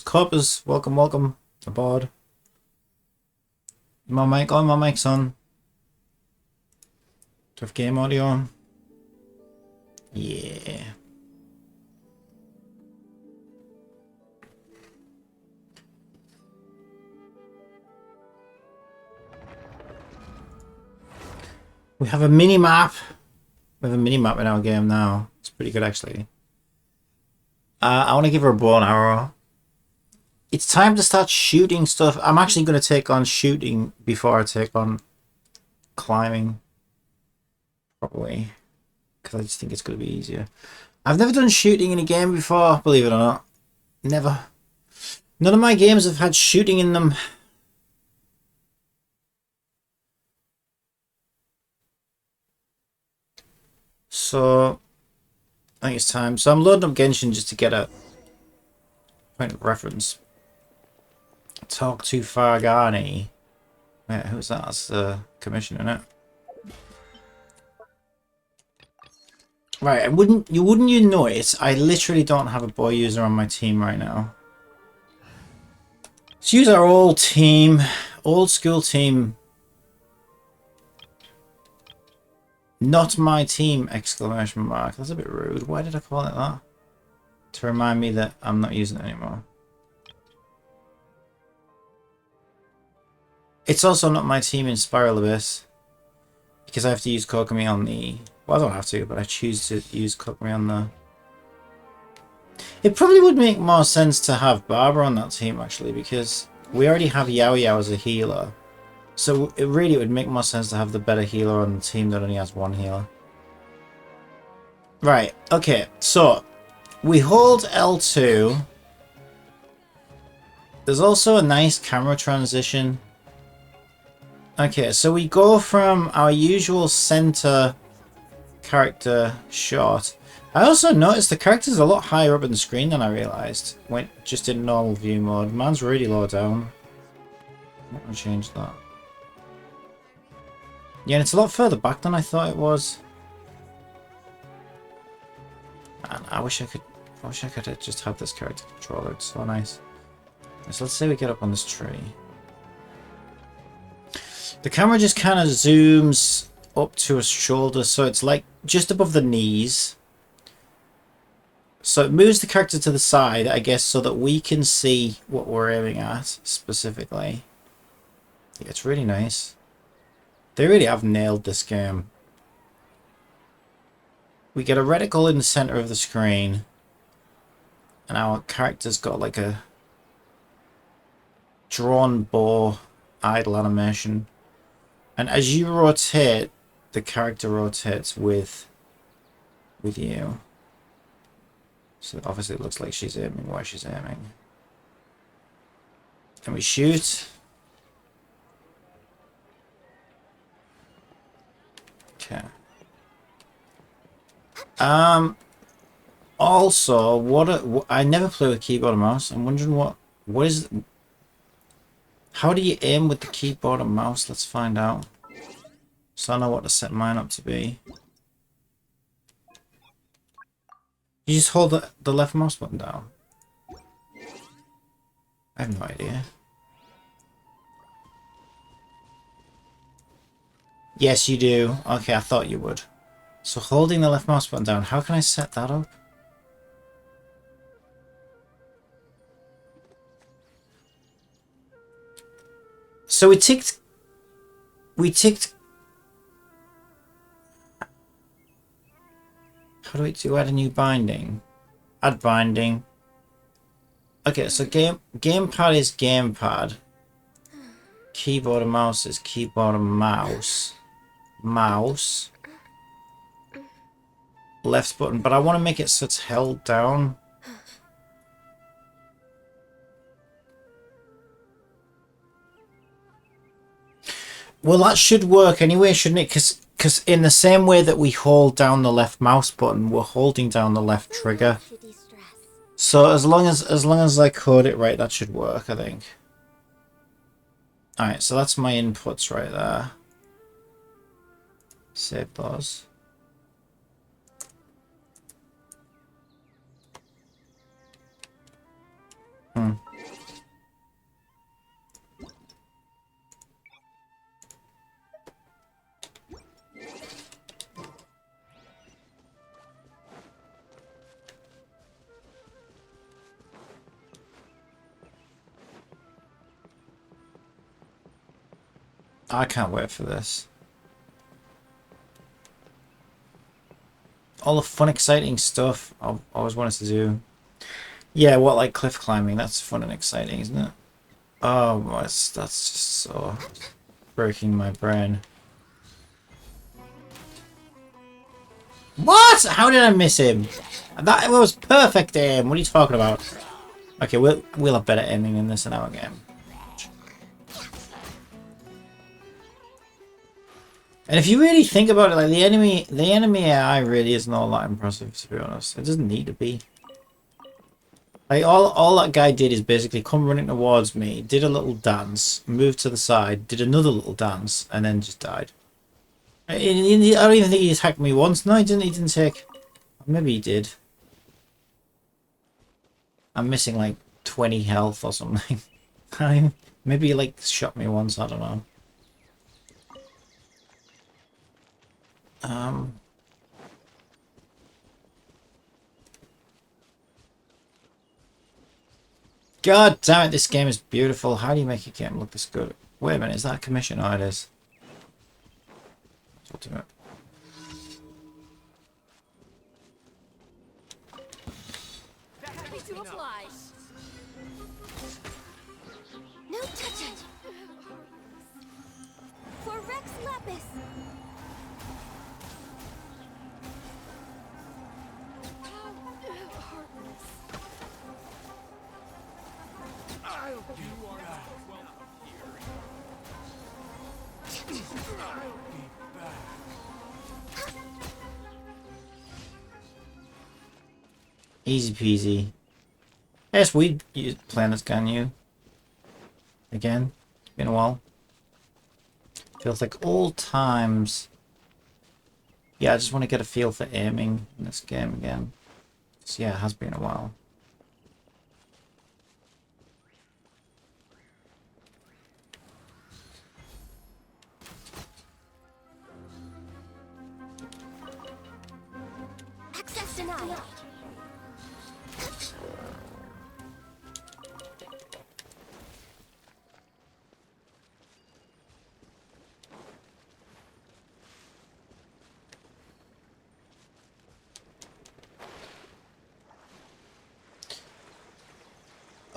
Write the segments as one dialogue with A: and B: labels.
A: Coppers. Welcome aboard. My mic on, my mic's on. Do I have game audio on? Yeah. We have a mini map. We have a mini map in our game now. It's pretty good actually. I want to give her a bow and arrow. It's time to start shooting stuff. I'm actually going to take on shooting before I take on climbing. Probably. Because I just think it's going to be easier. I've never done shooting in a game before, believe it or not. Never. None of my games have had shooting in them. So, I think it's time. So I'm loading up Genshin just to get a point of reference. Talk to Fargani. Wait, who's that? That's the commission, isn't it? Right, wouldn't you notice I literally don't have a boy user on my team right now. Let's use our old team, old school team. Not my team! Exclamation mark. That's a bit rude. Why did I call it that? To remind me that I'm not using it anymore. It's also not my team in Spiral Abyss. Because I have to use Kokomi on the... Well, I don't have to, but I choose to use Kokomi on the... It probably would make more sense to have Barbara on that team, actually, because we already have Yao Yao as a healer. So it really would make more sense to have the better healer on the team that only has one healer. Right, okay, so we hold L2. There's also a nice camera transition. Okay, so we go from our usual center character shot. I also noticed the character's a lot higher up in the screen than I realized. Went just in normal view mode. Mine's really low down. I'm gonna change that. Yeah, and it's a lot further back than I thought it was. Man, I wish I could just have this character controller. It's so nice. So let's say we get up on this tree. The camera just kind of zooms up to a shoulder, so it's like just above the knees. So it moves the character to the side, I guess, so that we can see what we're aiming at specifically. Yeah, it's really nice. They really have nailed this game. We get a reticle in the center of the screen, and our character's got like a drawn bow idle animation. And as you rotate, the character rotates with you. So obviously it looks like she's aiming where she's aiming. Can we shoot? Okay. Also, I never play with keyboard and mouse. I'm wondering what is... How do you aim with the keyboard and mouse? Let's find out. So I know what to set mine up to be. You just hold the left mouse button down. I have no idea. Yes, you do. Okay, I thought you would. So holding the left mouse button down, how can I set that up? So we ticked... How do we do add a new binding? Add binding. Okay, so gamepad is gamepad. Keyboard and mouse is keyboard and mouse. Mouse. Left button, but I want to make it so it's held down. Well, that should work anyway, shouldn't it? Because in the same way that we hold down the left mouse button, we're holding down the left trigger. So as long as I code it right, that should work, I think. Alright, so that's my inputs right there. Save those. I can't wait for this. All the fun, exciting stuff I've always wanted to do. Yeah, what, like cliff climbing? That's fun and exciting, isn't it? Oh, that's just so breaking my brain. What? How did I miss him? That was perfect aim. What are you talking about? Okay, we'll have better aiming in this in our game. And if you really think about it, like the enemy AI really is not that impressive, to be honest. It doesn't need to be. Like all that guy did is basically come running towards me, did a little dance, moved to the side, did another little dance, and then just died. I don't even think he attacked me once. No, he didn't. He didn't take. Maybe he did. I'm missing like 20 health or something. Maybe he like shot me once. I don't know. God damn it! This game is beautiful. How do you make a game look this good? Wait a minute. Is that a commission? Oh, it is. Ultimate.
B: No touching. For Rex Lapis.
A: Easy peasy. Yes, we playing this Ganyu. Again. It's been a while. Feels like old times. Yeah, I just want to get a feel for aiming in this game again. So yeah, it has been a while.
B: Access denied.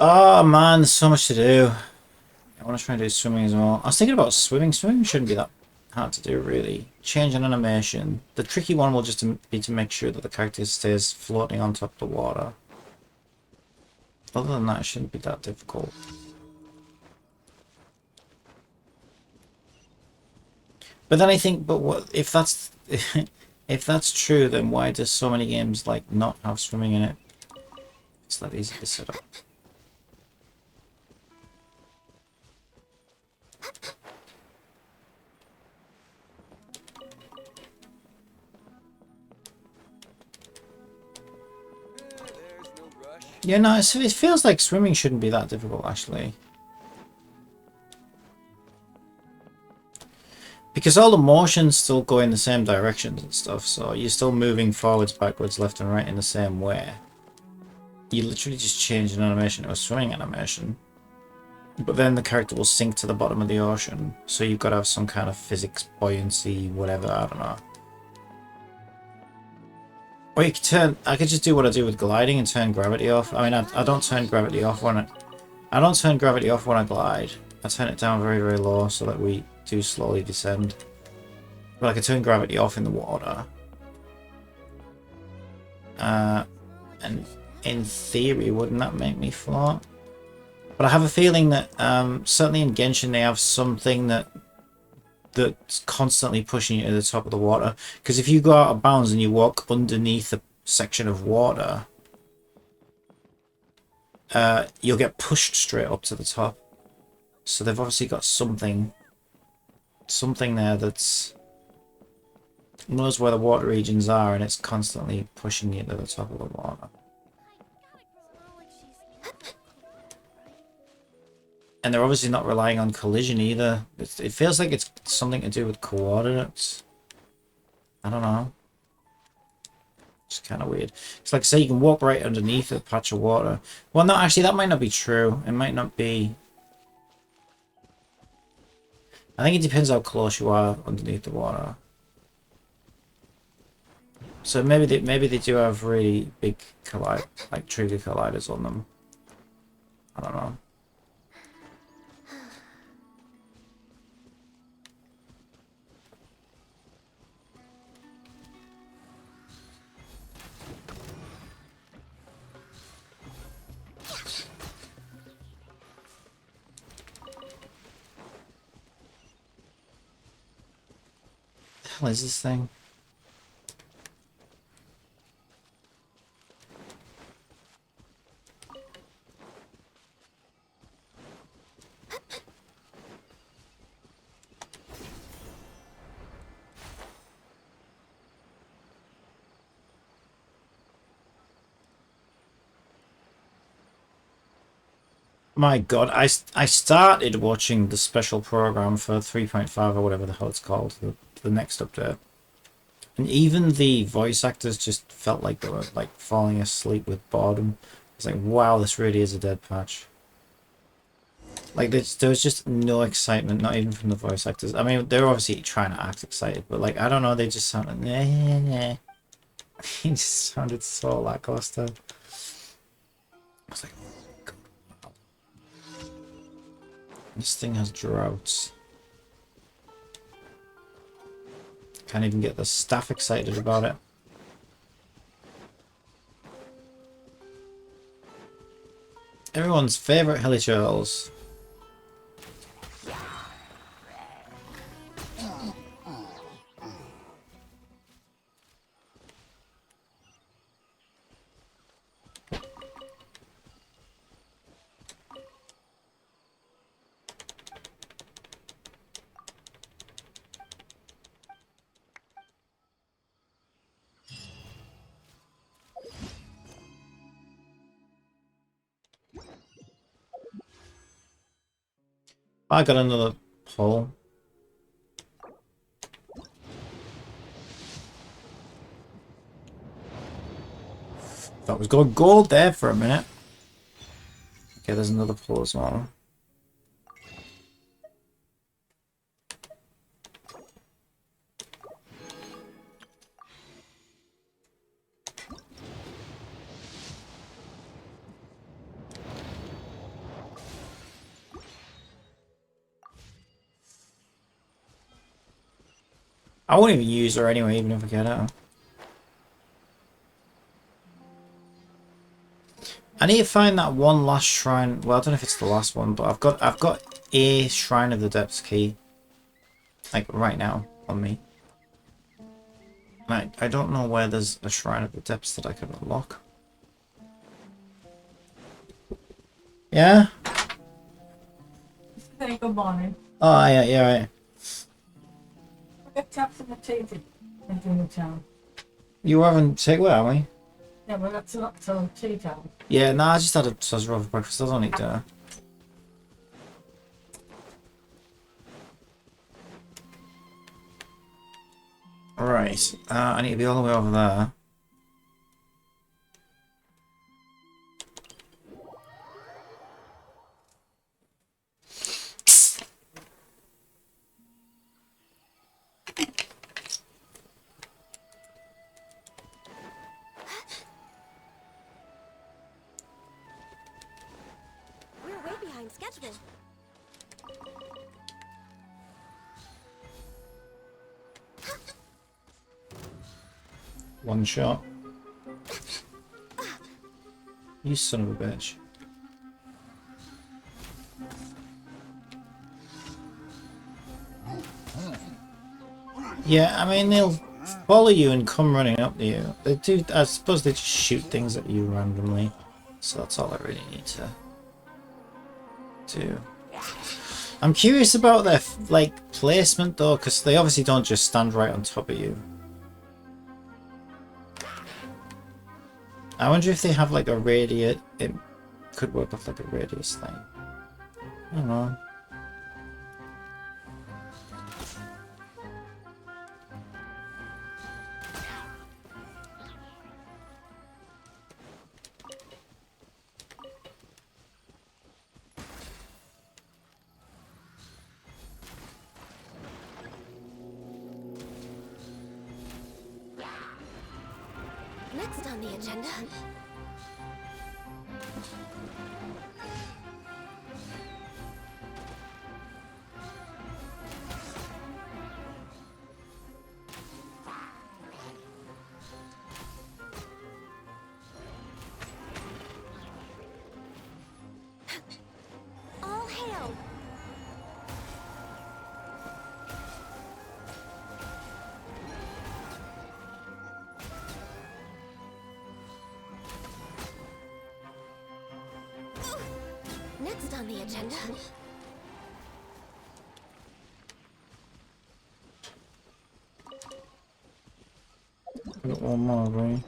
A: Oh man, there's so much to do. I want to try and do swimming as well. I was thinking about swimming. Swimming shouldn't be that hard to do, really. Change an animation. The tricky one will just be to make sure that the character stays floating on top of the water. Other than that, it shouldn't be that difficult. But then I think, but what if that's if that's true? Then why does so many games like not have swimming in it? It's that easy to set up. Yeah, no, it feels like swimming shouldn't be that difficult, actually. Because all the motions still go in the same directions and stuff, so you're still moving forwards, backwards, left and right in the same way. You literally just change an animation to a swimming animation. But then the character will sink to the bottom of the ocean, so you've got to have some kind of physics, buoyancy, whatever, I don't know. Or you could turn, I could just do what I do with gliding and turn gravity off. I mean, I don't turn gravity off when I don't turn gravity off when I glide. I turn it down very, very low so that we do slowly descend. But I can turn gravity off in the water. And in theory, wouldn't that make me float? But I have a feeling that certainly in Genshin they have something that's constantly pushing you to the top of the water. Because if you go out of bounds and you walk underneath a section of water, you'll get pushed straight up to the top. So they've obviously got something there that's knows where the water regions are, and it's constantly pushing you to the top of the water. And they're obviously not relying on collision either. It feels like it's something to do with coordinates. I don't know. It's kind of weird. It's like, say you can walk right underneath a patch of water. Well, no, actually, that might not be true. It might not be. I think it depends how close you are underneath the water. So maybe they do have really big trigger colliders on them. I don't know. What the hell is this thing? My God, I started watching the special program for 3.5 or whatever the hell it's called, the next update. And even the voice actors just felt like they were like falling asleep with boredom. It's like, wow, this really is a dead patch. Like there was just no excitement, not even from the voice actors. I mean, they were obviously trying to act excited, but like I don't know, they just sounded nah. He just sounded so lackluster. I was like, oh, God. This thing has droughts. Can't even get the staff excited about it. Everyone's favourite hilichurls. I got another hole. Thought was going gold there for a minute. Okay, there's another pull as well. I won't even use her anyway, even if I get her. I need to find that one last shrine. Well, I don't know if it's the last one, but I've got a Shrine of the Depths key, like right now on me. I don't know where there's a Shrine of the Depths that I can unlock. Yeah.
C: Hey, good morning.
A: Oh yeah, right.
C: I got taps in the teeth in the town.
A: You were having takeaway, aren't we?
C: Yeah, but that's not till tea time.
A: Yeah, no, I just had a sausage roll for breakfast. I don't need dinner. Right, I need to be all the way over there.
B: We're way behind schedule.
A: One shot. You son of a bitch. Yeah, I mean, they'll follow you and come running up to you. They do, I suppose they just shoot things at you randomly. So that's all I really need to do. I'm curious about their, like, placement though, because they obviously don't just stand right on top of you. I wonder if they have, like, a radius. It could work with, like, a radius thing. I don't know.
B: Next on the agenda. All hail! Next on the agenda.
A: Got one more, right?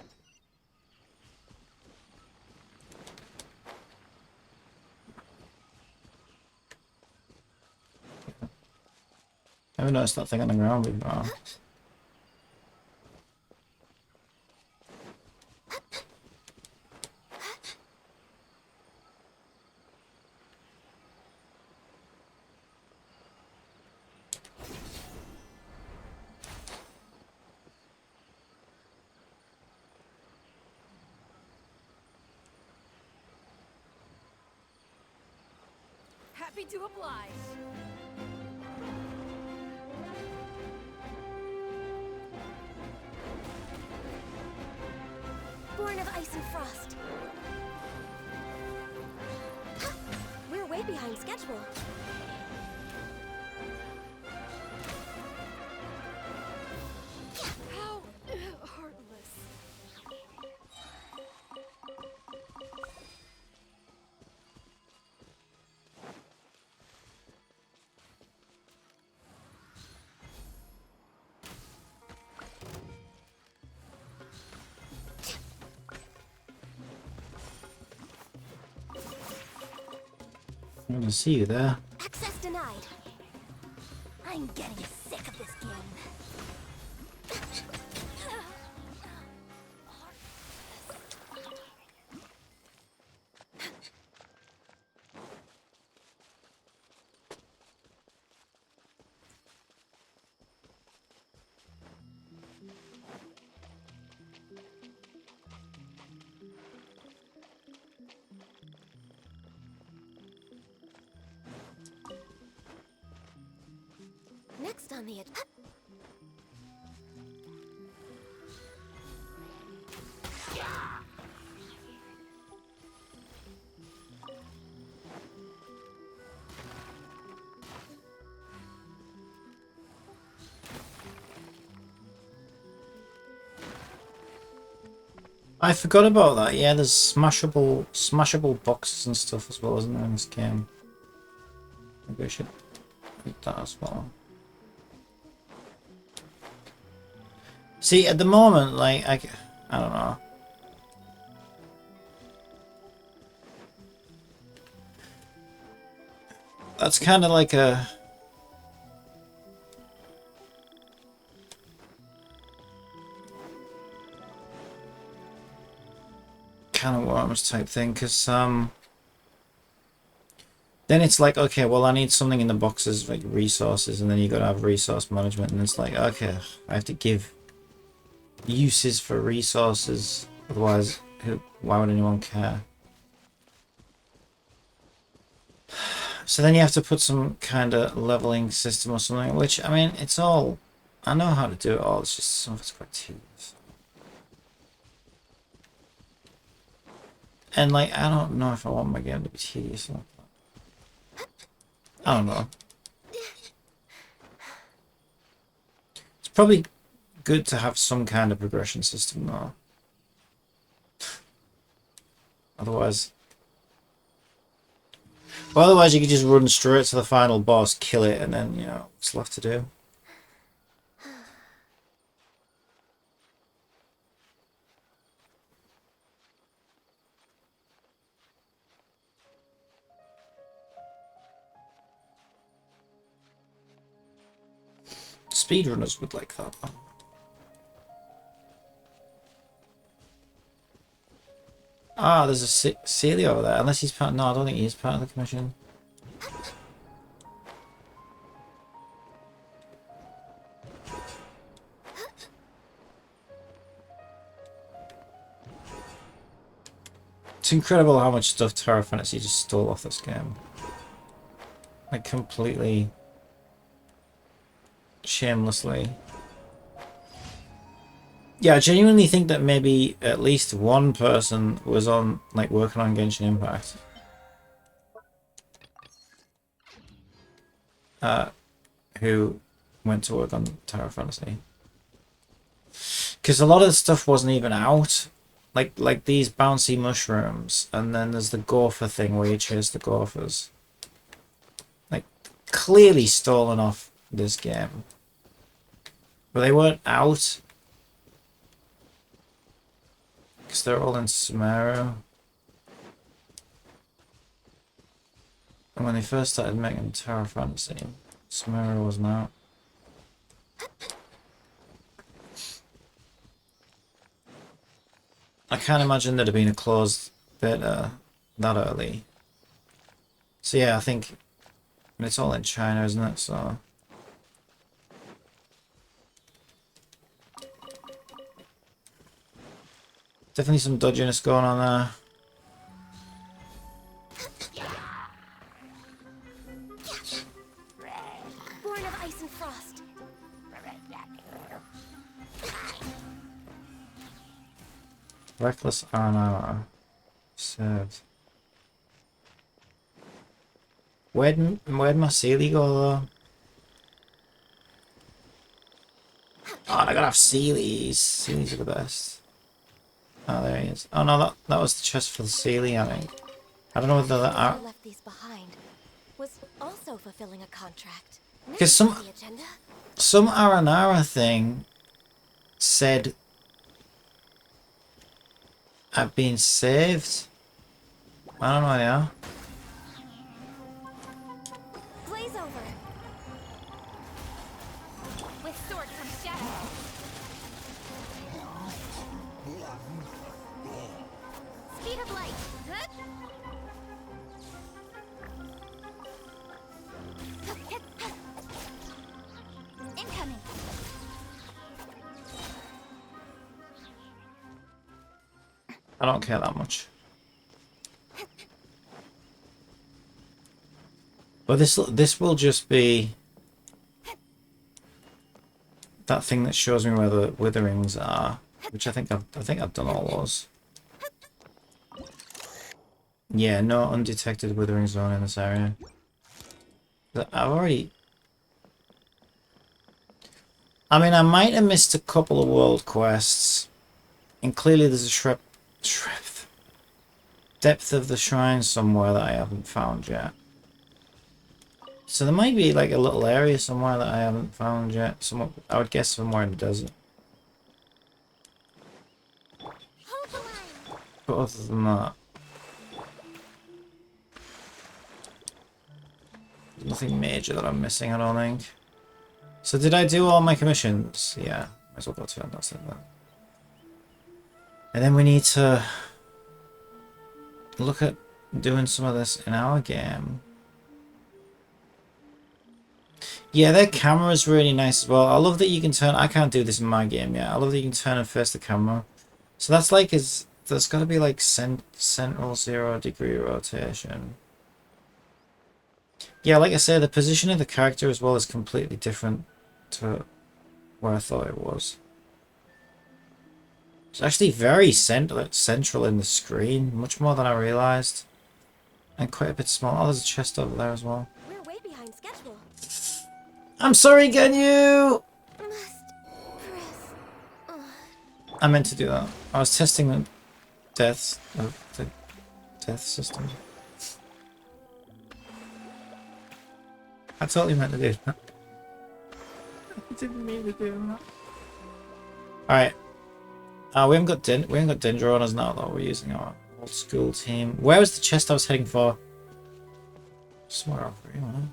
A: I haven't noticed that thing on the ground before.
B: Happy to oblige. Born of ice and frost. We're way behind schedule. How heartless.
A: I'm gonna see you there.
B: Access denied. I'm getting sick of this game. Next on the
A: I forgot about that. Yeah, there's smashable boxes and stuff as well, isn't there, in this game? Maybe I should read that as well. See, at the moment, like, I don't know. That's kind of like a... kind of worms type thing, because then it's like, okay, well, I need something in the boxes, like resources, and then you got to have resource management, and it's like, okay, I have to give uses for resources, otherwise why would anyone care? So then you have to put some kind of leveling system or something, which, I mean, it's all, I know how to do it all, it's just some of it's quite tedious. And like, I don't know if I want my game to be tedious like that. I don't know. It's probably good to have some kind of progression system though. Otherwise... Well, otherwise you could just run straight to the final boss, kill it, and then, you know, what's left to do. Speedrunners would like that. Ah, there's a Celia over there. Unless he's part... No, I don't think he's part of the commission. It's incredible how much stuff Terra Fantasy just stole off this game. Like, completely... shamelessly. Yeah, I genuinely think that maybe at least one person was on, like, working on Genshin Impact. Who went to work on Terra Fantasy. Because a lot of the stuff wasn't even out. Like these bouncy mushrooms, and then there's the Gopher thing where you chase the Gophers. Like, clearly stolen off this game. But they weren't out. Because they're all in Sumeru. And when they first started making Terra Fantasy, Sumeru wasn't out. I can't imagine there'd have been a closed beta that early. So yeah, I think it's all in China, isn't it? So definitely some dodginess going on there.
B: Born of ice and frost.
A: Reckless Arnara. Served. Where'd my Sealy go though? Oh, I gotta have Sealies. Sealies are the best. Oh, there he is. Oh no, that was the chest for the Sealy, I think. I don't know whether that
B: Who left these behind was also fulfilling a contract.
A: because
B: Next on the agenda.
A: some Aranara thing said I've been saved. I don't know, yeah.
B: Blaze over. With sword comes shadow. Speed of light. Incoming.
A: I don't care that much. But this will just be that thing that shows me where the witherings are, which I think I've done all those. Yeah, no undetected withering zone in this area. I've already. I mean, I might have missed a couple of world quests, and clearly there's a depth of the shrine somewhere that I haven't found yet. So there might be like a little area somewhere that I haven't found yet. Somewhere, I would guess somewhere in the desert. But other than that, nothing major that I'm missing, I don't think. So did I do all my commissions? Yeah, might as well go to that's it then. And then we need to look at doing some of this in our game. Yeah, their camera is really nice as well. I love that you can turn... I can't do this in my game yet. I love that you can turn and face the camera. So that's like... there's got to be like central 0-degree rotation. Yeah, like I said, the position of the character as well is completely different to where I thought it was. It's actually very central in the screen, much more than I realised. And quite a bit small. Oh, there's a chest over there as well.
B: We're way behind schedule.
A: I'm sorry, Ganyu!
B: Must press.
A: I meant to do that. I was testing the death system. I totally meant to do that. I didn't mean to do that. Alright. We haven't got Dendro on us now though. We're using our old school team. Where was the chest I was heading for? Somewhere over here, man.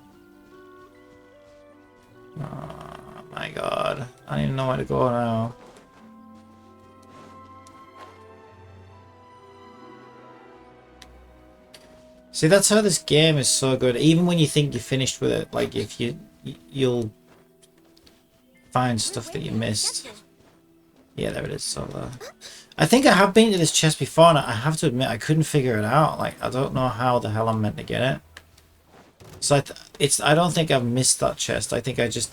A: Oh my god. I don't even know where to go now. See, that's how this game is so good. Even when you think you're finished with it, like if you'll find stuff that you missed. Yeah, there it is. So I think I have been to this chest before, and I have to admit I couldn't figure it out. Like, I don't know how the hell I'm meant to get it. So I don't think I've missed that chest. I think I just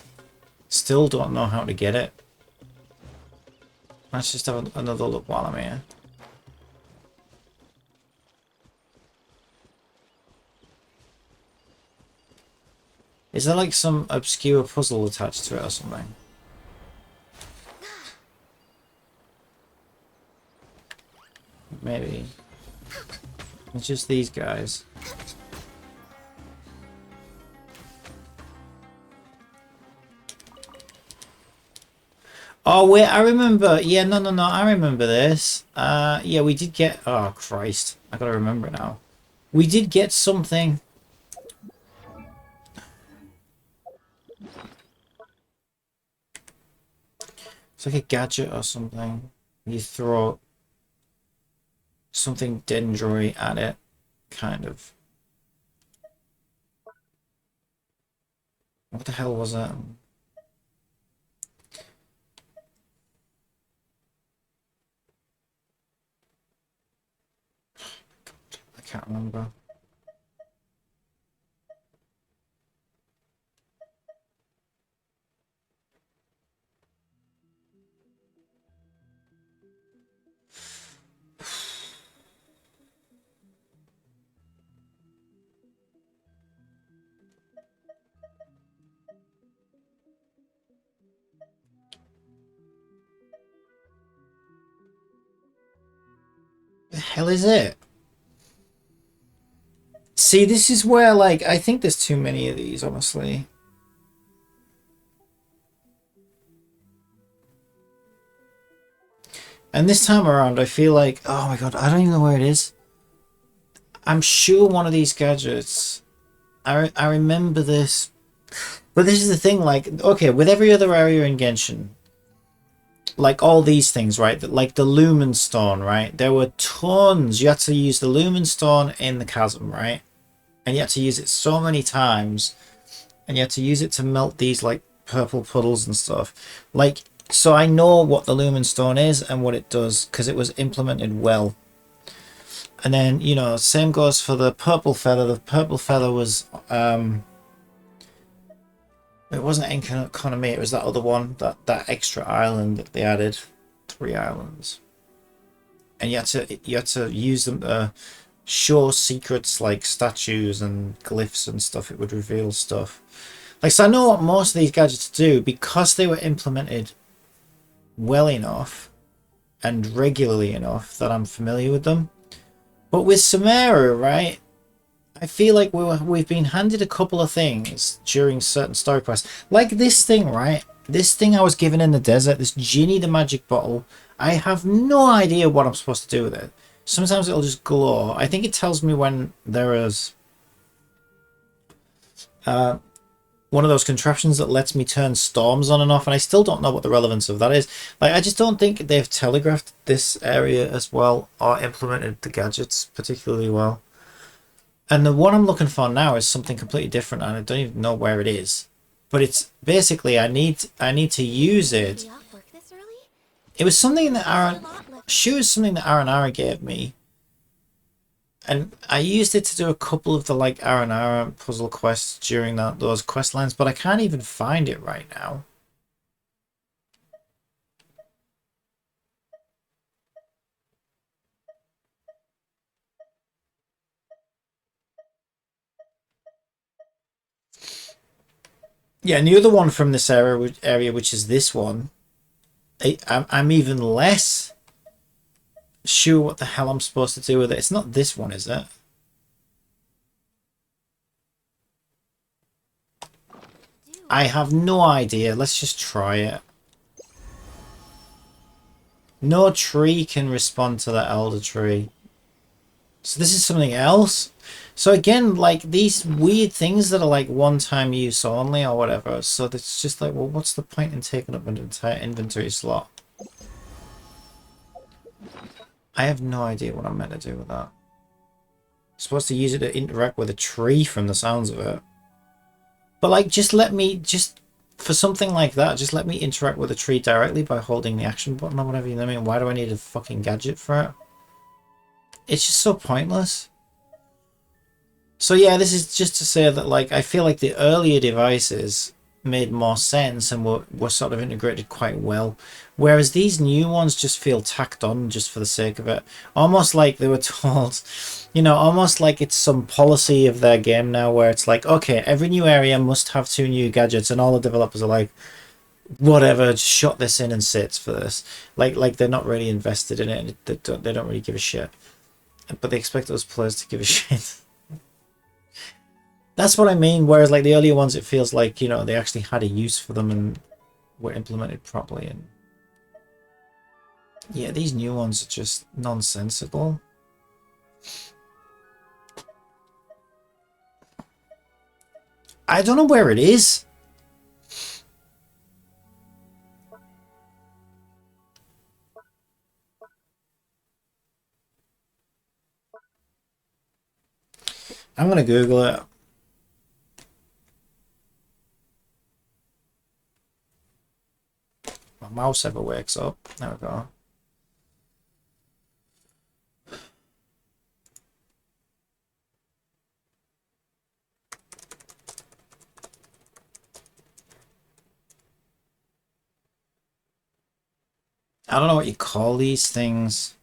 A: still don't know how to get it. Let's just have another look while I'm here. Is there like some obscure puzzle attached to it or something? Maybe. It's just these guys. Oh wait, I remember. Yeah, no, I remember this. Yeah, we did get. Oh Christ, I gotta remember it now. We did get something. It's like a gadget or something. You throw something dendroid at it, kind of. What the hell was that? I can't remember. The hell is it? See, this is where, like, I think there's too many of these, honestly. And this time around, I feel like, oh my god, I don't even know where it is. I'm sure one of these gadgets. I remember this. But this is the thing, like, okay, with every other area in Genshin, like all these things, right? Like the Lumen Stone, right? There were tons. You had to use the Lumen Stone in the chasm, right? And you had to use it so many times. And you had to use it to melt these, like, purple puddles and stuff. Like, so I know what the Lumen Stone is and what it does, because it was implemented well. And then, you know, same goes for the Purple Feather. The Purple Feather was, it wasn't Economy, it was that other one, that extra island that they added. 3 islands. And you had to use them to show secrets like statues and glyphs and stuff. It would reveal stuff. Like, so I know what most of these gadgets do because they were implemented well enough and regularly enough that I'm familiar with them. But with Sumeru, right, I feel like we've been handed a couple of things during certain story quests. Like this thing, right? This thing I was given in the desert, this Genie the Magic Bottle. I have no idea what I'm supposed to do with it. Sometimes it'll just glow. I think it tells me when there is one of those contraptions that lets me turn storms on and off, and I still don't know what the relevance of that is. Like, I just don't think they've telegraphed this area as well or implemented the gadgets particularly well. And the one I'm looking for now is something completely different, and I don't even know where it is. But it's basically I need to use it. It was something that Aranara gave me. And I used it to do a couple of the, like, Aranara puzzle quests during those quest lines, but I can't even find it right now. Yeah, and the other one from this area, which is this one, I'm even less sure what the hell I'm supposed to do with it. It's not this one, is it? I have no idea. Let's just try it. No tree can respond to the Elder Tree. So this is something else? So again, like, these weird things that are like one-time use only or whatever. So it's just like, well, what's the point in taking up an entire inventory slot? I have no idea what I'm meant to do with that. I'm supposed to use it to interact with a tree from the sounds of it. But, like, just let me, just for something like that, just let me interact with the tree directly by holding the action button or whatever, you know what I mean? Why do I need a fucking gadget for it? It's just so pointless. So yeah, this is just to say that, like, I feel like the earlier devices made more sense and were sort of integrated quite well, whereas these new ones just feel tacked on just for the sake of it. Almost like they were told, you know, almost like it's some policy of their game now where it's like, okay, every new area must have 2 new gadgets, and all the developers are like, whatever, just shot this in and sits for this. Like they're not really invested in it. They don't really give a shit, but they expect those players to give a shit. That's what I mean. Whereas like the earlier ones, it feels like, you know, they actually had a use for them and were implemented properly. And yeah, these new ones are just nonsensical. I don't know where it is. I'm gonna Google it. My mouse ever wakes up. There we go. I don't know what you call these things.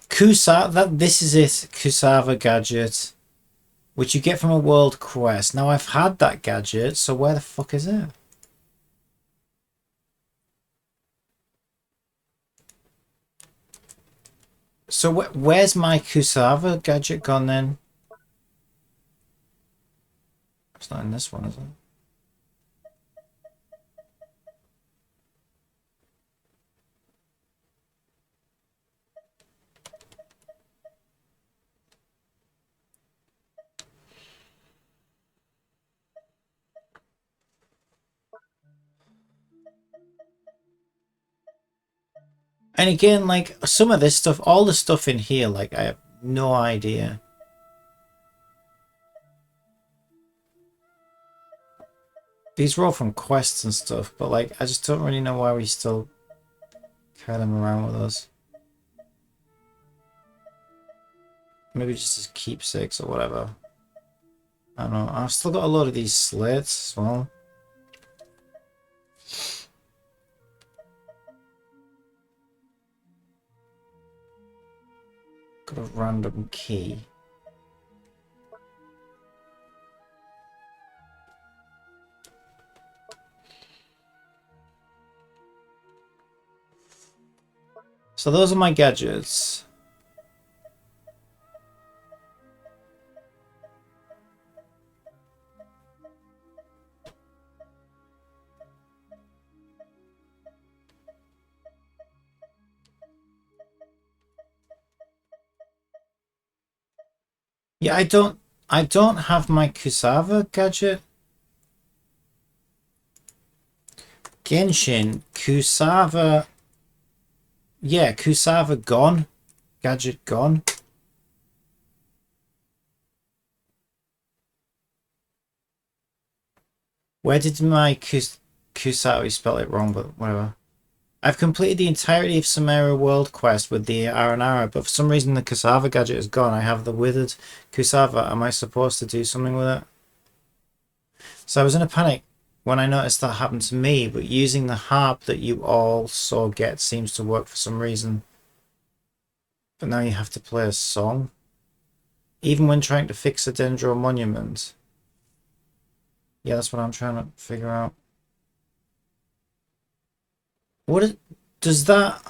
A: This is it. Kusava gadget, which you get from a world quest. Now I've had that gadget, so where the fuck is it? So where's my Kusava gadget gone then? It's not in this one, is it? And again, like, some of this stuff, all the stuff in here, like, I have no idea. These were all from quests and stuff, but, like, I just don't really know why we still carry them around with us. Maybe just as keepsakes or whatever. I don't know. I've still got a lot of these slates as well. Got a random key. So those are my gadgets. Yeah, I don't have my Kusava gadget. Genshin, Kusava. Yeah, Kusava gone. Gadget gone. Where did my Kusava spell it wrong, but whatever. I've completed the entirety of Sumeru World Quest with the Aranara, but for some reason the Kusava gadget is gone. I have the withered Kusava. Am I supposed to do something with it? So I was in a panic when I noticed that happened to me, but using the harp that you also get seems to work for some reason. But now you have to play a song. Even when trying to fix a Dendro monument. Yeah, that's what I'm trying to figure out. Does that...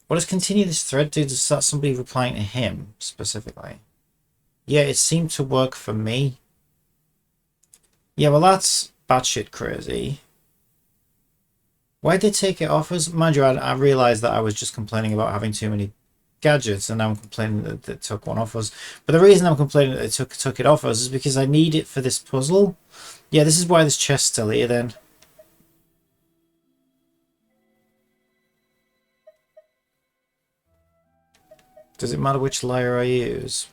A: What does continue this thread do? Does that somebody replying to him specifically? Yeah, it seemed to work for me. Yeah, well that's batshit crazy. Why did they take it off us? Mind you, I realised that I was just complaining about having too many gadgets, and now I'm complaining that it took one off us. But the reason I'm complaining that it took it off us is because I need it for this puzzle. Yeah, this is why this chest's still here then. Does it matter which layer I use?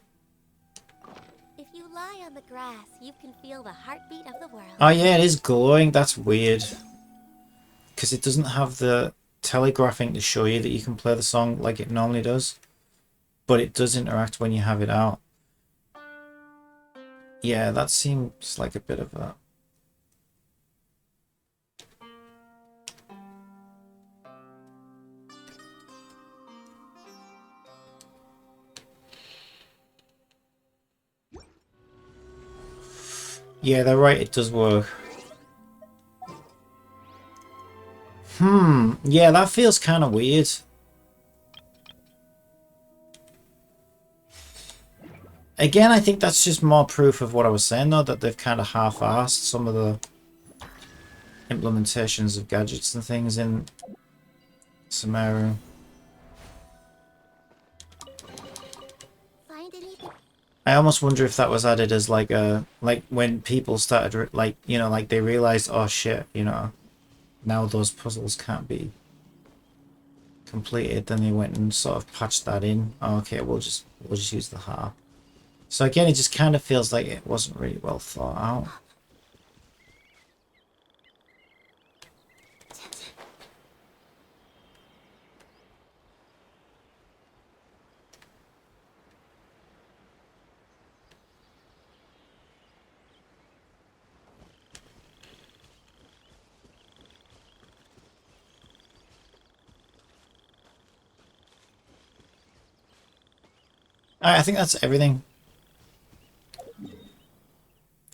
B: grass, you can feel the heartbeat of the world.
A: Oh yeah, it is glowing. That's weird. Because it doesn't have the telegraphing to show you that you can play the song like it normally does. But it does interact when you have it out. Yeah, that seems like a bit of a... Yeah, they're right, it does work. Yeah, that feels kind of weird. Again, I think that's just more proof of what I was saying, though, that they've kind of half-assed some of the implementations of gadgets and things in Sumeru.
B: Find anything?
A: I almost wonder if that was added as like a... Like, when people started, like, you know, like they realized, oh shit, you know, now those puzzles can't be completed, then they went and sort of patched that in. Oh, okay, we'll just use the harp. So again, it just kind of feels like it wasn't really well thought out. Alright, I think that's everything.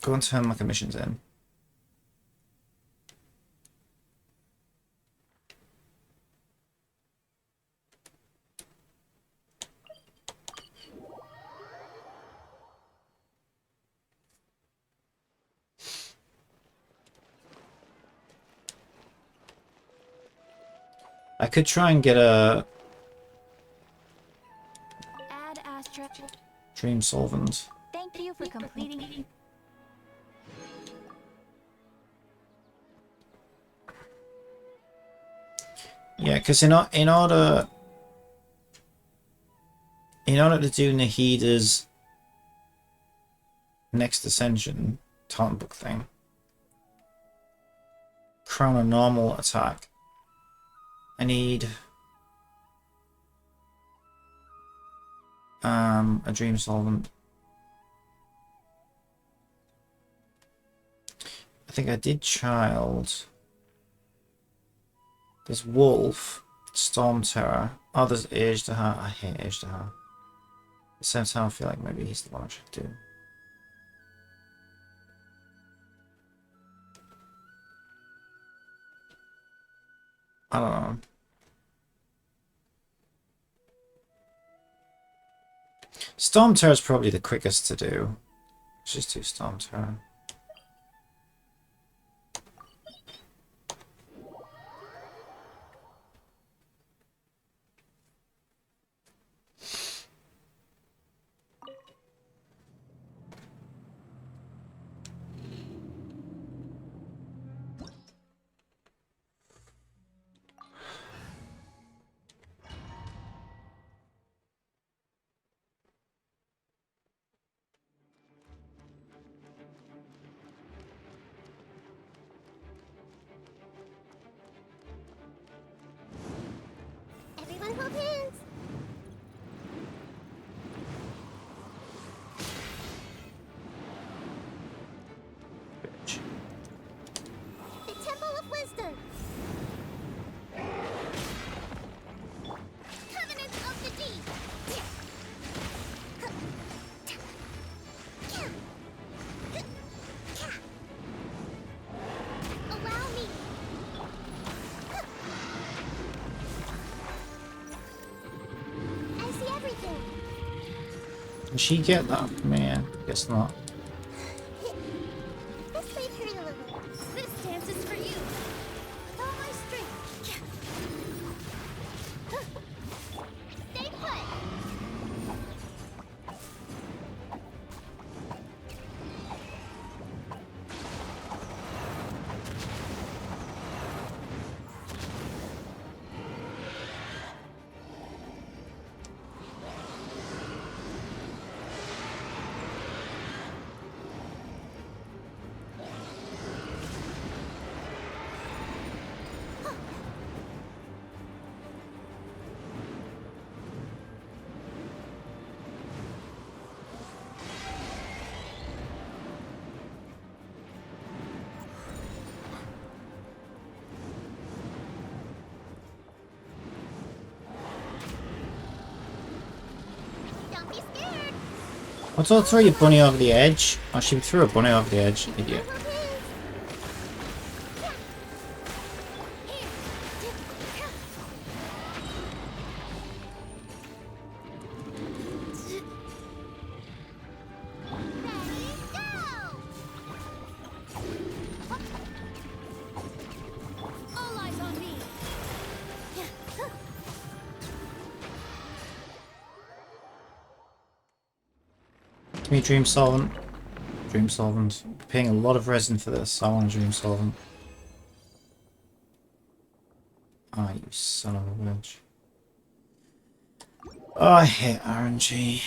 A: Go and turn my commissions in. I could try and get a
B: Add Astra.
A: dream solvent.
B: Thank you for completing.
A: Yeah, because in order to do Nahida's next ascension talent book thing, crown a normal attack, I need a dream solvent. I think I did child. There's wolf, storm terror. Oh, there's age to her. I hate age to her. At the same time, I feel like maybe he's the one I should do. I don't know. Storm Terror is probably the quickest to do. Let's just do Storm Terror.
B: Everyone hold hands. The Temple of Wisdom. Covenant of the Deep. Allow me. I see everything.
A: Can she get that from me? I guess not.
B: This may hurt a little. This dance is for you. With all my strength. Stay put.
A: What's all throw your bunny over the edge? Oh, she threw a bunny over the edge, idiot. Give me Dream Solvent. Dream Solvent. Paying a lot of resin for this. I want a Dream Solvent. Ah, you son of a bitch. Oh, I hate RNG.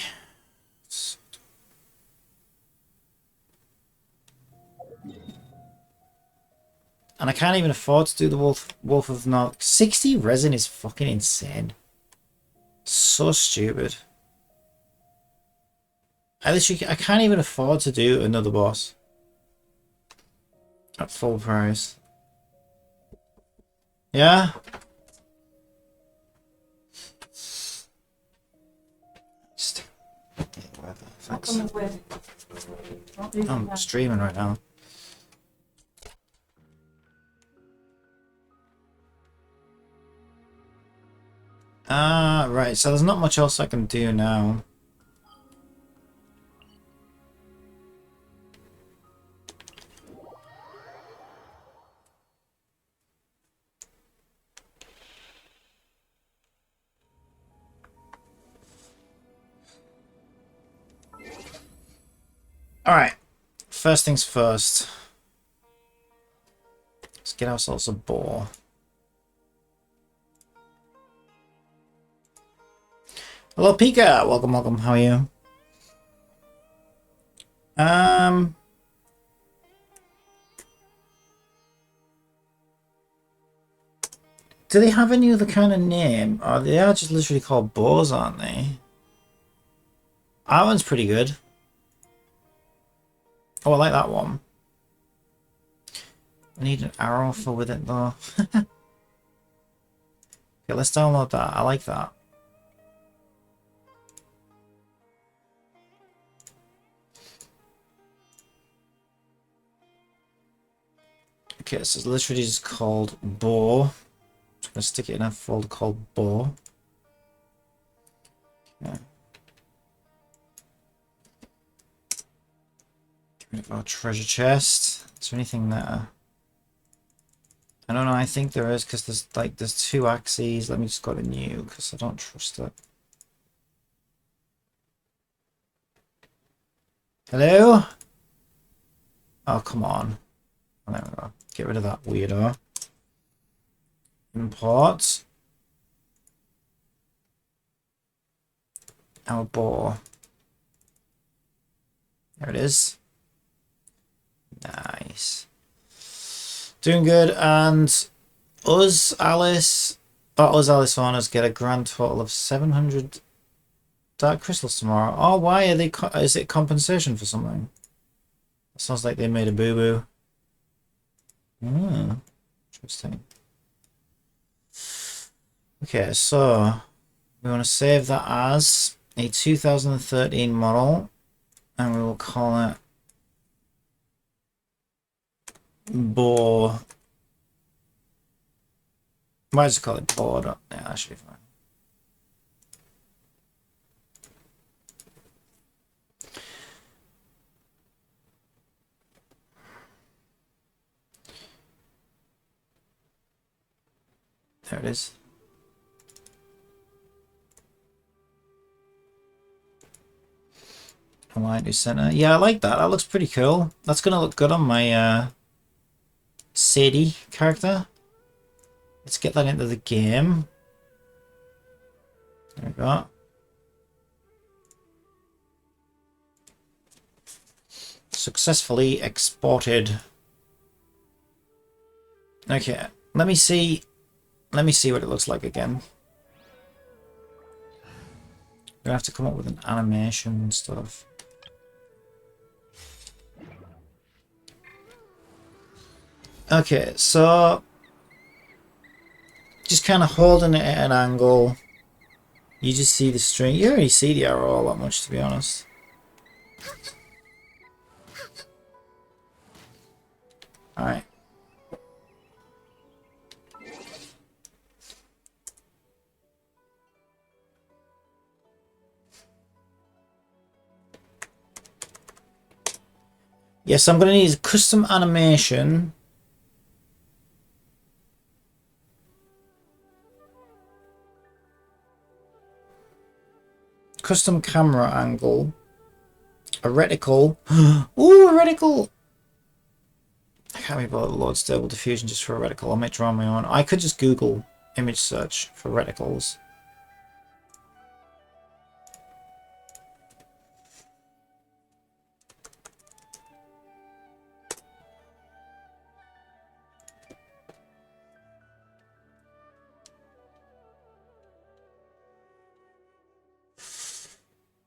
A: And I can't even afford to do the Wolf of North. 60 resin is fucking insane. So stupid. I can't even afford to do another boss at full price. Yeah? Just thanks. I'm streaming right now. Right, so there's not much else I can do now. Alright, first things first. Let's get ourselves a boar. Hello Pika, welcome, welcome, how are you? Do they have any other kind of name? Or they are just literally called boars, aren't they? That one's pretty good. Oh, I like that one. I need an arrow for with it though. Okay, let's download that. I like that. Okay, so it's literally just called boar. I'm just gonna stick it in a folder called boar. Okay. Get rid of our treasure chest. Is there anything there? I don't know, I think there is, because there's two axes. Let me just go to new, because I don't trust it. Hello? Oh, come on. Oh, there we go. Get rid of that weirdo. Import. Our boar. There it is. Nice. Doing good, and us, Alice, owners get a grand total of 700 dark crystals tomorrow. Oh, why are they? Is it compensation for something? It sounds like they made a boo boo. Hmm, interesting. Okay, so we want to save that as a 2013 model, and we will call it boar. Might just call it board up. Yeah, that should be fine. There it is. Align to center. Yeah, I like that. That looks pretty cool. That's gonna look good on my Sadie character. Let's get that into the game. There we go. Successfully exported. Okay, let me see what it looks like again. We're gonna have to come up with an animation and stuff. Okay, so just kind of holding it at an angle. You just see the string. You already see the arrow a lot much, to be honest. Alright. Yes, I'm going to need custom animation. Custom camera angle. A reticle. Ooh, a reticle! I can't be bothered to load Stable Diffusion just for a reticle. I might draw my own. I could just Google image search for reticles.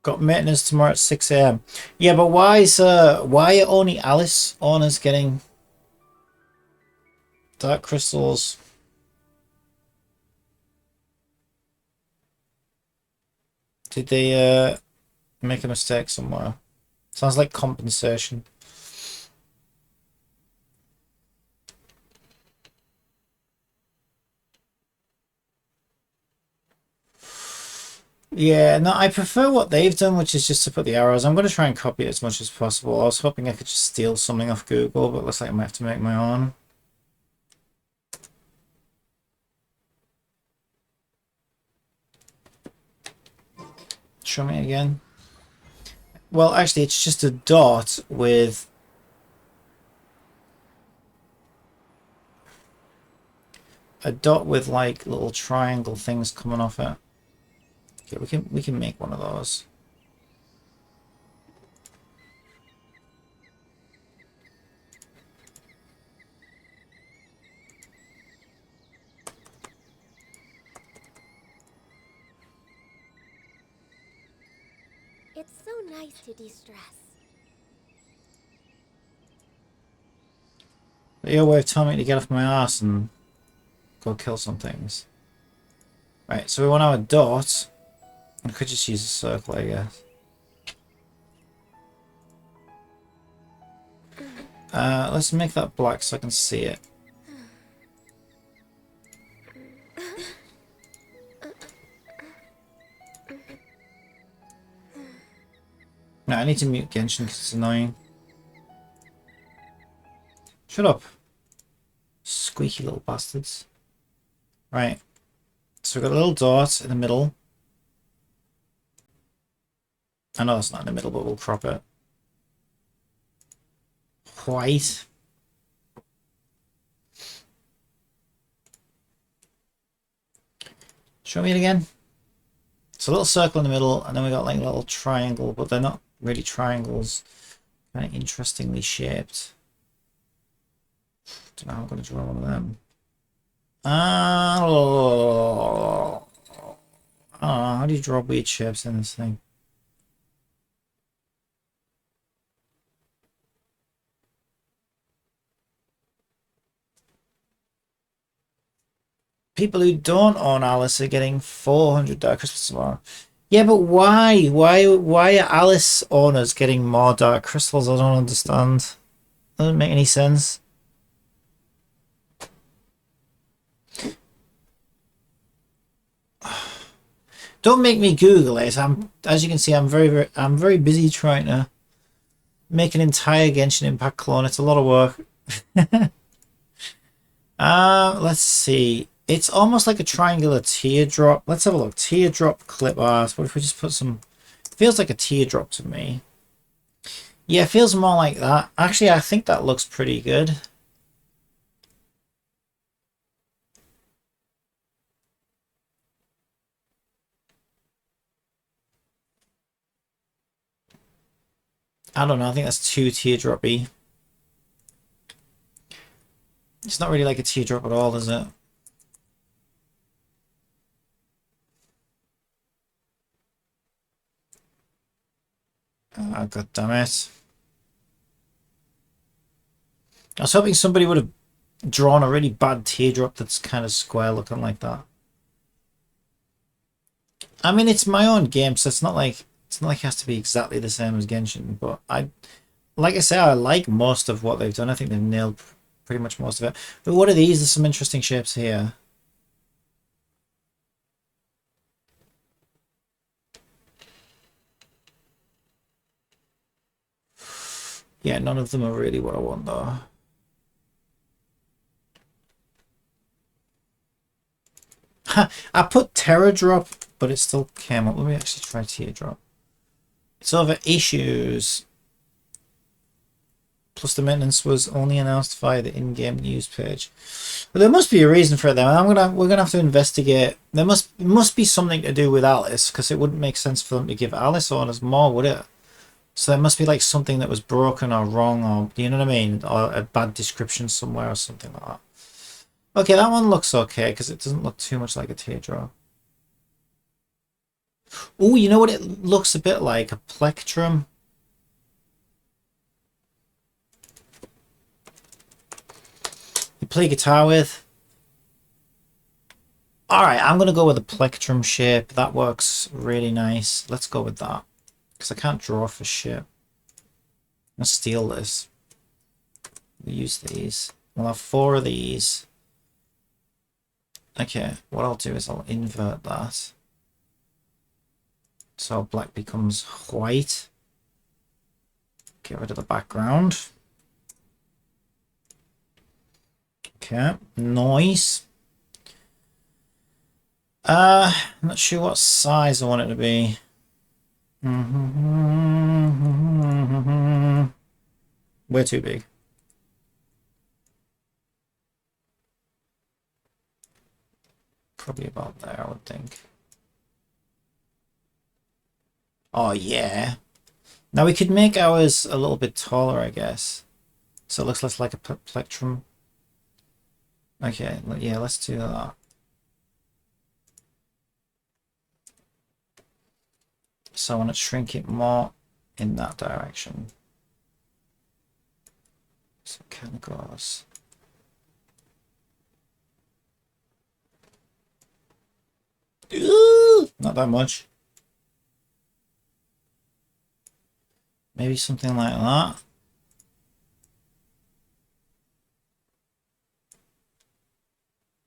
A: Got maintenance tomorrow at 6 AM. Yeah, but why are only Alice owners getting dark crystals? Did they make a mistake somewhere? Sounds like compensation. Yeah, no, I prefer what they've done, which is just to put the arrows. I'm going to try and copy it as much as possible. I was hoping I could just steal something off Google, but it looks like I might have to make my own. Show me again. Well, actually, it's just a dot with like little triangle things coming off it. Okay, we can make one of those.
B: It's so nice to de-stress.
A: Your way of telling me to get off my ass and go kill some things. Right, so we want our dot. I could just use a circle, I guess. Let's make that black so I can see it. No, I need to mute Genshin because it's annoying. Shut up. Squeaky little bastards. Right. So we've got a little dot in the middle. I know it's not in the middle, but we'll crop it. White. Show me it again. It's a little circle in the middle, and then we got like a little triangle, but they're not really triangles. Kind of interestingly shaped. Don't know how I'm going to draw one of them. How do you draw weird shapes in this thing? People who don't own Alice are getting 400 Dark Crystals tomorrow. Yeah, but why? Why are Alice owners getting more Dark Crystals? I don't understand. Doesn't make any sense. Don't make me Google it. As you can see, I'm very busy trying to make an entire Genshin Impact clone. It's a lot of work. Let's see. It's almost like a triangular teardrop. Let's have a look. Teardrop clip art. What if we just put some... Feels like a teardrop to me. Yeah, it feels more like that. Actually, I think that looks pretty good. I don't know. I think that's too teardroppy. It's not really like a teardrop at all, is it? Oh, God damn it. I was hoping somebody would have drawn a really bad teardrop that's kind of square looking like that. I mean, it's my own game, so it's not like It's not like it has to be exactly the same as Genshin, but like I say, I like most of what they've done. I think they've nailed pretty much most of it. But what are these? There's some interesting shapes here. Yeah, none of them are really what I want though. I put Terra Drop, but it still came up. Let me actually try Teardrop. It's over issues. Plus the maintenance was only announced via the in-game news page. But there must be a reason for it then. We're gonna have to investigate. There must be something to do with Alice, because it wouldn't make sense for them to give Alice orders more, would it? So there must be like something that was broken or wrong, or you know what I mean, or a bad description somewhere or something like that. Okay, that one looks okay because it doesn't look too much like a teardrop. Oh, you know what? It looks a bit like a plectrum. You play guitar with. Alright, I'm going to go with a plectrum shape. That works really nice. Let's go with that. Because I can't draw for shit. I'm going to steal this. We'll use these. We'll have 4 of these. Okay, what I'll do is I'll invert that. So black becomes white. Get rid of the background. Okay, noise. I'm not sure what size I want it to be. Way too big. Probably about there, I would think. Oh, yeah. Now we could make ours a little bit taller, I guess. So it looks less like a plectrum. Okay, yeah, let's do that. So I want to shrink it more in that direction. So it kind of goes. Ooh, not that much. Maybe something like that.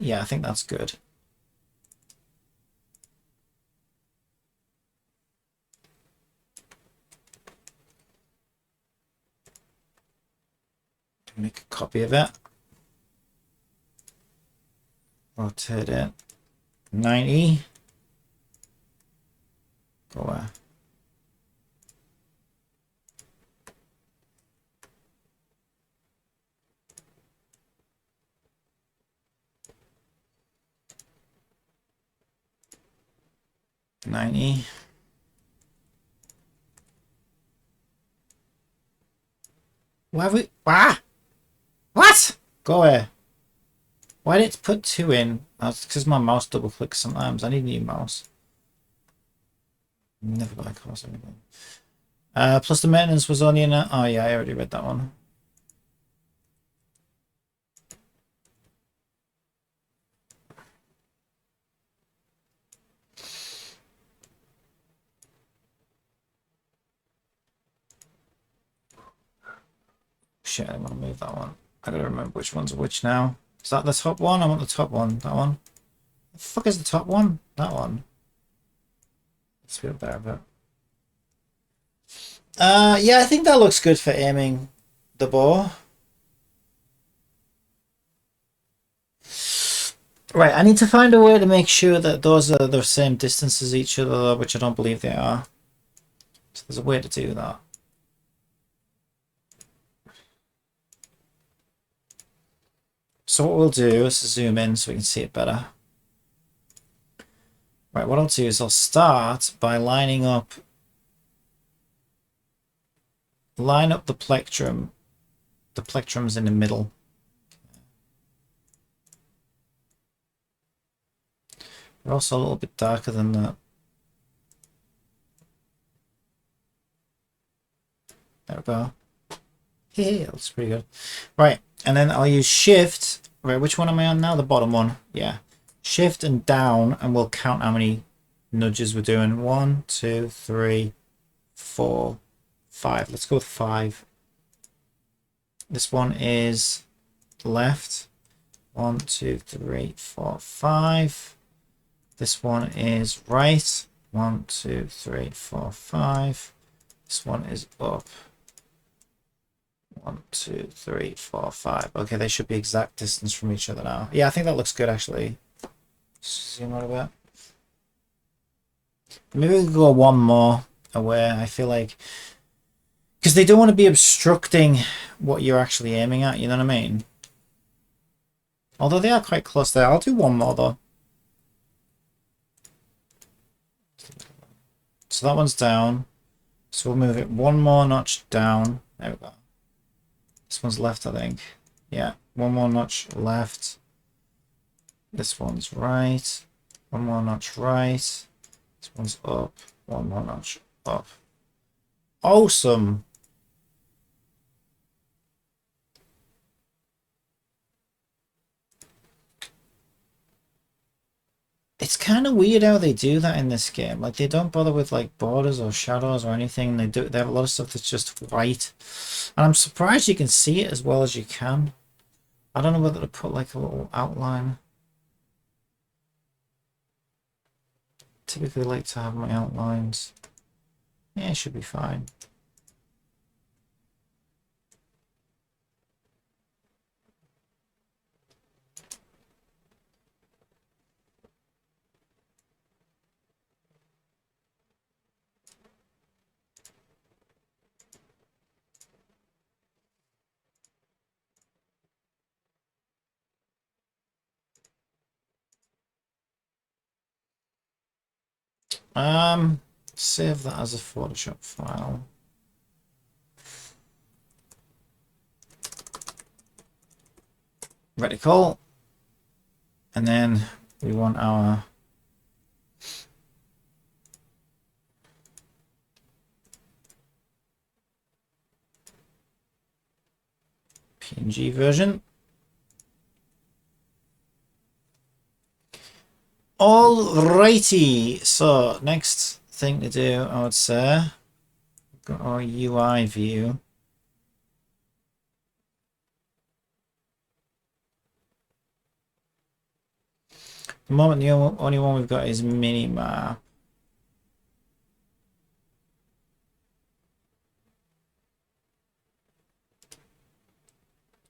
A: Yeah, I think that's good. Make a copy of it. Rotate it. 90. Go where? $90. Why have we... Ah! What? Go away. Why did it put 2 in? That's because my mouse double clicks sometimes. I need a new mouse. Never buy cars or anything. Plus the maintenance was only in a... Oh yeah, I already read that one. Shit, I want to move that one. I gotta remember which one's which now. Is that the top one? I want the top one. That one. The fuck is the top one? That one. Let's feel better about. Yeah, I think that looks good for aiming the bow. Right, I need to find a way to make sure that those are the same distance as each other, which I don't believe they are. So there's a way to do that. So what we'll do is zoom in so we can see it better. Right, what I'll do is I'll start by lining up the plectrum. The plectrum's in the middle. They're also a little bit darker than that. There we go. Yeah, that's pretty good. Right, and then I'll use shift. Right, which one am I on now? The bottom one. Yeah. Shift and down, and we'll count how many nudges we're doing. 1, 2, 3, 4, 5. Let's go with 5. This one is left. 1, 2, 3, 4, 5. This one is right. 1, 2, 3, 4, 5. This one is up. 1, 2, 3, 4, 5. Okay, they should be exact distance from each other now. Yeah, I think that looks good actually. Zoom out a bit. Maybe we can go one more away. I feel like because they don't want to be obstructing what you're actually aiming at. You know what I mean? Although they are quite close there. I'll do one more though. So that one's down. So we'll move it one more notch down. There we go. This one's left, I think. Yeah, one more notch left. This one's right. One more notch right. This one's up. One more notch up. Awesome. It's kind of weird how they do that in this game. Like, they don't bother with like borders or shadows or anything. They have a lot of stuff that's just white. And I'm surprised you can see it as well as you can. I don't know whether to put like a little outline. Typically like to have my outlines. Yeah, it should be fine. Save that as a Photoshop file. Reticle. And then we want our PNG version. Alrighty, so next thing to do, I would say, we've got our UI view. At the moment, the only one we've got is Minimap.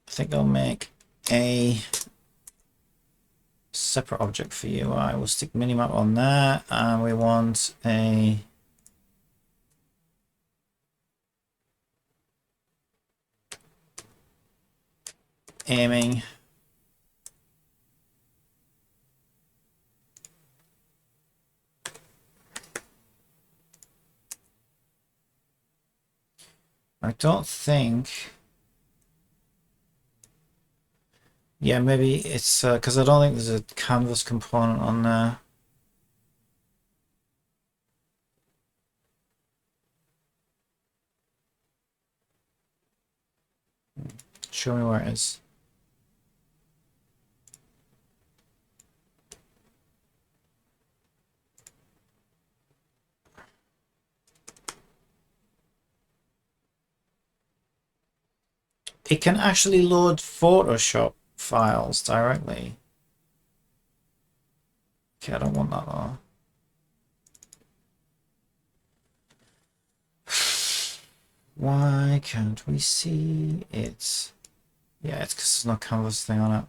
A: I think I'll make a separate object for UI. We'll stick Minimap on there, and we want a aiming. I don't think. Yeah, maybe it's because I don't think there's a canvas component on there. Show me where it is. It can actually load Photoshop files directly. Okay, I don't want that though. Why can't we see it? Yeah, it's because there's no canvas thing on it.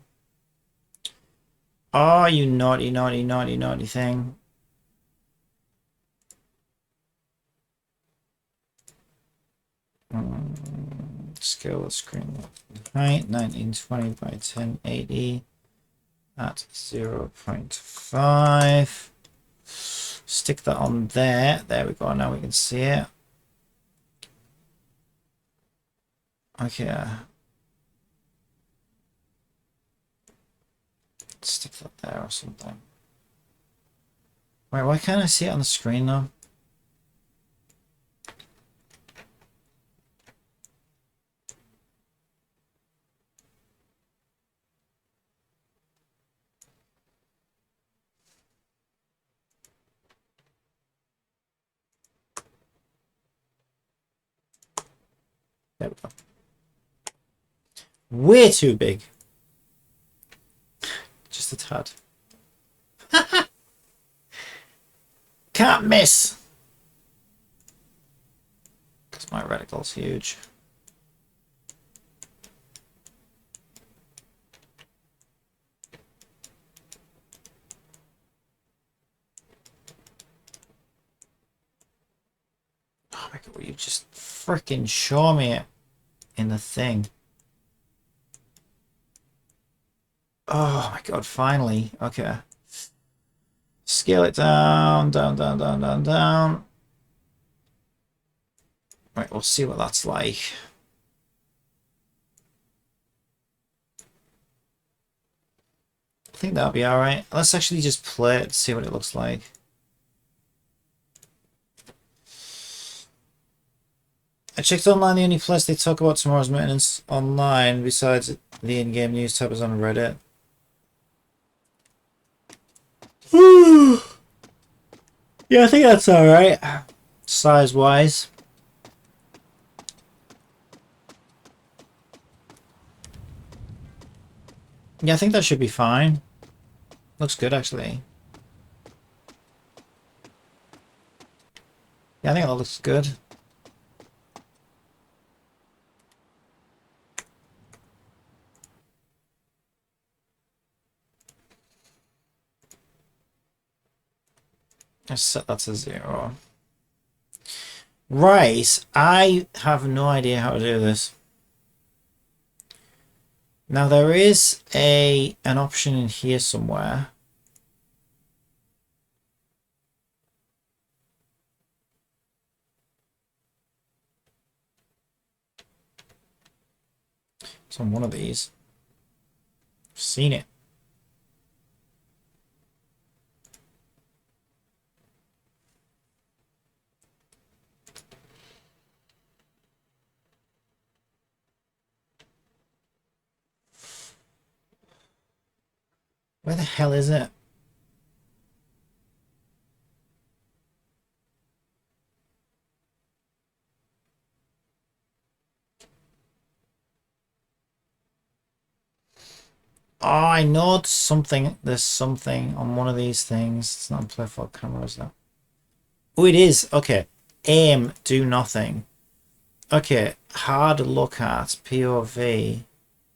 A: Oh, you naughty, naughty, naughty, naughty thing. Scale the screen height 1920 by 1080 at 0.5. Stick that on there. There we go. Now we can see it. Okay. Stick that there or something. Wait, why can't I see it on the screen though? There we go. Way too big. Just a tad. Can't miss! Because my reticle's huge. Oh my god, will you just freaking show me it in the thing? Oh my god, finally. Okay. Scale it down, down, down, down, down, down. Right, we'll see what that's like. I think that'll be alright. Let's actually just play it, see what it looks like. I checked online, the only place they talk about tomorrow's maintenance online, besides the in-game news tab, is on Reddit. Yeah, I think that's alright. Size-wise. Yeah, I think that should be fine. Looks good, actually. Yeah, I think that looks good. Let's set that to 0. Right, I have no idea how to do this. Now there is an option in here somewhere. It's on one of these. I've seen it. Where the hell is it? Oh, I know it's something. There's something on one of these things. It's not on playful cameras though. Oh, it is. Okay. Aim, do nothing. Okay. Hard look at, POV.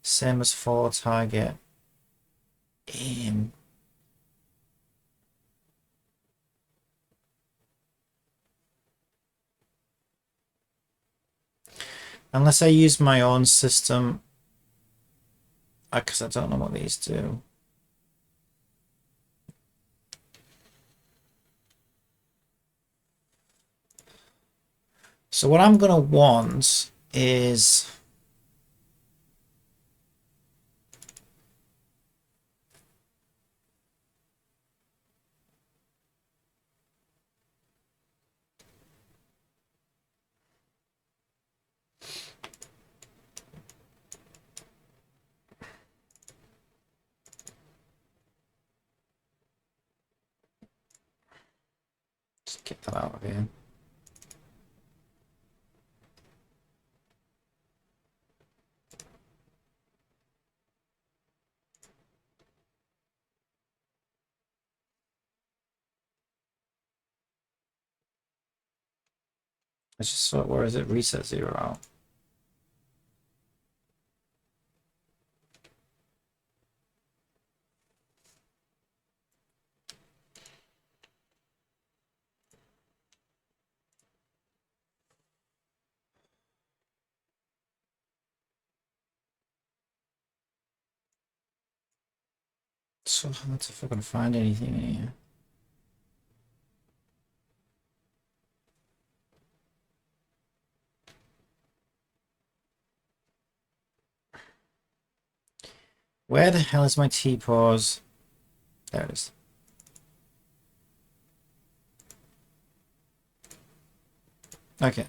A: Same as follow target. Aim. Unless I use my own system. Because I don't know what these do. So what I'm going to want is... Just get that out of here. Let's just sort, where is it? Reset 0 out. So hard to fucking find anything in here. Where the hell is my T-pause? There it is. Okay.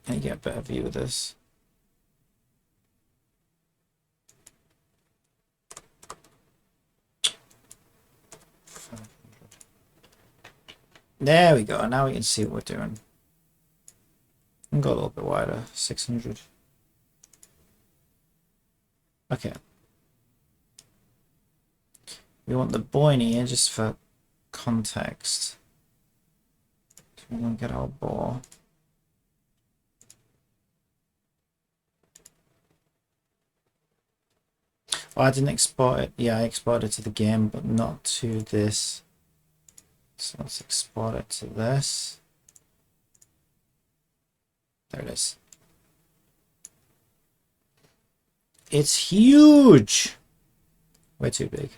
A: I get a better view of this. There we go. Now we can see what we're doing. And go a little bit wider. 600. Okay. We want the bow in here just for context. So we're going to get our bow. Oh, I didn't export it. Yeah, I exported it to the game, but not to this. So let's export it to this. There it is. It's huge! Way too big.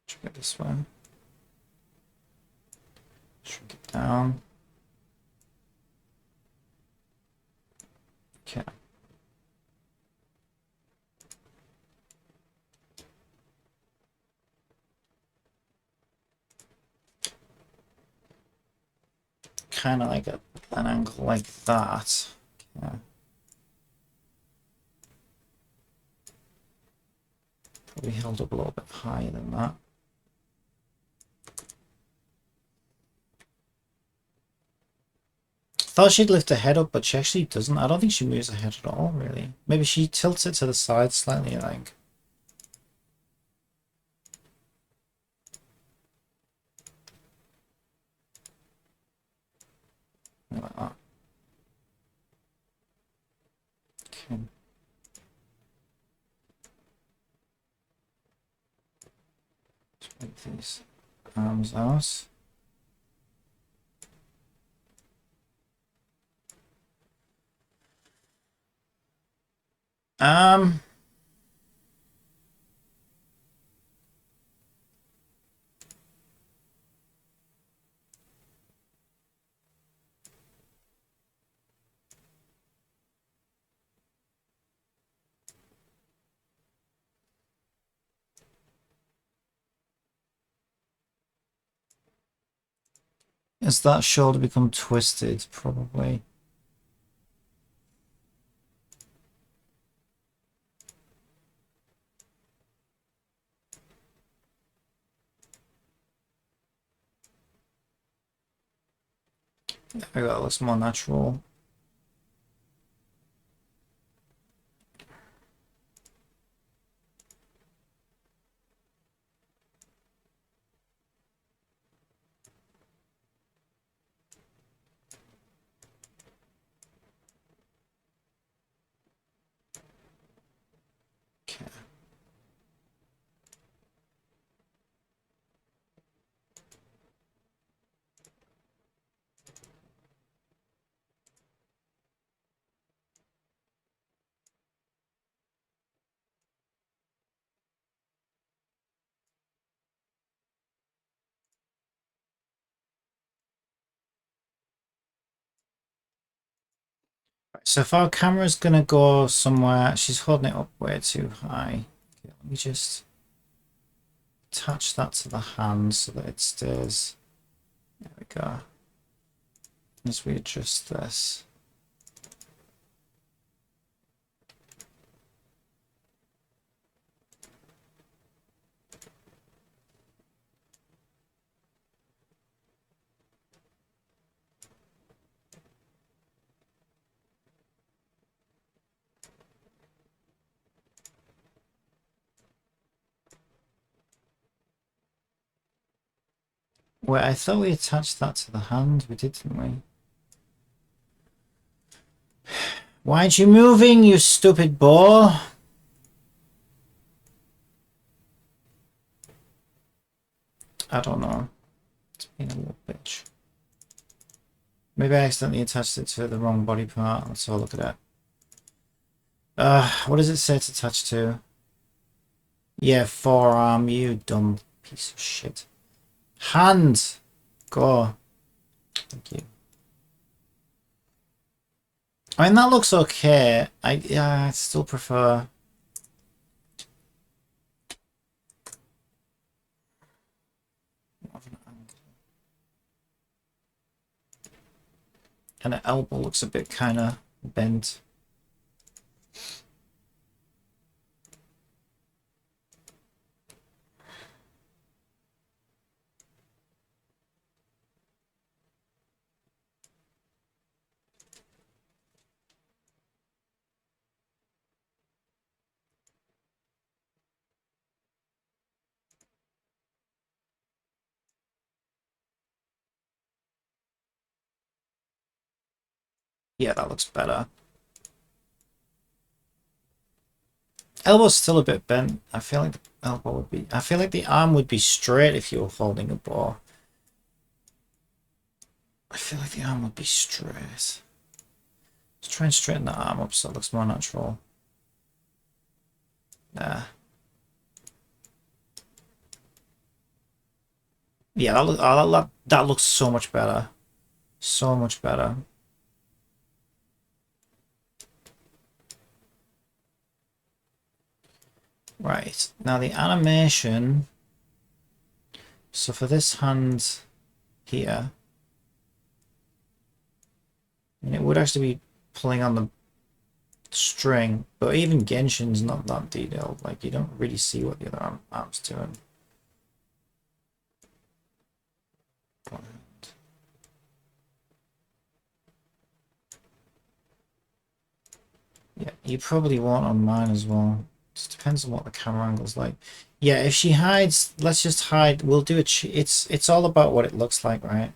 A: Check it this one. Shrink it down. Okay. Kind of like an angle like that. Okay. Probably held up a little bit higher than that. Thought she'd lift her head up, but she actually doesn't. I don't think she moves her head at all, really. Maybe she tilts it to the side slightly, I think. Like that. Okay. Let's make these arms out. Has that shoulder become twisted? Probably. There we go, that looks more natural. Okay. So if our camera's gonna go somewhere, she's holding it up way too high. Okay, let me just attach that to the hand so that it stays. There we go. As we adjust this. Wait, I thought we attached that to the hand. We did, didn't we? Why aren't you moving, you stupid boar? I don't know. It's been a little bitch. Maybe I accidentally attached it to the wrong body part. Let's have a look at it. What does it say to attach to? Yeah, forearm, you dumb piece of shit. Hand! Go. Thank you. I mean, that looks okay. I still prefer... And her elbow looks a bit kind of bent. Yeah, that looks better. Elbow's still a bit bent. I feel like the elbow would be... I feel like the arm would be straight if you were holding a bow. I feel like the arm would be straight. Let's try and straighten the arm up so it looks more natural. Nah. Yeah, that looks so much better. So much better. Right, now the animation. So for this hand here, and it would actually be pulling on the string, but even Genshin's not that detailed. Like, you don't really see what the other arm's doing. Yeah, you probably won't on mine as well. Just depends on what the camera angle's like. Yeah, if she hides, let's just hide. We'll do it. It's all about what it looks like, right?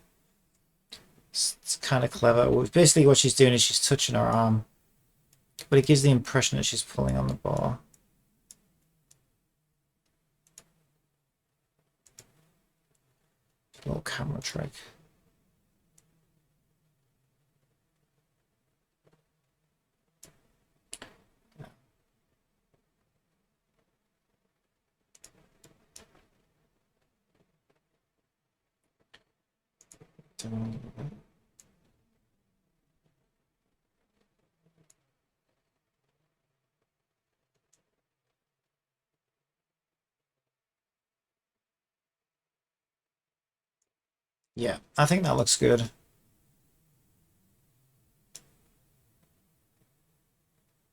A: It's kind of clever. Basically, what she's doing is she's touching her arm, but it gives the impression that she's pulling on the bar. Little camera trick. Yeah, I think that looks good.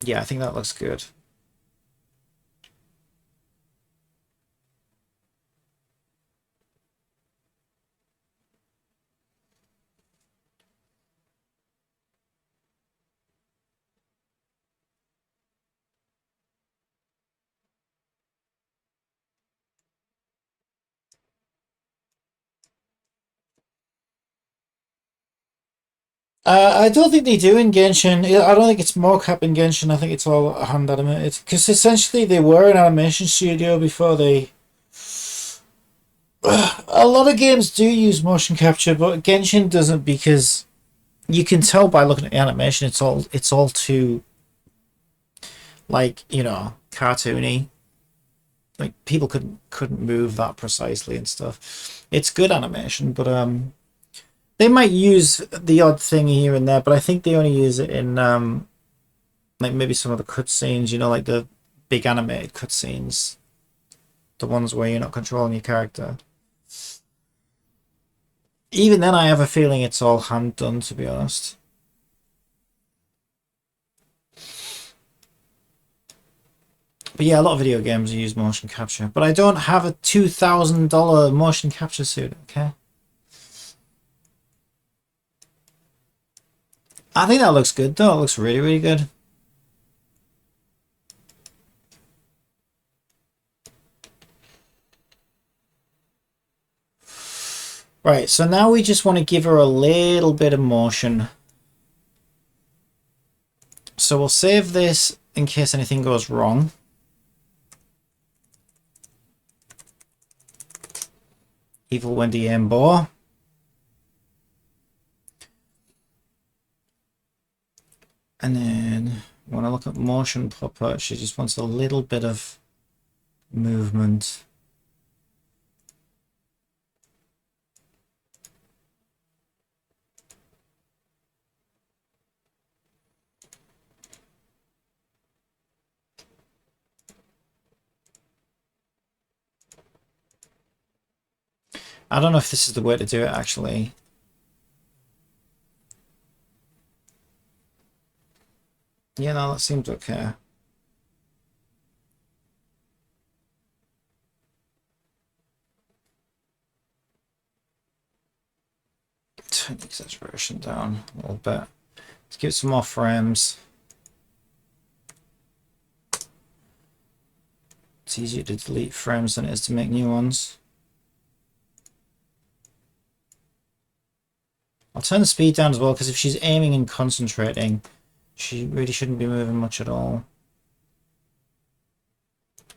A: Yeah, I think that looks good. I don't think they do in Genshin. I don't think it's mocap in Genshin. I think it's all hand animated. Because essentially they were an animation studio before they... A lot of games do use motion capture, but Genshin doesn't because you can tell by looking at the animation it's all too, like, you know, cartoony. Like, people couldn't move that precisely and stuff. It's good animation, but they might use the odd thing here and there, but I think they only use it in like maybe some of the cutscenes, you know, like the big animated cutscenes, the ones where you're not controlling your character. Even then, I have a feeling it's all hand done, to be honest. But yeah, a lot of video games use motion capture, but I don't have a $2,000 motion capture suit. Okay. I think that looks good, though. It looks really, really good. Right, so now we just want to give her a little bit of motion. So we'll save this in case anything goes wrong. Evil Wendy Amber. And then when I look at motion proper, she just wants a little bit of movement. I don't know if this is the way to do it, actually. Yeah, no, that seems okay. Turn the exaggeration down a little bit. Let's give it some more frames. It's easier to delete frames than it is to make new ones. I'll turn the speed down as well, because if she's aiming and concentrating, she really shouldn't be moving much at all.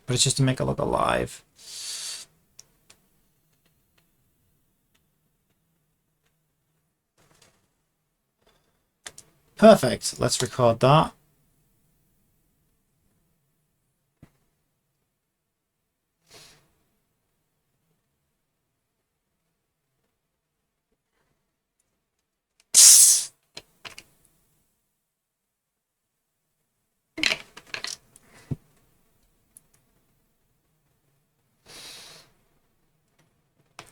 A: But it's just to make her look alive. Perfect. Let's record that.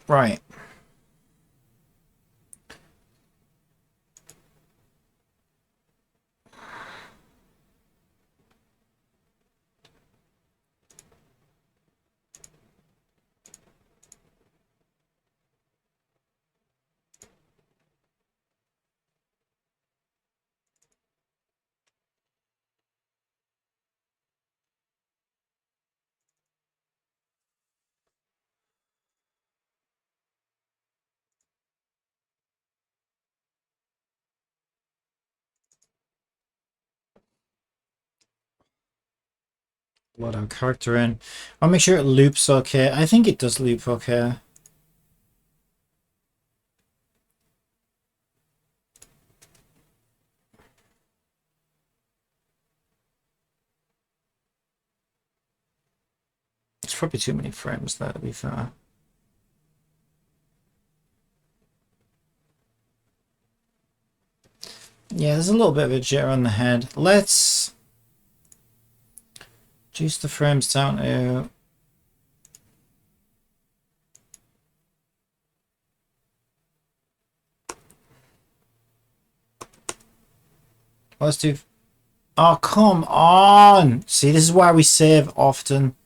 A: Right. Load our character in. I'll make sure it loops okay. I think it does loop okay. It's probably too many frames there, to be fair. Yeah, there's a little bit of a jitter on the head. Let's reduce the frames down to... Let's do... Oh, come on! See, this is why we save often.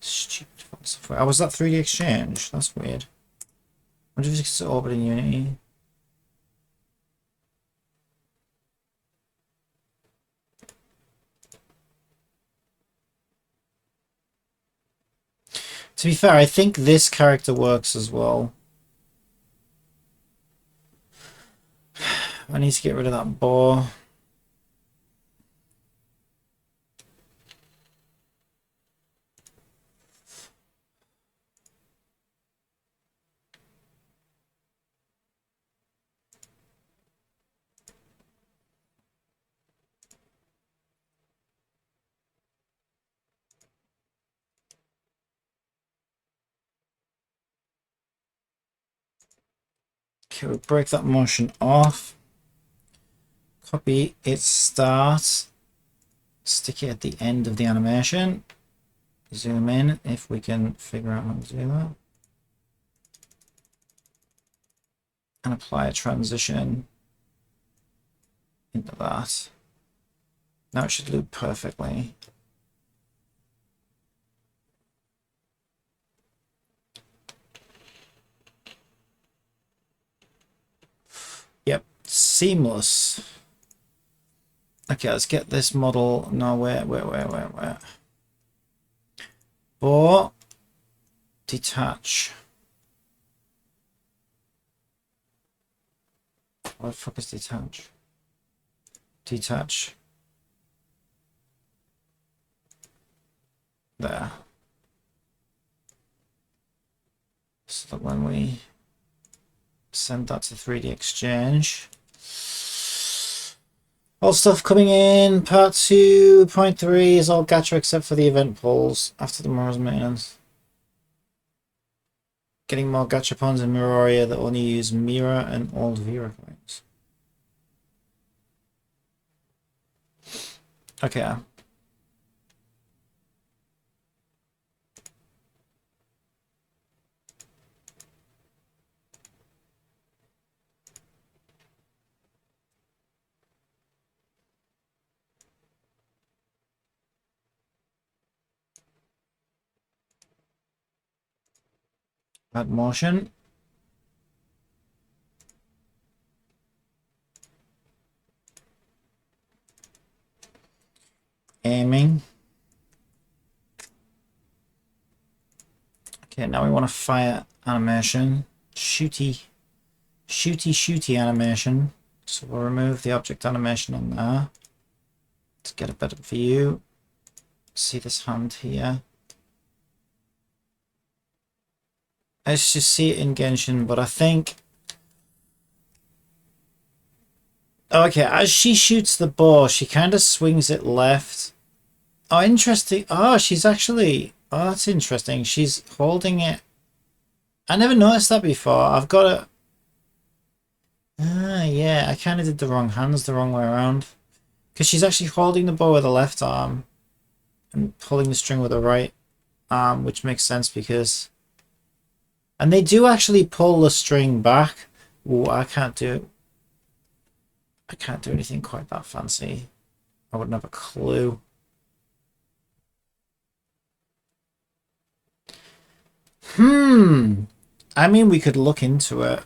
A: Stupid software. Oh, was that 3D Exchange? That's weird. I wonder if it's orbit in Unity. To be fair, I think this character works as well. I need to get rid of that boar. Okay, we'll break that motion off. Copy its start. Stick it at the end of the animation. Zoom in if we can figure out how to do that. And apply a transition into that. Now it should loop perfectly. Yep, seamless. Okay, let's get this model. No, wait. Or detach. What the fuck is detach? Detach. There. So that when we send that to 3D Exchange. All stuff coming in. Part 2.3 is all gacha except for the event pulls after tomorrow's maintenance. Getting more gachapons in Miroria that only use Mira and old Vera coins. Okay. Add motion. Aiming. Okay, now we want to fire animation. Shooty animation. So we'll remove the object animation on there to get a better view. See this hand here. Let's just see it in Genshin, but I think... Okay, as she shoots the bow, she kind of swings it left. Oh, interesting. Oh, she's actually... Oh, that's interesting. She's holding it. I never noticed that before. I've got it. Ah, yeah. I kind of did the wrong hands the wrong way around. Because she's actually holding the bow with the left arm and pulling the string with the right arm, which makes sense because... And they do actually pull the string back. Ooh, I can't do anything quite that fancy. I wouldn't have a clue. I mean, we could look into it.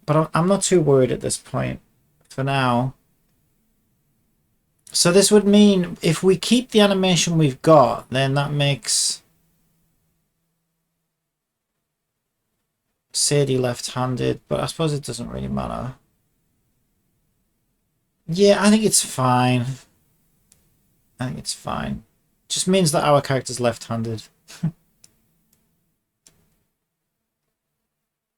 A: But I'm not too worried at this point for now. So this would mean if we keep the animation we've got, then that makes Sadie left-handed, but I suppose it doesn't really matter. Yeah, I think it's fine. I think it's fine. Just means that our character's left-handed.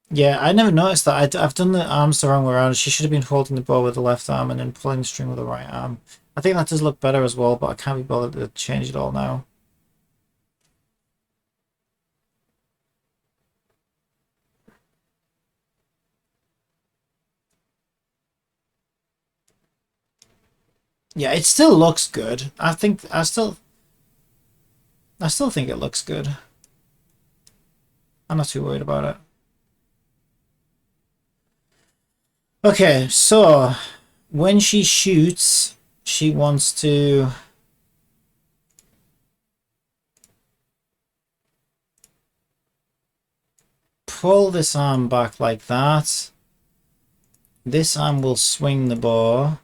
A: Yeah, I never noticed that. I've done the arms the wrong way around. She should have been holding the bow with the left arm and then pulling the string with the right arm. I think that does look better as well, but I can't be bothered to change it all now. Yeah, it still looks good. I still think it looks good. I'm not too worried about it. Okay, so when she shoots, she wants to pull this arm back like that. This arm will swing the bow.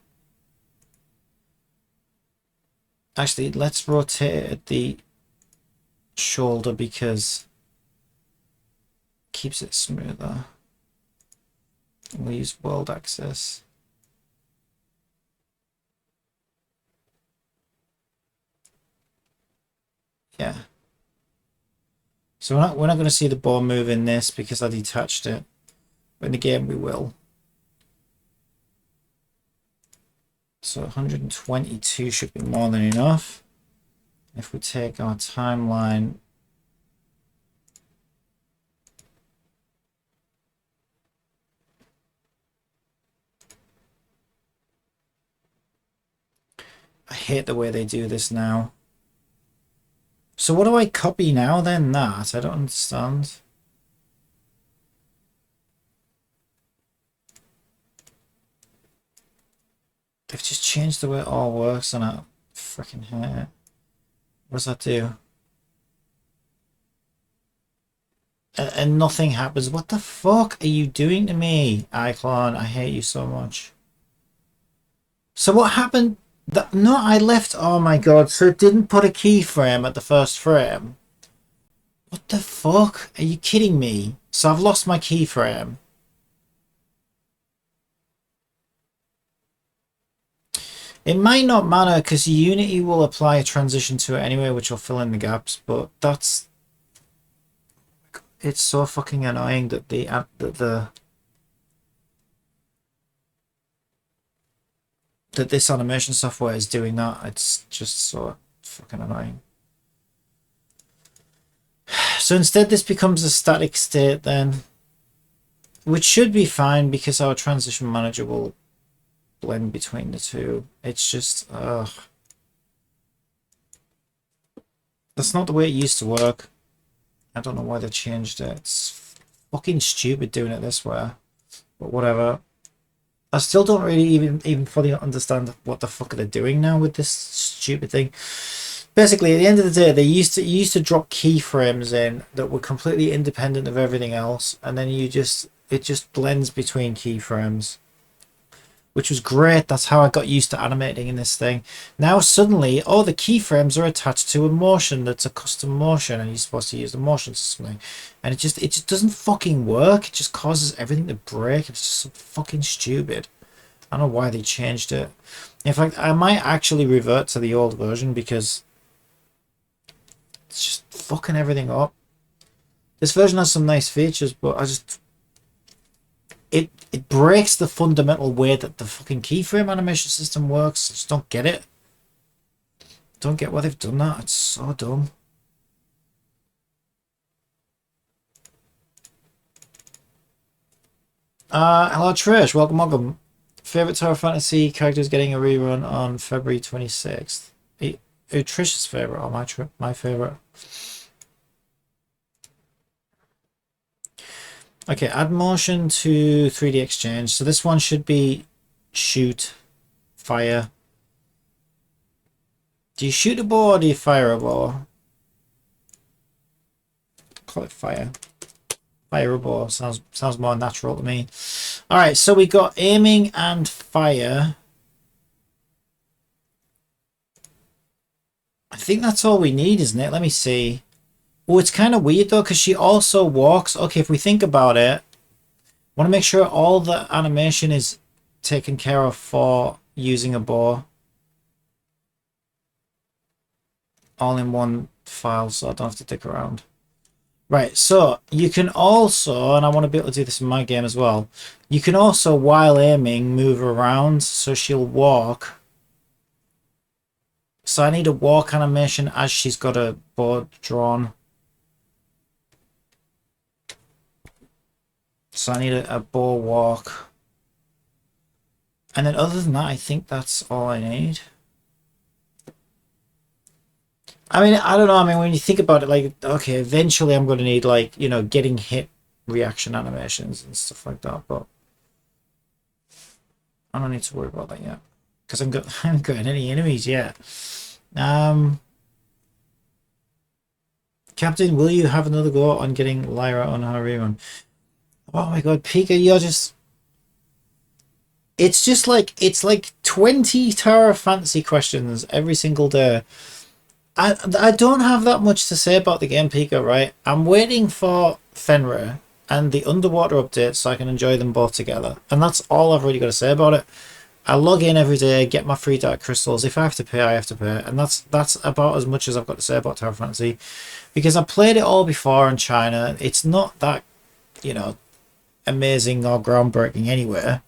A: Actually, let's rotate it at the shoulder because it keeps it smoother. We'll use world access. Yeah. So we're not going to see the bow move in this because I detached it. But in the game we will. So 122 should be more than enough. If we take our timeline, I hate the way they do this now. So what do I copy now then? That? I don't understand. They've just changed the way it all works and I freaking hate it. What does that do? And nothing happens. What the fuck are you doing to me, Iclon? I hate you so much. So what happened? No, I left. Oh my god! So it didn't put a keyframe at the first frame. What the fuck? Are you kidding me? So I've lost my keyframe. It might not matter because Unity will apply a transition to it anyway, which will fill in the gaps. But that's it's so fucking annoying that that this animation software is doing that. It's just so fucking annoying. So instead this becomes a static state then, which should be fine because our transition manager will blend between the two. It's just that's not the way it used to work. I don't know why they changed it. It's fucking stupid doing it this way, but whatever. I still don't really even fully understand what the fuck they're doing now with this stupid thing. Basically, at the end of the day, they used to drop keyframes in that were completely independent of everything else, and then it just blends between keyframes, which was great. That's how I got used to animating in this thing. Now suddenly, oh, the keyframes are attached to a motion that's a custom motion, and you're supposed to use the motion system, and it just doesn't fucking work. It just causes everything to break. It's just so fucking stupid. I don't know why they changed it. In fact, I might actually revert to the old version because it's just fucking everything up. This version has some nice features, but it breaks the fundamental way that the fucking keyframe animation system works. I just don't get it. Don't get why they've done that. It's so dumb. Hello Trish, welcome. Favorite Tower Fantasy characters getting a rerun on February 26th. Trish's favorite or my favorite? Okay, add motion to 3D exchange. So this one should be shoot, fire. Do you shoot a bow or do you fire a bow? Call it fire. Fire a bow sounds more natural to me. All right, so we got aiming and fire. I think that's all we need, isn't it? Let me see. Oh, it's kind of weird though, because she also walks. Okay, if we think about it, I want to make sure all the animation is taken care of for using a bow. All in one file, so I don't have to dig around. Right, so you can also, and I want to be able to do this in my game as well, you can also, while aiming, move around, so she'll walk. So I need a walk animation as she's got a bow drawn. So I need a bow walk. And then other than that, I think that's all I need. I mean, I don't know. I mean, when you think about it, like, okay, eventually I'm going to need, like, you know, getting hit reaction animations and stuff like that, but I don't need to worry about that yet because I haven't got any enemies yet. Captain, will you have another go on getting Lyra on her rerun? Oh my god, Pika, you're just... it's like 20 Tower Fantasy questions every single day. I don't have that much to say about the game, Pika, right? I'm waiting for Fenrir and the underwater update so I can enjoy them both together. And that's all I've really got to say about it. I log in every day, get my free dark crystals. If I have to pay, I have to pay. And that's about as much as I've got to say about Tower Fantasy. Because I played it all before in China. It's not that, you know, amazing or groundbreaking anywhere.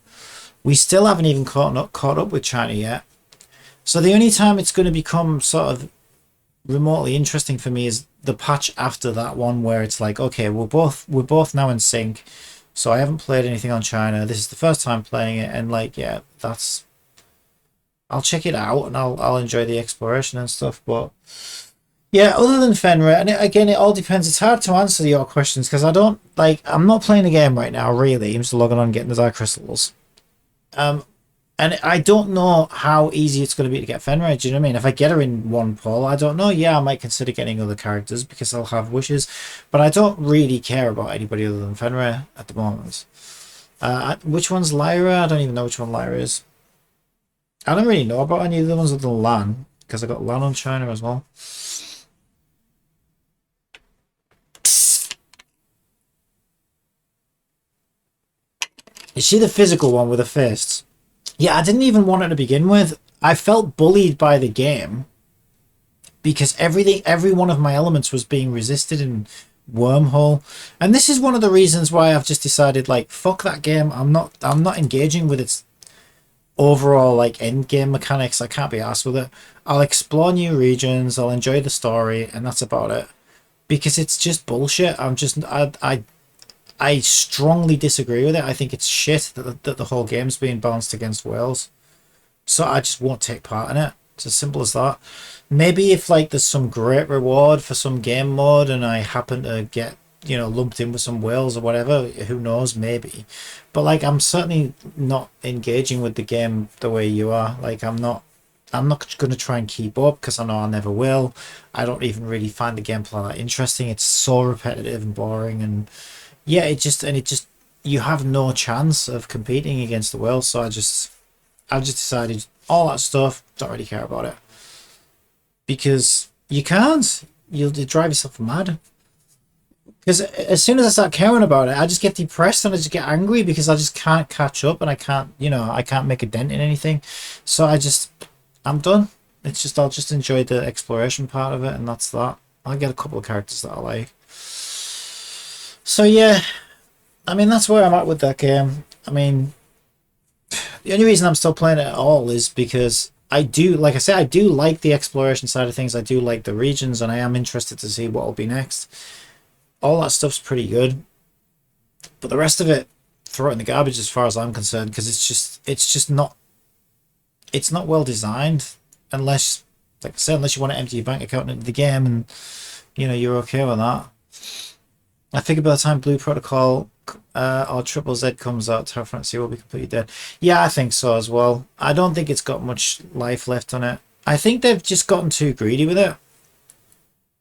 A: We still haven't even caught up with China yet. So the only time it's going to become sort of remotely interesting for me is the patch after that one, where it's like, okay, we're both now in sync. So I haven't played anything on China. This is the first time playing it, and like, yeah, that's... I'll check it out and I'll enjoy the exploration and stuff. But yeah, other than Fenrir, and again, it all depends. It's hard to answer your questions because I'm not playing the game right now. Really, I'm just logging on and getting the dark crystals. And I don't know how easy it's going to be to get Fenrir. Do you know what I mean? If I get her in one pull, I don't know. Yeah, I might consider getting other characters because I'll have wishes. But I don't really care about anybody other than Fenrir at the moment. Which one's Lyra? I don't even know which one Lyra is. I don't really know about any of the ones other than Lan, because I got Lan on China as well. Is she the physical one with the fists? Yeah, I didn't even want it to begin with. I felt bullied by the game because every one of my elements was being resisted in Wormhole. And this is one of the reasons why I've just decided, like, fuck that game. I'm not engaging with its overall, like, end game mechanics. I can't be arsed with it. I'll explore new regions, I'll enjoy the story, and that's about it. Because it's just bullshit. I strongly disagree with it. I think it's shit that the whole game's being balanced against Wales. So I just won't take part in it. It's as simple as that. Maybe if, like, there's some great reward for some game mode and I happen to get, you know, lumped in with some whales or whatever, who knows, maybe. But, like, I'm certainly not engaging with the game the way you are. Like, I'm not I'm not going to try and keep up because I know I never will. I don't even really find the gameplay that interesting. It's so repetitive and boring, and yeah, it just you have no chance of competing against the world. So I just decided all that stuff, don't really care about it because you can't. You'll drive yourself mad. Because as soon as I start caring about it, I just get depressed and I just get angry because I just can't catch up and I can't, I can't make a dent in anything. So I'm done. It's just, I'll just enjoy the exploration part of it, and that's that. I'll get a couple of characters that I like. So yeah, I mean, that's where I'm at with that game. I mean, the only reason I'm still playing it at all is because I do, like I said, I do like the exploration side of things. I do like the regions, and I am interested to see what will be next. All that stuff's pretty good, but the rest of it, throw it in the garbage as far as I'm concerned, because it's not well designed, unless, like I said, unless you want to empty your bank account into the game, and you're okay with that. I think by the time Blue Protocol or Triple Z comes out, Terra Fantasy will be completely dead. Yeah, I think so as well. I don't think it's got much life left on it. I think they've just gotten too greedy with it.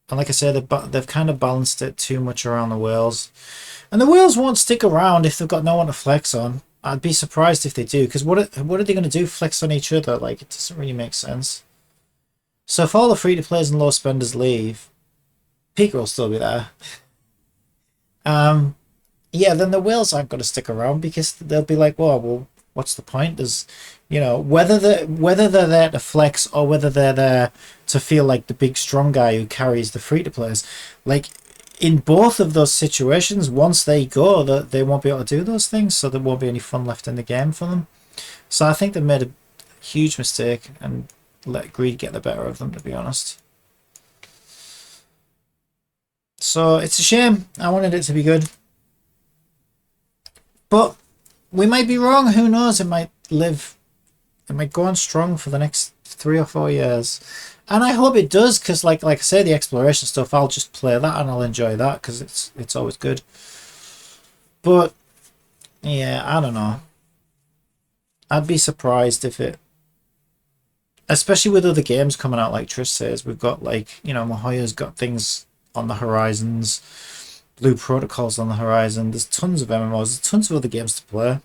A: And like I said, they've kind of balanced it too much around the whales. And the whales won't stick around if they've got no one to flex on. I'd be surprised if they do, because what are they going to do? Flex on each other? Like, it doesn't really make sense. So if all the free-to-players and low spenders leave, Pika will still be there. Yeah, then the whales aren't going to stick around because they'll be like, well, what's the point? There's, whether they're there to flex or whether they're there to feel like the big strong guy who carries the free-to-players. Like, in both of those situations, once they go, they won't be able to do those things, so there won't be any fun left in the game for them. So I think they made a huge mistake and let greed get the better of them, to be honest. So it's a shame. I wanted it to be good. But we might be wrong. Who knows? It might go on strong for the next 3 or 4 years. And I hope it does, because like I say, the exploration stuff, I'll just play that and I'll enjoy that because it's always good. But yeah, I don't know. I'd be surprised if it, especially with other games coming out, like Trish says, we've got Mahoya's got things on the horizons, Blue Protocol's on the horizon. There's tons of MMOs, there's tons of other games to play.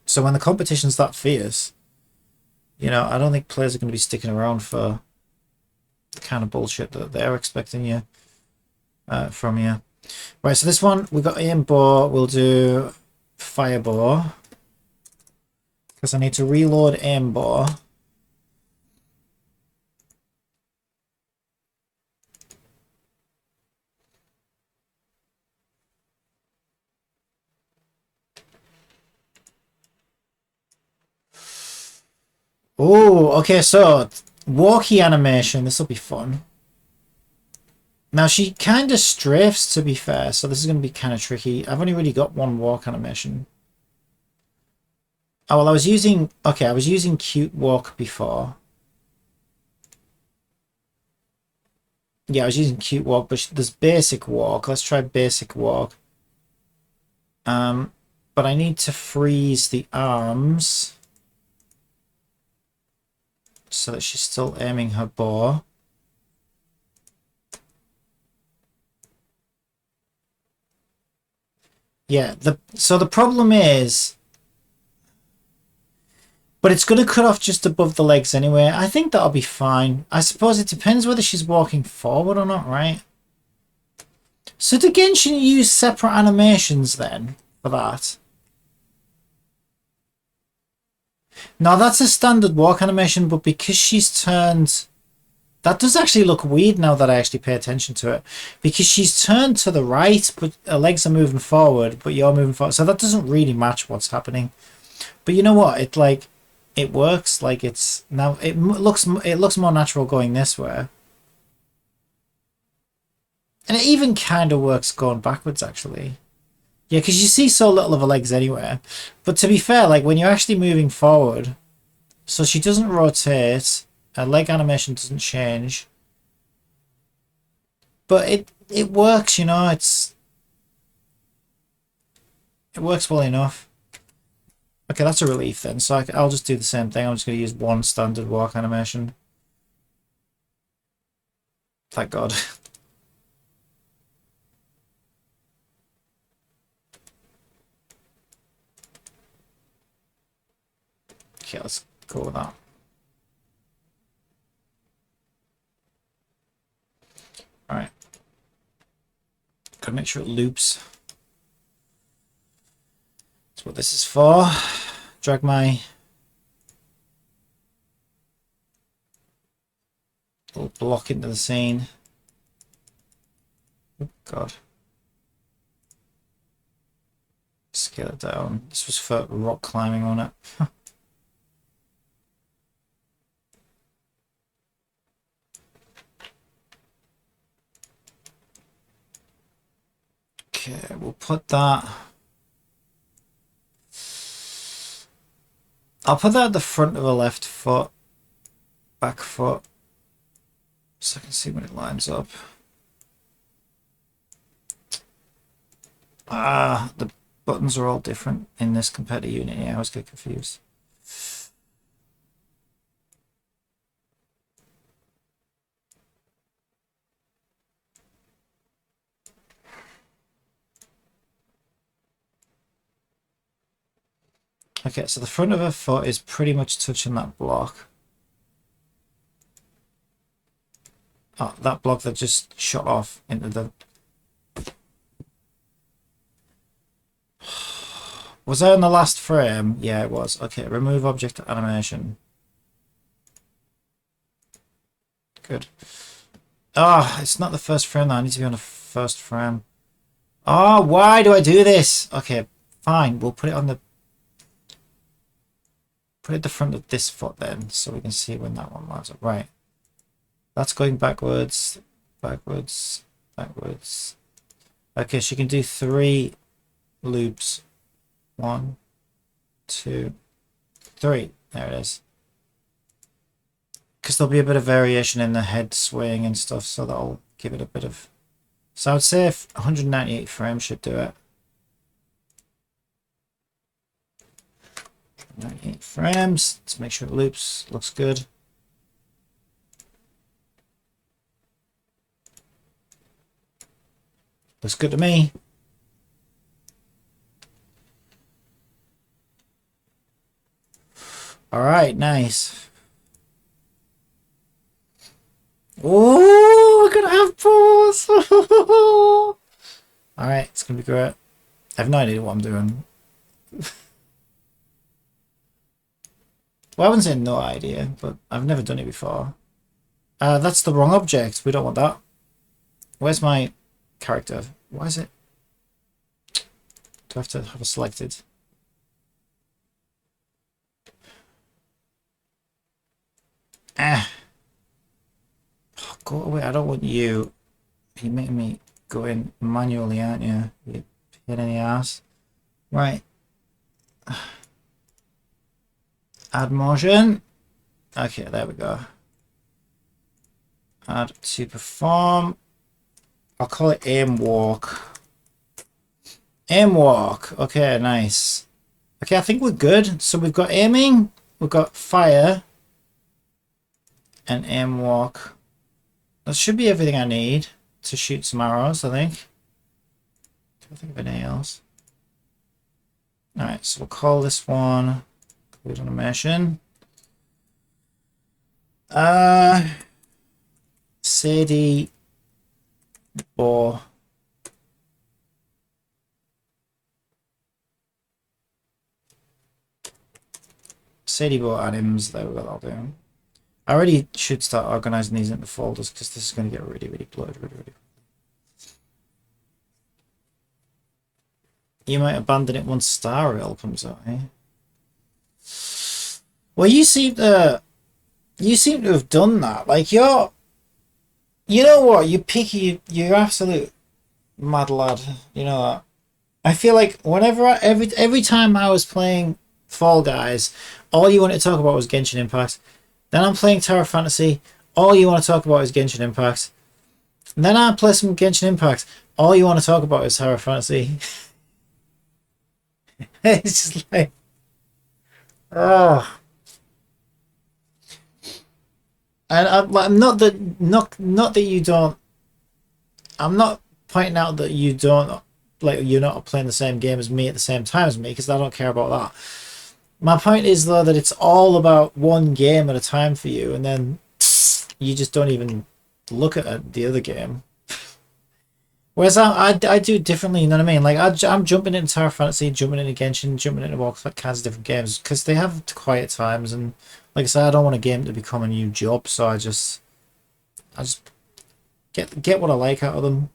A: So when the competition's that fierce, I don't think players are going to be sticking around for the kind of bullshit that they're expecting from you. Right, so this one, we got aim bow. We'll do fire bow because I need to reload aim bow. Oh, okay, so walkie animation. This will be fun. Now, she kind of strafes, to be fair, so this is going to be kind of tricky. I've only really got one walk animation. Oh, well, I was using cute walk before. Yeah, I was using cute walk, but there's basic walk. Let's try basic walk. But I need to freeze the arms so that she's still aiming her bow. Yeah, so the problem is, but it's going to cut off just above the legs anyway. I think that'll be fine. I suppose it depends whether she's walking forward or not, right? So did Genshin use separate animations then for that? Now that's a standard walk animation, but because she's turned, that does actually look weird now that I actually pay attention to it, because she's turned to the right, but her legs are moving forward, but you're moving forward. So that doesn't really match what's happening. But you know what? It works. Like it's now it looks more natural going this way, and it even kind of works going backwards actually. Yeah, because you see so little of her legs anyway. But to be fair, like when you're actually moving forward, so she doesn't rotate, her leg animation doesn't change. But it works, it works well enough. Okay, that's a relief then. So I'll just do the same thing. I'm just going to use one standard walk animation. Thank God. Okay, let's go with that. Alright. Gotta make sure it loops. That's what this is for. Drag my little block into the scene. Oh God. Scale it down. This was for rock climbing on it. Okay, we'll put that. I'll put that at the front of the left foot, back foot, so I can see when it lines up. The buttons are all different in this compared to Unity. I always get confused. Okay, so the front of her foot is pretty much touching that block. Oh, that block that just shot off into the... Was I on the last frame? Yeah, it was. Okay, remove object animation. Good. Ah, it's not the first frame though. I need to be on the first frame. Oh, why do I do this? Okay, fine. We'll put it on the... Put it at the front of this foot then, so we can see when that one lines up. Right. That's going backwards, backwards, backwards. Okay, she can do 3 loops. 1, 2, 3. There it is. Because there'll be a bit of variation in the head swaying and stuff, so that'll give it a bit of... So I would say if 198 frames should do it. 98 frames. Let's make sure it loops. Looks good. Looks good to me. All right, nice. Oh, we're gonna have pause. All right, it's gonna be great. I have no idea what I'm doing. Well, I wouldn't say no idea, but I've never done it before. That's the wrong object. We don't want that. Where's my character? Why is it? Do I have to have it selected? Ah. Oh, go away. I don't want you. You're making me go in manually, aren't you? You pain in the ass. Right. Add motion. Okay, there we go. Add to perform. I'll call it aim walk. Aim walk. Okay, nice. Okay, I think we're good. So we've got aiming, we've got fire, and aim walk. That should be everything I need to shoot some arrows, I think. Don't think of anything else. Alright, so we'll call this one Include animation. Sadie Bo. Sadie Bo Adams, there we go, that'll do. I already should start organizing these into folders because this is going to get really, really blurred, really. You might abandon it once Star Rail comes out, eh? Well, you seem to have done that. Like you know what? You're picky. You're absolute mad lad. You know that. I feel like whenever every time I was playing Fall Guys, all you wanted to talk about was Genshin Impact. Then I'm playing Tower Fantasy. All you want to talk about is Genshin Impact. And then I play some Genshin Impact. All you want to talk about is Tower Fantasy. It's just like Oh. And I'm not that you don't. I'm not pointing out that you don't, like, you're not playing the same game as me at the same time as me, because I don't care about that. My point is, though, that it's all about one game at a time for you, and then you just don't even look at the other game. Whereas I do differently, you know what I mean? Like, I'm jumping into Tower Fantasy, jumping into Genshin, jumping into all kinds of different games, because they have quiet times, and like I said, I don't want a game to become a new job, so I just get what I like out of them.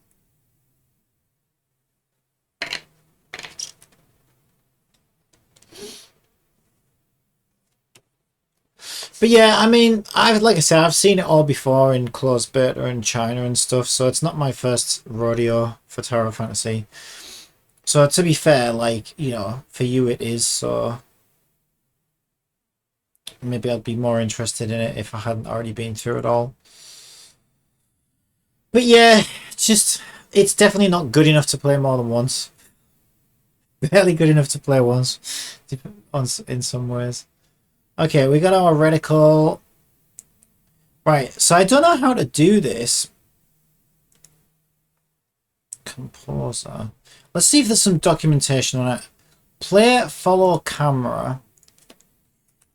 A: But yeah, I mean, like I said, I've seen it all before in closed beta in China and stuff, so it's not my first rodeo for Tower Fantasy. So to be fair, like, you know, for you it is, so maybe I'd be more interested in it if I hadn't already been through it all. But yeah, it's definitely not good enough to play more than once. Barely good enough to play once, in some ways. Okay, we got our reticle. Right, so I don't know how to do this. Composer. Let's see if there's some documentation on it. Play, follow, camera.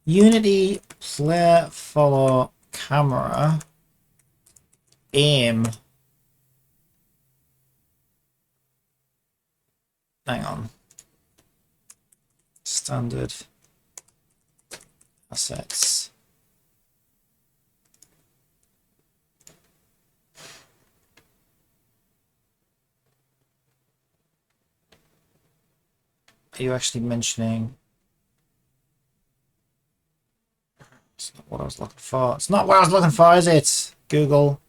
A: Unity, play, follow, camera. Aim. Hang on. Standard. Assets. Are you actually mentioning? It's not what I was looking for. It's not what I was looking for, is it? Google.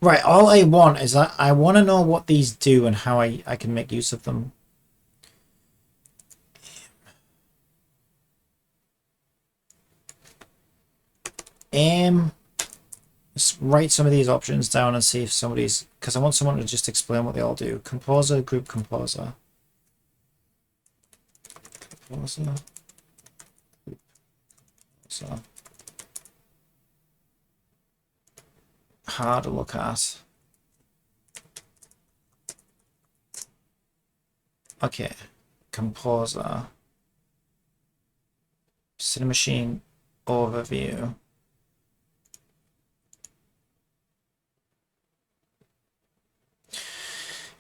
A: Right, all I want is I want to know what these do and how I can make use of them. Let's write some of these options down and see if somebody's, because I want someone to just explain what they all do. Composer, group composer. Composer. Group composer. Hard to look at. Okay, composer. Cinemachine overview.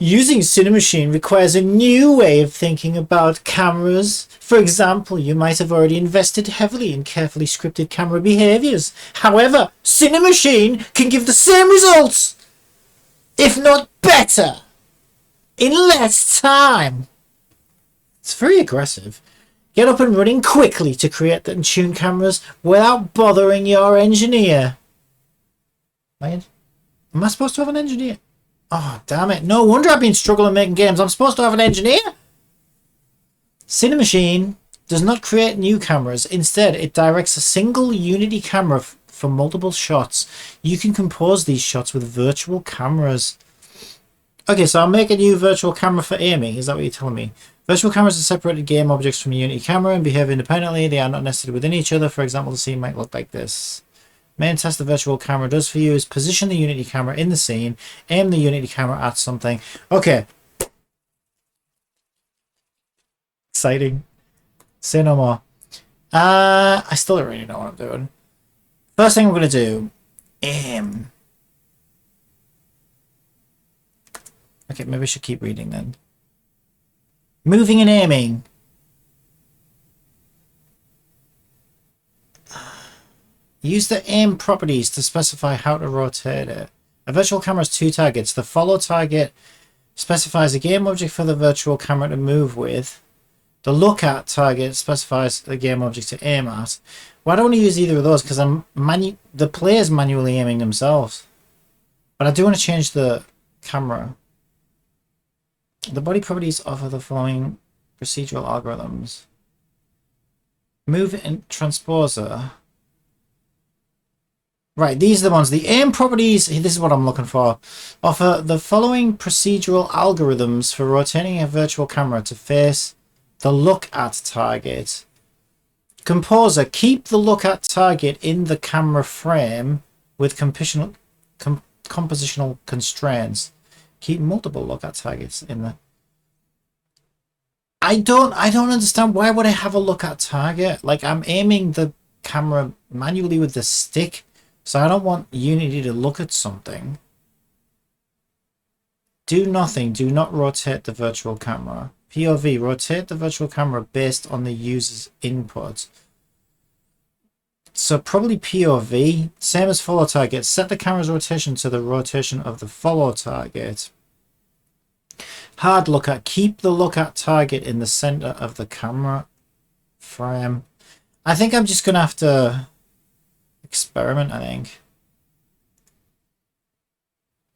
A: Using Cinemachine requires a new way of thinking about cameras. For example, you might have already invested heavily in carefully scripted camera behaviors. However, Cinemachine can give the same results, if not better, in less time. It's very aggressive. Get up and running quickly to create and tune cameras without bothering your engineer. Am I supposed to have an engineer? Oh, damn it. No wonder I've been struggling making games. I'm supposed to have an engineer? Cinemachine does not create new cameras. Instead, it directs a single Unity camera for multiple shots. You can compose these shots with virtual cameras. Okay, so I'll make a new virtual camera for aiming. Is that what you're telling me? Virtual cameras are separated game objects from a Unity camera and behave independently. They are not nested within each other. For example, the scene might look like this. Main task the virtual camera does for you is position the Unity camera in the scene, aim the Unity camera at something. Okay. Exciting. Say no more. I still don't really know what I'm doing. First thing I'm going to do, aim. Okay, maybe I should keep reading then. Moving and aiming. Use the aim properties to specify how to rotate it. A virtual camera has two targets. The follow target specifies a game object for the virtual camera to move with. The look at target specifies the game object to aim at. Well, I don't want to use either of those because the player's manually aiming themselves. But I do want to change the camera. The body properties offer the following procedural algorithms. Move and transposer. Right, these are the ones. The aim properties, this is what I'm looking for. Offer the following procedural algorithms for rotating a virtual camera to face the look at target. Composer, keep the look at target in the camera frame with compositional constraints. Keep multiple look at targets in the... I don't understand. Why would I have a look at target? Like, I'm aiming the camera manually with the stick, so I don't want Unity to look at something. Do nothing. Do not rotate the virtual camera. POV, rotate the virtual camera based on the user's input. So probably POV, same as follow target. Set the camera's rotation to the rotation of the follow target. Hard look at, keep the look at target in the center of the camera frame. I think I'm just gonna have to experiment, I think.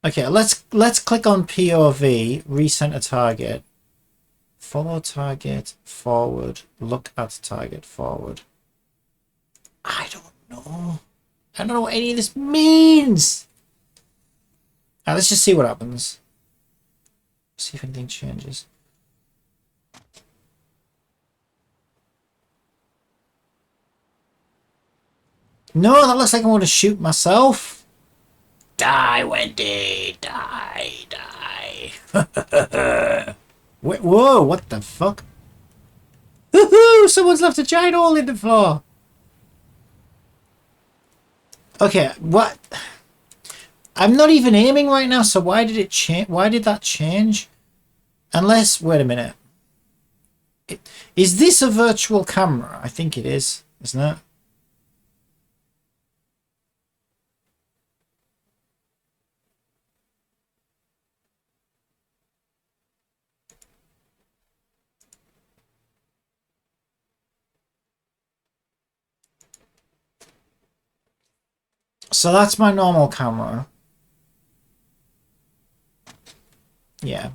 A: Okay, let's click on POV, recenter target, follow target, forward, look at target, forward. I don't know. I don't know what any of this means. Now let's just see what happens. See if anything changes. No, that looks like I want to shoot myself. Die, Wendy. Die, die. Wait, whoa, what the fuck? Woohoo! Someone's left a giant hole in the floor. Okay, what? I'm not even aiming right now, so why did it change? Why did that change? Unless, wait a minute. Is this a virtual camera? I think it is, isn't it? So that's my normal camera. Yeah.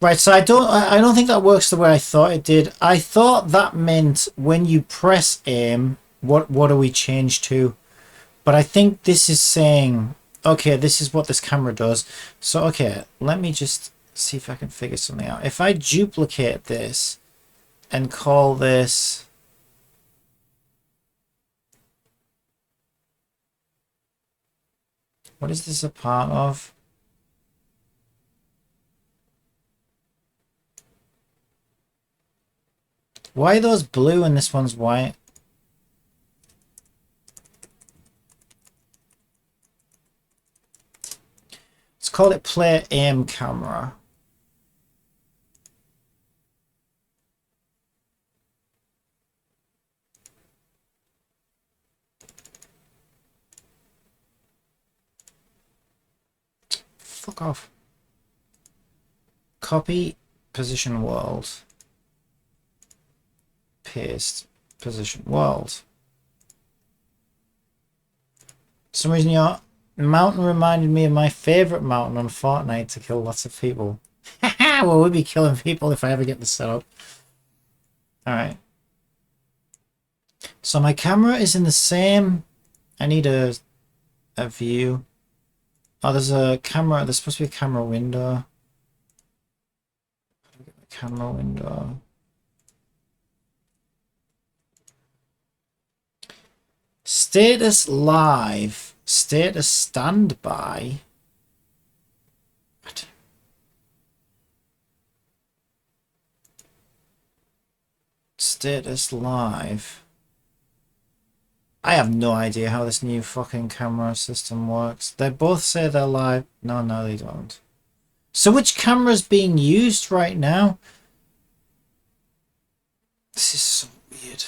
A: Right, so I don't think that works the way I thought it did. I thought that meant when you press aim, what do we change to? But I think this is saying, okay, this is what this camera does. So, okay, let me just see if I can figure something out. If I duplicate this and call this... What is this a part of? Why are those blue and this one's white? Let's call it play aim camera. Fuck off. Copy position world. Paste position world. For some reason your mountain reminded me of my favorite mountain on Fortnite to kill lots of people. Well, we'll be killing people if I ever get this set up. Alright. So my camera is in the same... I need a view. Oh, there's a camera. There's supposed to be a camera window. Camera window. Status live. Status standby. What? Status live. I have no idea how this new fucking camera system works. They both say they're live. No, they don't. So which camera is being used right now? This is so weird.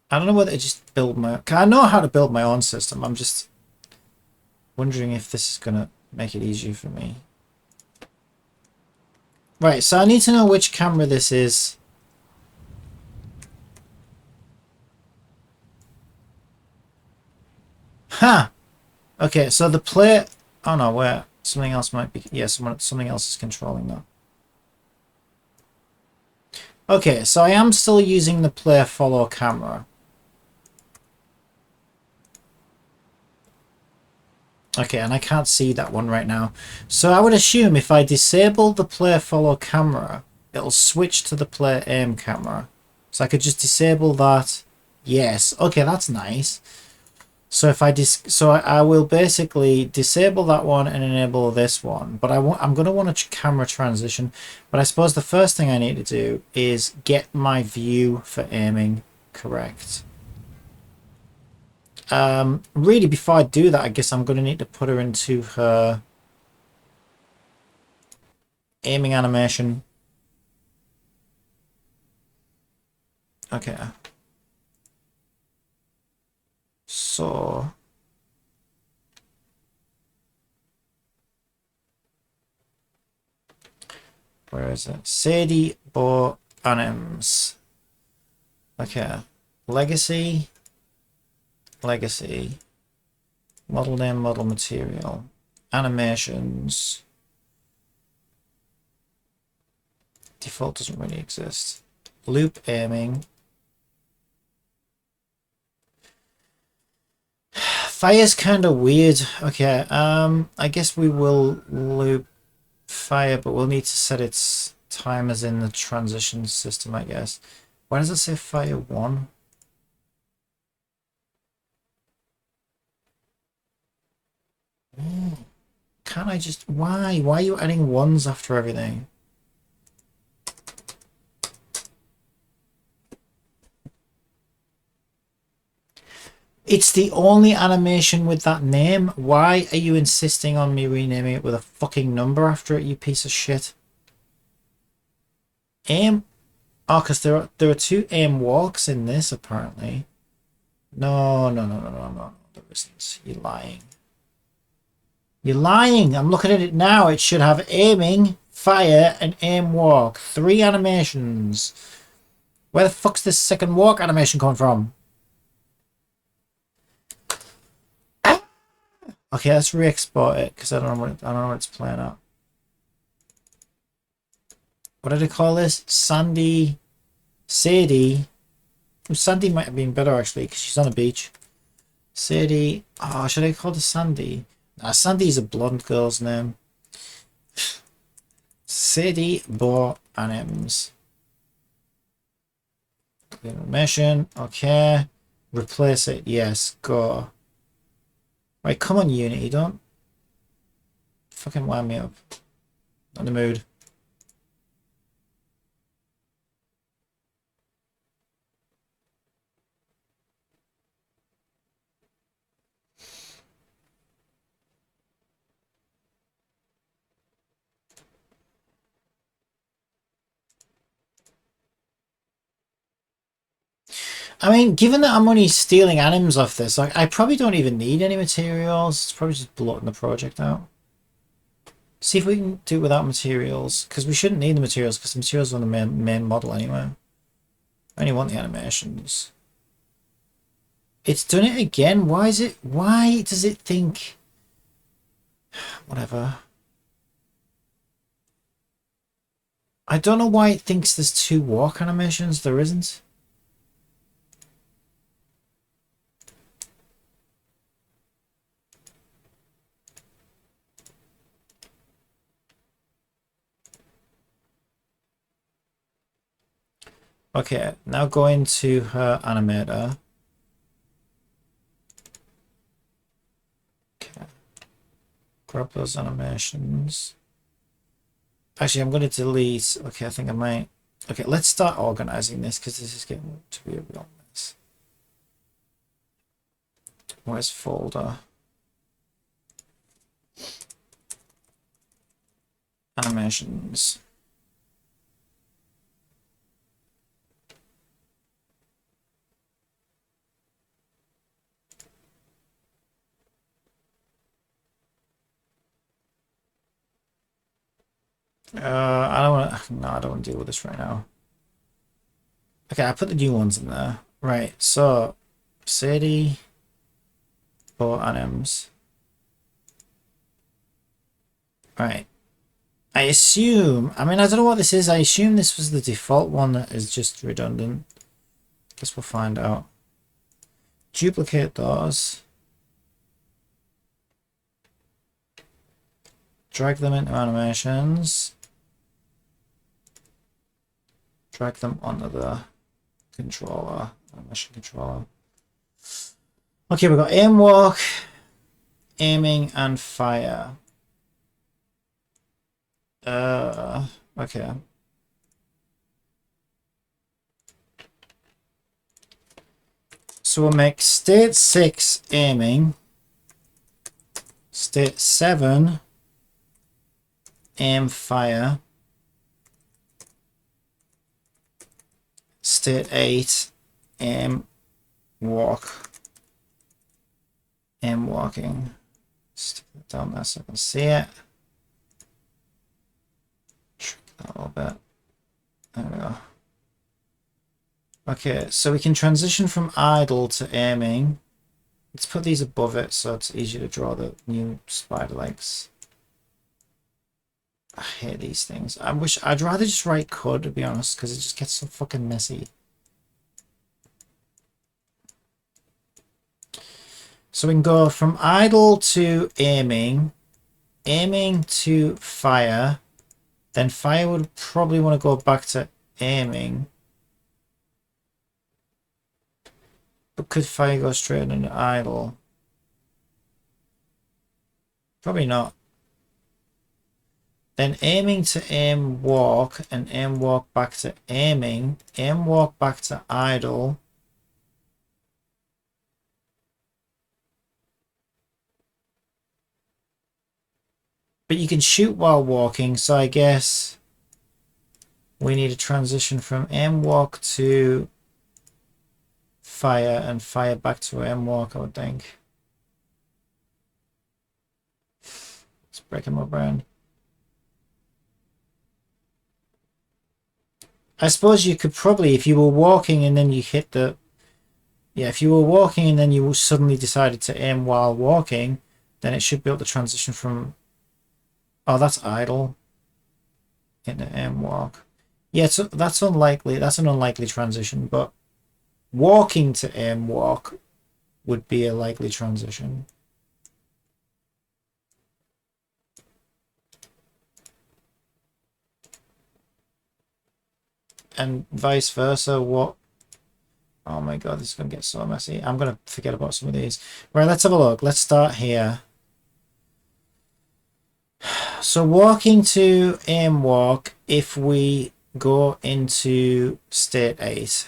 A: I don't know whether to just build my... I know how to build my own system. I'm just wondering if this is going to make it easier for me. Right, so I need to know which camera this is. Okay, so the player... Oh no, where? Something else might be... Yeah, something else is controlling that. Okay, so I am still using the player follow camera. Okay, and I can't see that one right now. So I would assume if I disable the player follow camera, it'll switch to the player aim camera. So I could just disable that. Yes. Okay, that's nice. So if I will basically disable that one and enable this one. But I'm going to want a camera transition. But I suppose the first thing I need to do is get my view for aiming correct. Really, before I do that, I guess I'm going to need to put her into her aiming animation. Okay. So... Where is it? Sadie Bo Anims. Okay. Legacy. Legacy. Model name, model material. Animations. Default doesn't really exist. Loop aiming. Fire's kind of weird. Okay, I guess we will loop fire, but we'll need to set its timers in the transition system, I guess. Why does it say fire 1? Can't I just... Why? Why are you adding 1s after everything? It's the only animation with that name. Why are you insisting on me renaming it with a fucking number after it, you piece of shit? Aim... Oh, because there are 2 aim walks in this, apparently. No. There isn't. You're lying. You're lying! I'm looking at it now. It should have aiming, fire, and aim walk. 3 animations. Where the fuck's this second walk animation coming from? Okay, let's re-export it because I don't know what it's playing at. What did I call this? Sandy, Sadie. Oh, Sandy might have been better actually because she's on a beach. Sadie. Oh, should I call her Sandy? Nah, Sandy's a blonde girl's name. Sadie Bo Anims. Animation. Okay. Replace it. Yes. Go. Right, come on, Unity, don't fucking wind me up. Not in the mood. I mean, given that I'm only stealing anims off this, like, I probably don't even need any materials. It's probably just blotting the project out. See if we can do it without materials, because we shouldn't need the materials, because the materials are on the main model anyway. I only want the animations. It's done it again. Why does it think... Whatever. I don't know why it thinks there's 2 walk animations. There isn't. Okay, now go into her animator. Okay. Grab those animations. Actually, I'm going to delete. Okay, I think I might. Okay, let's start organizing this because this is getting to be a real mess. Where's folder? Animations. I don't want to. No, I don't want to deal with this right now. Okay, I put the new ones in there. Right, so Sadie for anims. Right. I assume, I mean, I don't know what this is. I assume this was the default one that is just redundant. Guess we'll find out. Duplicate those. Drag them into animations. Drag them onto the controller, animation controller. Okay, we've got aim, walk, aiming, and fire. Okay. So we'll make state 6 aiming, state 7 aim, fire, state 8 aim, walk, aim, walking. Stick that down there so I can see it. Shrink that a little bit. There we go. Okay, so we can transition from idle to aiming. Let's put these above it so it's easier to draw the new spider legs. I hate these things. I'd rather just write code, to be honest, because it just gets so fucking messy. So we can go from idle to aiming, aiming to fire, then fire would probably want to go back to aiming. But could fire go straight into idle? Probably not. Then aiming to aim walk, and aim walk back to aiming, aim walk back to idle. But you can shoot while walking, so I guess we need a transition from aim walk to fire and fire back to aim walk, I would think. It's breaking my brain. I suppose you could probably, if you were walking and then you hit the... Yeah, if you were walking and then you suddenly decided to aim while walking, then it should be able to transition from... Oh, that's idle into aim walk. Yeah, so that's unlikely. That's an unlikely transition, but walking to aim walk would be a likely transition. And vice versa, what... Oh my god, this is going to get so messy. I'm going to forget about some of these. Right, let's have a look. Let's start here. So walking to aim walk, if we go into state 8.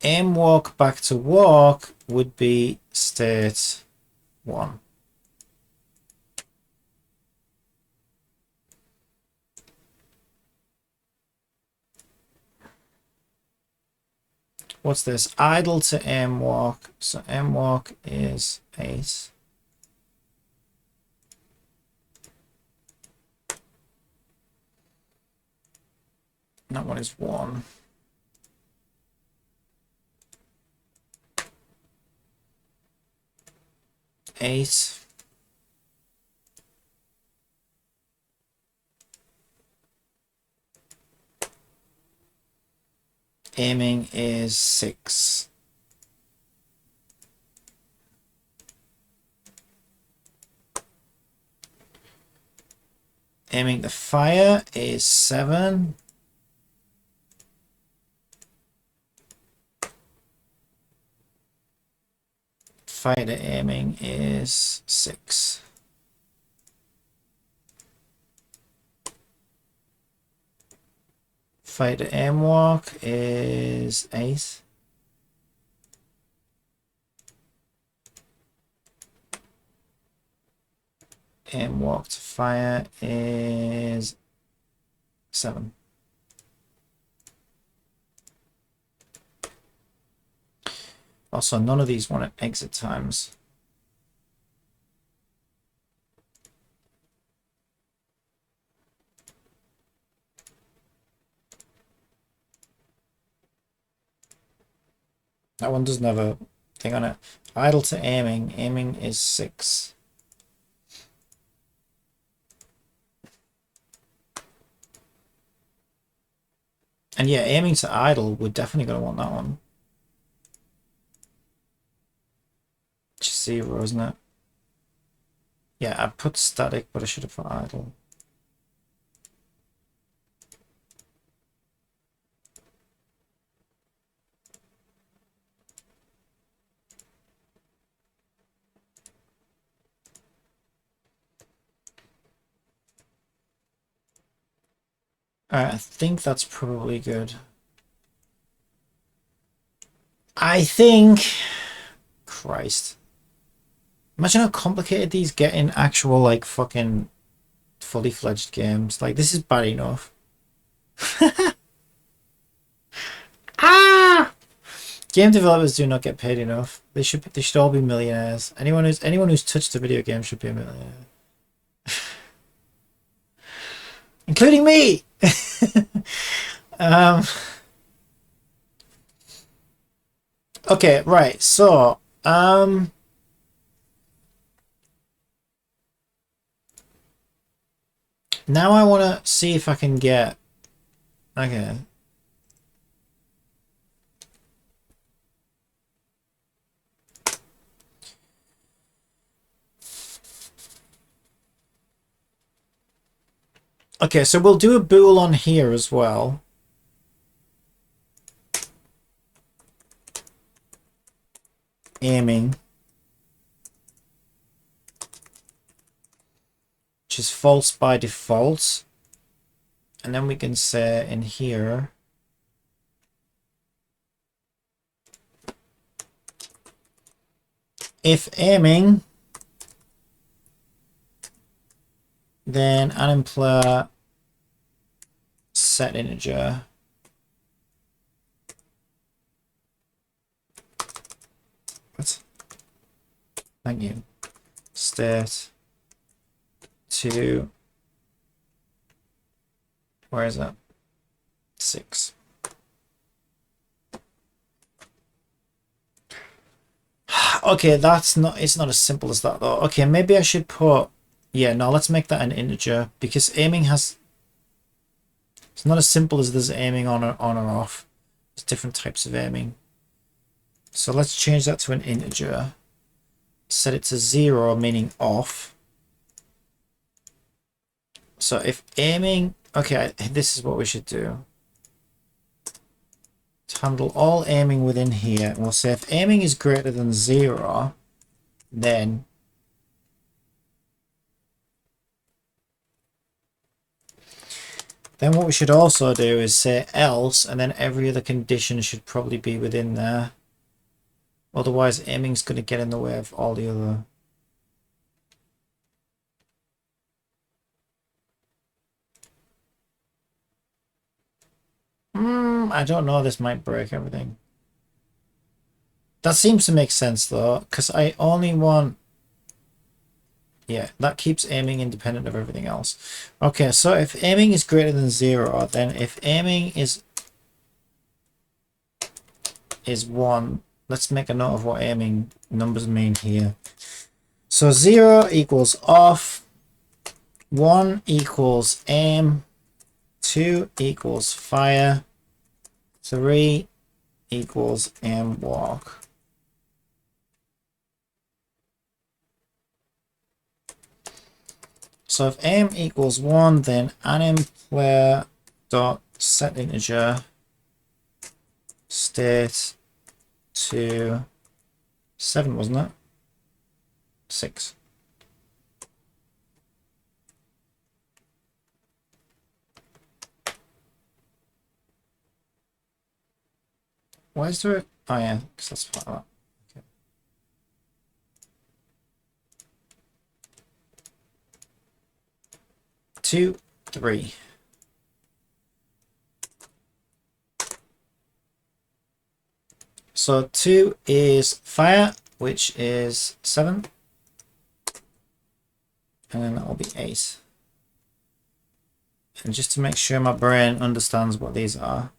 A: Aim walk back to walk would be state 1. What's this? Idle to aim walk. So aim walk is 8. That one is 1. Eight. Aiming is 6. Aiming the fire is 7. Fire to aiming is 6. Fire to aim walk is 8. Aim walk to fire is 7. Also, none of these want exit times. That one doesn't have a thing on it. Idle to aiming. Aiming is 6. And yeah, aiming to idle, we're definitely going to want that one. Just 0, isn't it? Yeah, I put static, but I should have put idle. Alright, I think that's probably good. I think... Christ. Imagine how complicated these get in actual, like, fucking fully fledged games. Like, this is bad enough. Ah! Game developers do not get paid enough. They should all be millionaires. Anyone who's touched a video game should be a millionaire. Including me! Okay, right, so now I want to see if I can get... Okay. Okay, so we'll do a bool on here as well. Aiming. Which is false by default. And then we can say in here... If aiming, then animplayer set integer. What? Thank you. State to, where is that? 6. Okay, it's not as simple as that though. Okay, maybe I should put, yeah, no, let's make that an integer because aiming has, it's not as simple as there's aiming on or off. There's different types of aiming. So let's change that to an integer. Set it to 0, meaning off. So if aiming, okay, this is what we should do. To handle all aiming within here, we'll say if aiming is greater than 0, then what we should also do is say else, and then every other condition should probably be within there. Otherwise, aiming's going to get in the way of all the other. I don't know. This might break everything. That seems to make sense though, because I only want... Yeah, that keeps aiming independent of everything else. Okay, so if aiming is greater than 0, then if aiming is 1, let's make a note of what aiming numbers mean here. So 0 equals off, 1 equals aim, 2 equals fire, 3 equals aim walk. So if aim equals 1, then animplayer dot set integer state to 7, wasn't it? 6. Why is there? Oh yeah, because that's part of that. 2, 3. So 2 is fire, which is 7. And then that will be 8. And just to make sure my brain understands what these are,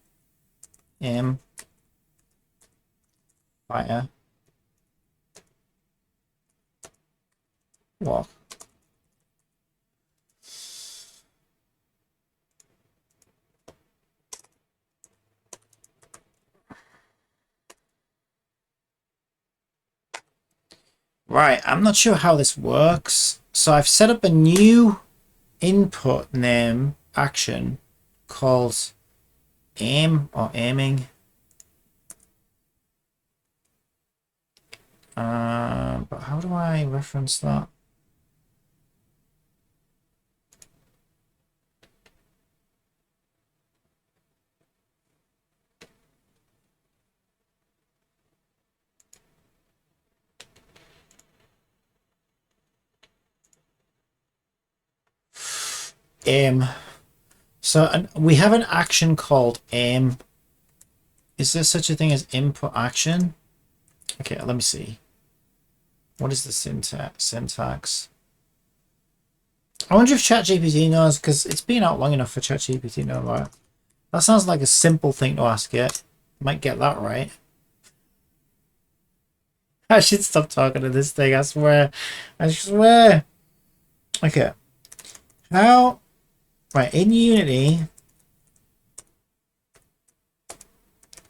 A: Fire. Walk. Right, I'm not sure how this works. So I've set up a new input name action called aim or aiming. But how do I reference that? Aim. So we have an action called aim. Is there such a thing as input action? Okay, let me see. What is the syntax? I wonder if ChatGPT knows, because it's been out long enough for ChatGPT to know that. That sounds like a simple thing to ask it. Might get that right. I should stop talking to this thing, I swear. I swear. Okay. How? Right, in Unity.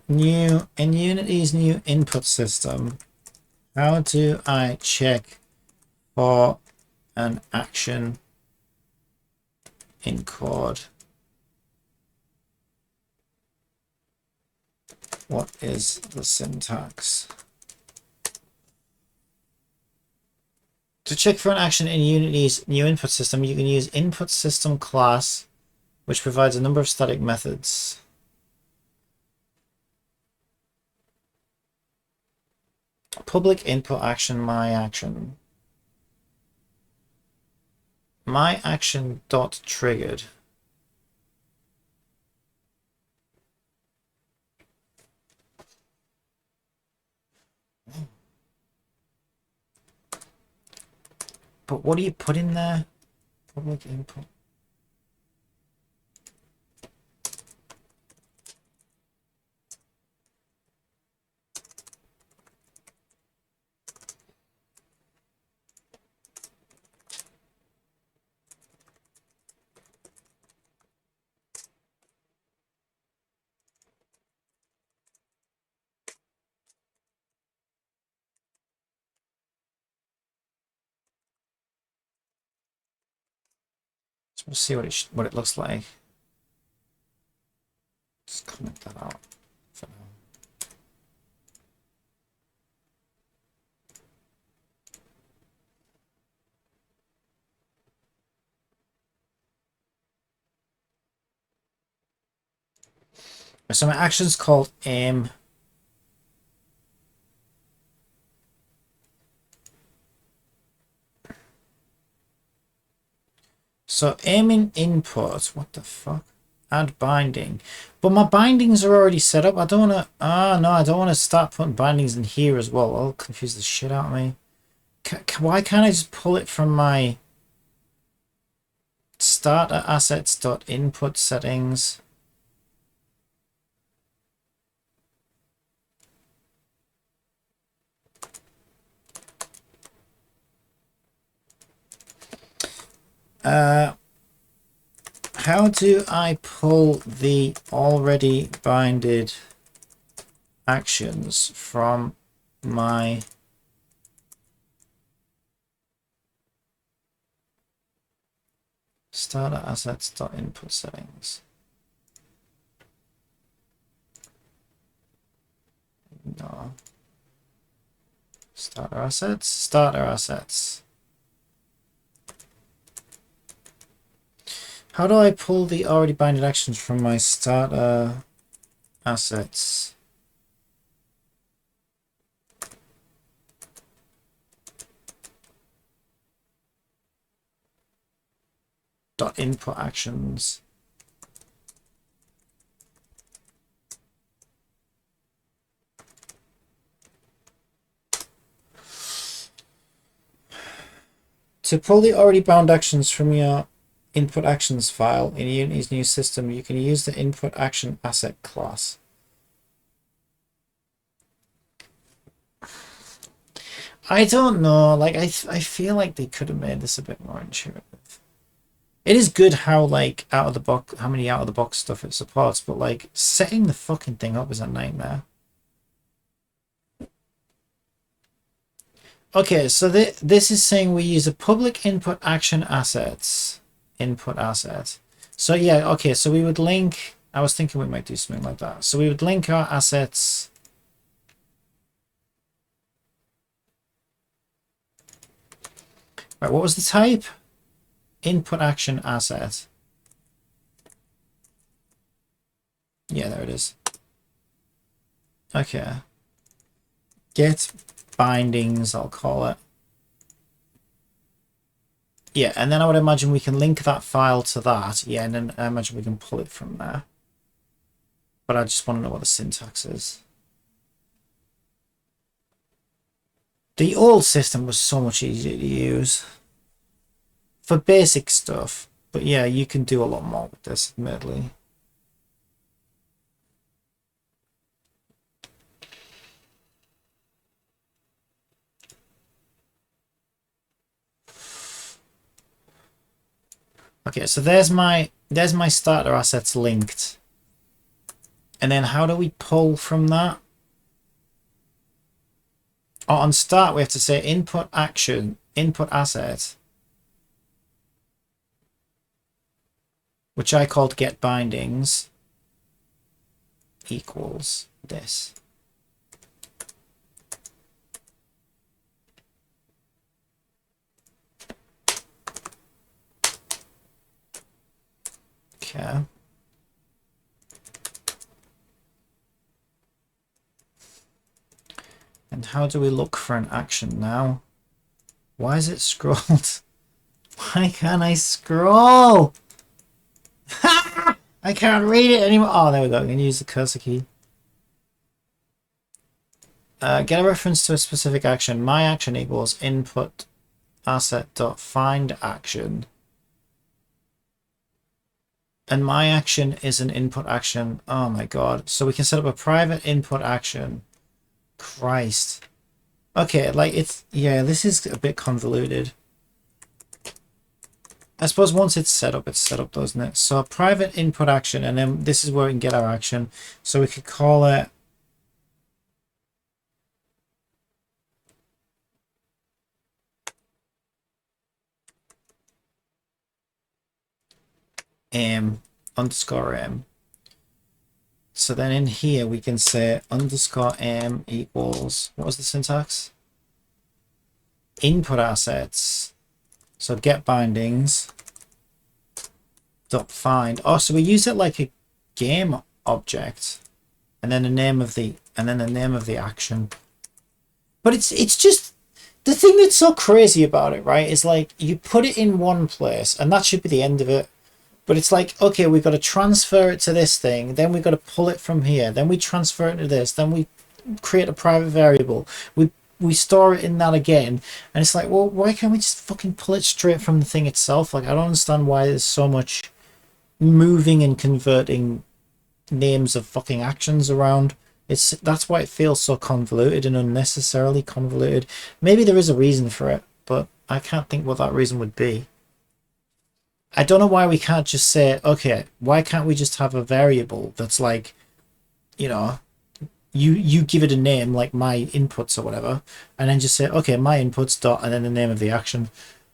A: In Unity's new input system. How do I check for an action in code? What is the syntax? To check for an action in Unity's new input system, you can use input system class, which provides a number of static methods. Public input action, my action. My action dot triggered. But what do you put in there? Public input. So we'll see what it looks like. Just comment that out for now. So my action's called aim. So aiming input, what the fuck? Add binding. But my bindings are already set up. I don't want to, no, I don't want to start putting bindings in here as well. I'll confuse the shit out of me. Why can't I just pull it from my starter assets.input settings? How do I pull the already binded actions from my starter assets.input settings? No. Starter assets. How do I pull the already binded actions from my starter assets? Dot input actions. To pull the already bound actions from your input actions file in Unity's new system, you can use the input action asset class. I don't know. Like I feel like they could have made this a bit more intuitive. It is good how like out of the box, how many out of the box stuff it supports, but like setting the fucking thing up is a nightmare. Okay, so this is saying we use a public input action assets. Input asset. So yeah, okay, so we would link, I was thinking we might do something like that. So we would link our assets. Right, what was the type? Input action asset. Yeah, there it is. Okay. Get bindings, I'll call it. Yeah, and then I would imagine we can link that file to that. Yeah, and then I imagine we can pull it from there. But I just want to know what the syntax is. The old system was so much easier to use for basic stuff. But yeah, you can do a lot more with this, admittedly. Okay, so there's my starter assets linked. And then how do we pull from that? Oh, on start we have to say input action, input asset, which I called get bindings, equals this. Okay. And how do we look for an action now? Why is it scrolled? Why can't I scroll? I can't read it anymore. Oh, there we go. I can use the cursor key. Get a reference to a specific action. My action equals input asset dot find action. And my action is an input action. Oh my god. So we can set up a private input action. Christ. Okay, like it's, yeah, this is a bit convoluted. I suppose once it's set up, doesn't it? So a private input action, and then this is where we can get our action. So we could call it underscore m. So then in here we can say underscore m equals, what was the syntax? Input assets. So get bindings dot find. Oh, so we use it like a game object, and then the name of the action. But it's just the thing that's so crazy about it, right? Is like you put it in one place, and that should be the end of it. But it's like, okay, we've got to transfer it to this thing, then we've got to pull it from here, then we transfer it to this, then we create a private variable, we store it in that again, and it's like, well, why can't we just fucking pull it straight from the thing itself? Like, I don't understand why there's so much moving and converting names of fucking actions around. That's why it feels so convoluted and unnecessarily convoluted. Maybe there is a reason for it, but I can't think what that reason would be. I don't know why we can't just say, okay, why can't we just have a variable that's like, you know, you give it a name like my inputs or whatever, and then just say, okay, my inputs dot, and then the name of the action.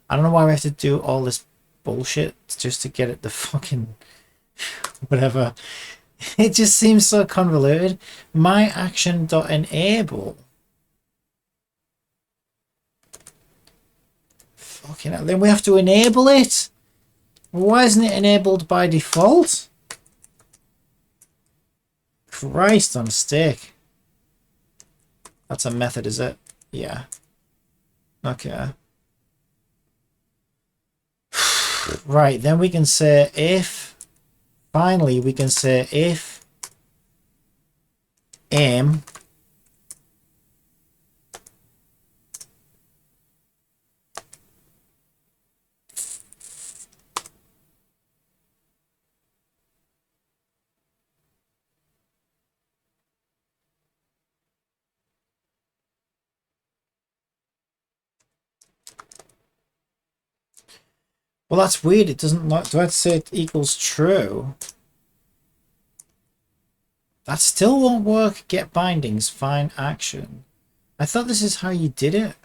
A: I don't know why we have to do all this bullshit just to get it the fucking whatever. It just seems so convoluted. My action dot enable. Fucking hell. Then we have to enable it. Why isn't it enabled by default? Christ on a stick. That's a method, is it? Yeah. Okay. Right, then we can say if, finally we can say if m Well, that's weird. It doesn't like. Do I have to say it equals true? That still won't work. Get bindings. Find action. I thought this is how you did it.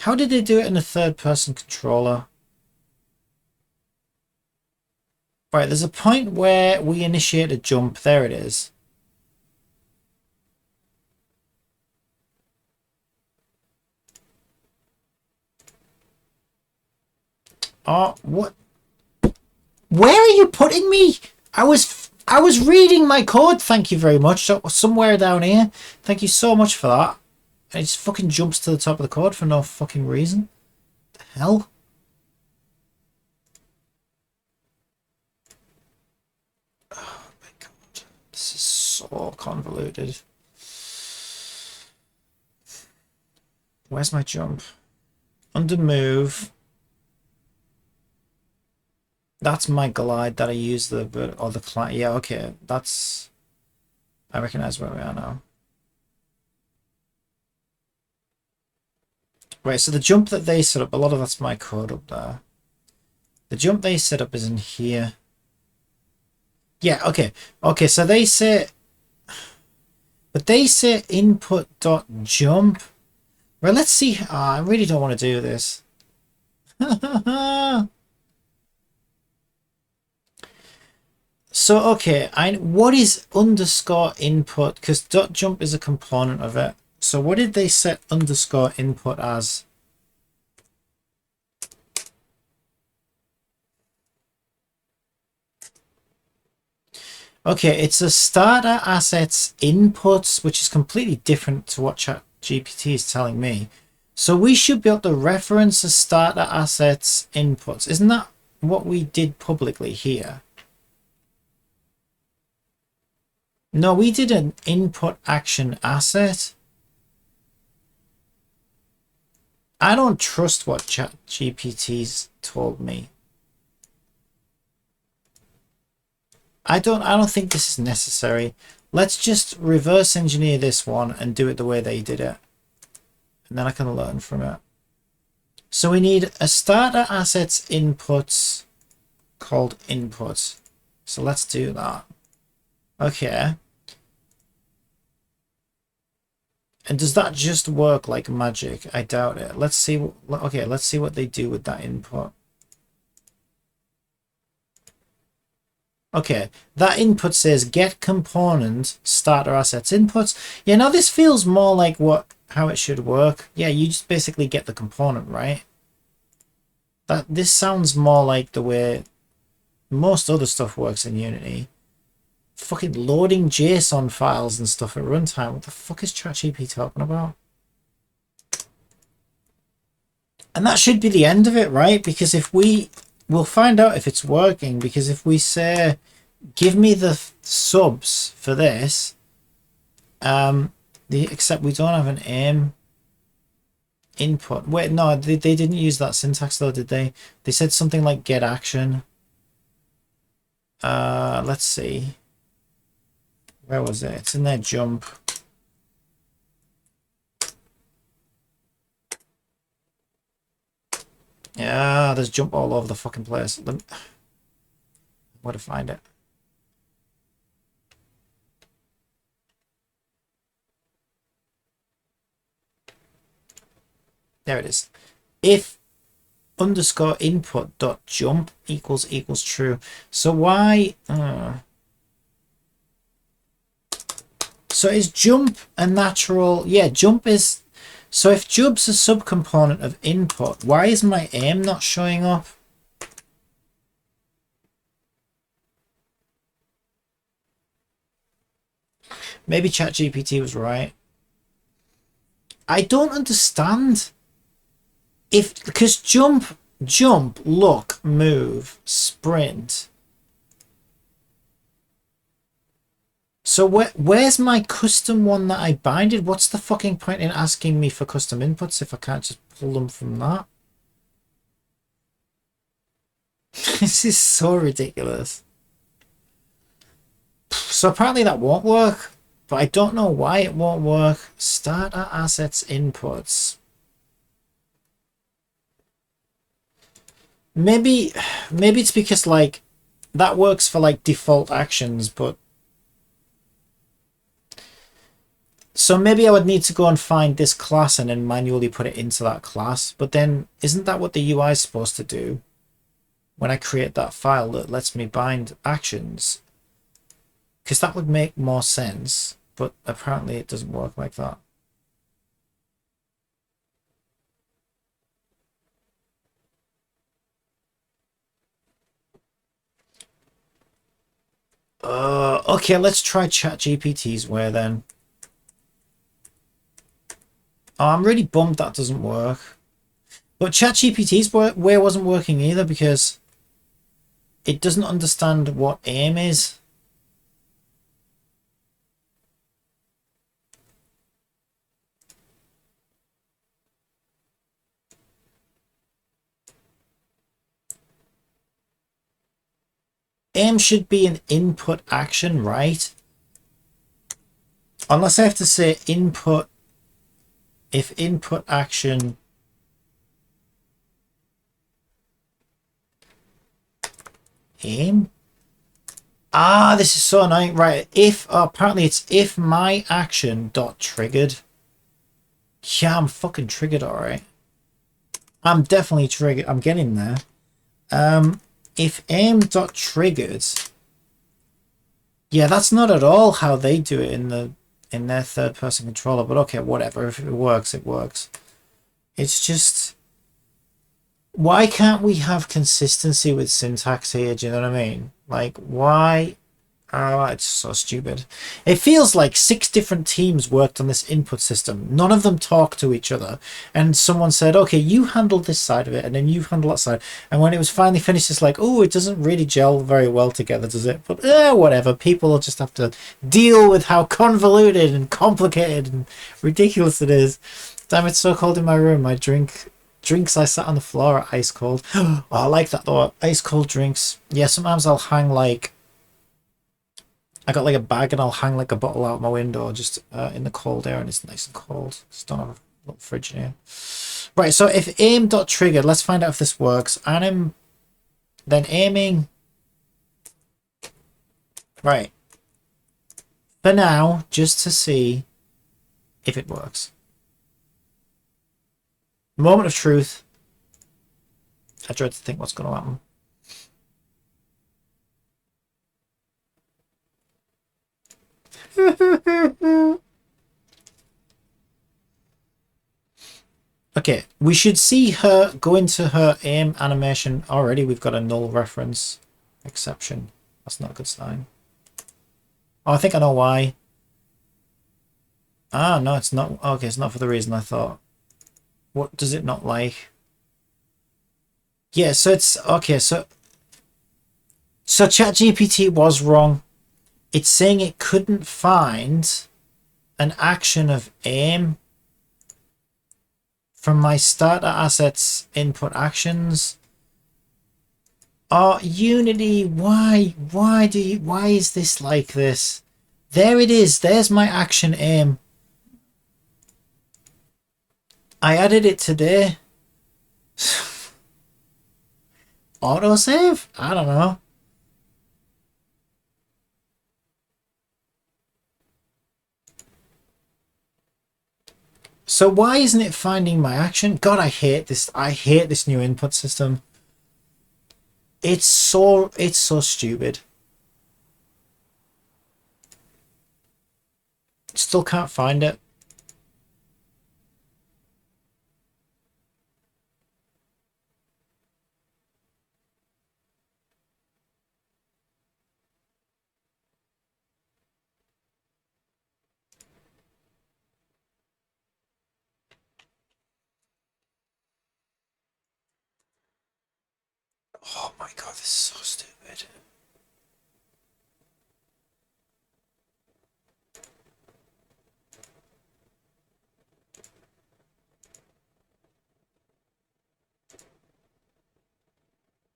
A: How did they do it in a third-person controller? Right, there's a point where we initiate a jump. There it is. Oh, what? Where are you putting me? I was reading my code. Thank you very much. So, somewhere down here. Thank you so much for that. And it just fucking jumps to the top of the code for no fucking reason. The hell? Oh my god. This is so convoluted. Where's my jump? Under move. That's my glide that I use the client. Yeah, okay. That's... I recognize where we are now. Right, so the jump that they set up, a lot of that's my code up there. The jump they set up is in here. Yeah, okay. Okay, so they say... But they say input dot jump. Right, let's see. Oh, I really don't want to do this. So, okay, what is underscore input? Because dot jump is a component of it. So what did they set underscore input as? Okay, it's a starter assets inputs, which is completely different to what ChatGPT is telling me. So we should be able to reference a starter assets inputs. Isn't that what we did publicly here? No, we did an input action asset. I don't trust what ChatGPT's told me. I don't think this is necessary. Let's just reverse engineer this one and do it the way they did it. And then I can learn from it. So we need a starter assets inputs called input. So let's do that. Okay. And does that just work like magic? I doubt it. Let's see. Okay, let's see what they do with that input. Okay, that input says get component starter assets inputs. Yeah, now this feels more like how it should work. Yeah, you just basically get the component, right? This sounds more like the way most other stuff works in Unity. Fucking loading JSON files and stuff at runtime. What the fuck is ChatGPT talking about? And that should be the end of it, right? Because if we'll find out if it's working, because if we say give me the subs for this, except we don't have an aim input. Wait, no, they didn't use that syntax though, did they? They said something like get action. Let's see. Where was it? It's in their jump. Yeah, there's jump all over the fucking place. Where to find it? There it is. If underscore input dot jump equals true. So why? So is jump a natural? Yeah, jump is. So if jump's a subcomponent of input, why is my aim not showing up? Maybe ChatGPT was right. I don't understand. Because jump, look, move, sprint. So where's my custom one that I binded? What's the fucking point in asking me for custom inputs if I can't just pull them from that? This is so ridiculous. So apparently that won't work, but I don't know why it won't work. Starter assets inputs. Maybe it's because like that works for like default actions, but so maybe I would need to go and find this class and then manually put it into that class. But then isn't that what the UI is supposed to do? When I create that file that lets me bind actions, because that would make more sense, but apparently it doesn't work like that. Okay, let's try ChatGPT's way then. Oh, I'm really bummed that doesn't work. But ChatGPT's way wasn't working either because it doesn't understand what aim is. Aim should be an input action, right? Unless I have to say input, if input action aim. Ah, this is so annoying. Right, if apparently it's if my action dot triggered. Yeah, I'm fucking triggered, alright. I'm definitely triggered. I'm getting there. If aim dot triggered. Yeah, that's not at all how they do it in their third person controller, but okay, whatever. If it works, it works. It's just, why can't we have consistency with syntax here? Do you know what I mean? Like, why? Oh, it's so stupid. It feels like 6 different teams worked on this input system. None of them talk to each other. And someone said, okay, you handle this side of it, and then you handle that side. And when it was finally finished, it's like, oh, it doesn't really gel very well together, does it? But whatever. People will just have to deal with how convoluted and complicated and ridiculous it is. Damn, it's so cold in my room. My drinks I sat on the floor are ice cold. Oh, I like that though. Ice cold drinks. Yeah, sometimes I'll hang like, I got like a bag and I'll hang like a bottle out my window just in the cold air and it's nice and cold. Just don't have a little fridge in here. Right, so if aim.triggered, let's find out if this works. And I'm then aiming. Right. For now, just to see if it works. Moment of truth. I dread to think what's going to happen. Okay, we should see her go into her aim animation already. We've got a null reference exception. That's not a good sign. Oh, I think I know why. Ah, no, it's not. Okay, it's not for the reason I thought. What does it not like? Yeah, so it's okay. So ChatGPT was wrong. It's saying it couldn't find an action of aim from my starter assets input actions. Oh, Unity, why is this like this? There it is. There's my action aim. I added it today. Autosave? I don't know. So why isn't it finding my action? God, I hate this. I hate this new input system. It's so stupid. Still can't find it. Oh my god, this is so stupid.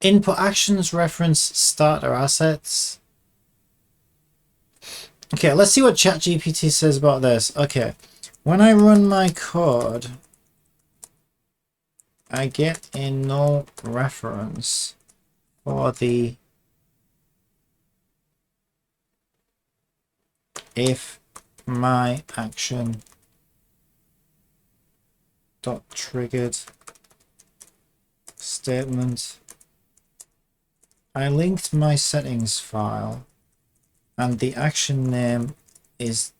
A: Input actions reference starter assets. Okay, let's see what ChatGPT says about this. Okay, when I run my code, I get a null reference for the if my action dot triggered statement. I linked my settings file and the action name is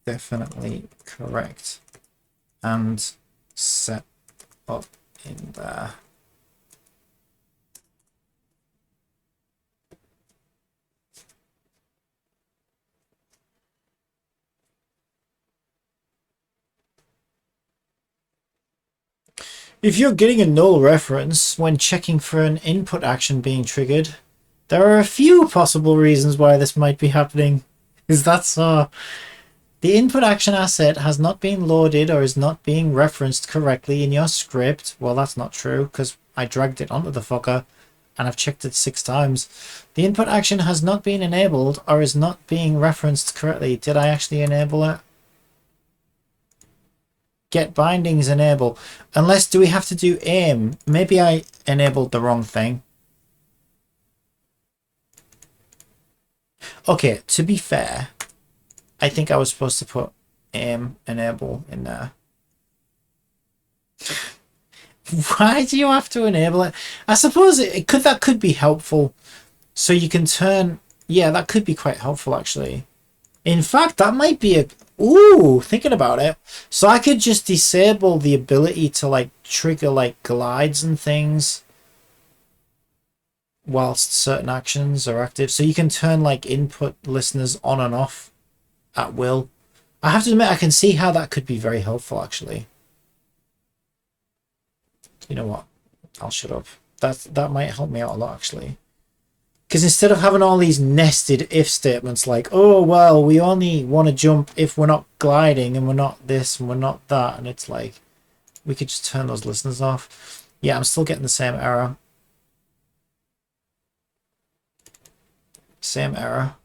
A: definitely correct and set up in there. If you're getting a null reference when checking for an input action being triggered, there are a few possible reasons why this might be happening. Is that so? The input action asset has not been loaded or is not being referenced correctly in your script. Well, that's not true because I dragged it onto the fucker and I've checked it 6 times. The input action has not been enabled or is not being referenced correctly. Did I actually enable it? Get bindings enable. Unless, do we have to do aim? Maybe I enabled the wrong thing. Okay, to be fair, I think I was supposed to put aim enable in there. Why do you have to enable it? I suppose that could be helpful. So you can turn, yeah, that could be quite helpful actually. In fact, that might be a, ooh, thinking about it. So I could just disable the ability to like trigger like glides and things whilst certain actions are active. So you can turn like input listeners on and off at will. I have to admit, I can see how that could be very helpful actually. You know what? I'll shut up. That might help me out a lot actually. Because instead of having all these nested if statements like, oh, well, we only want to jump if we're not gliding and we're not this and we're not that. And it's like, we could just turn those listeners off. Yeah, I'm still getting the same error. Same error.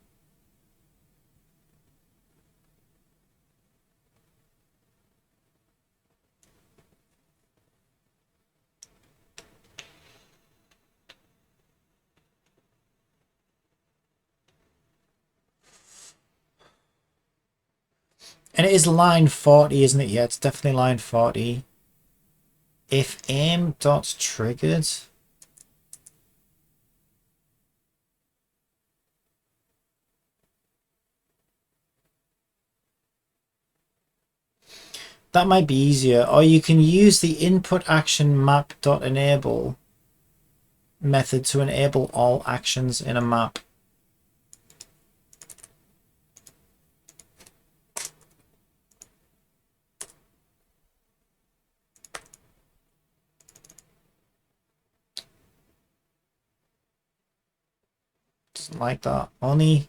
A: And it is line 40, isn't it? Yeah, it's definitely line 40. If aim dot triggered. That might be easier. Or you can use the input action map dot enable method to enable all actions in a map. Like that. Only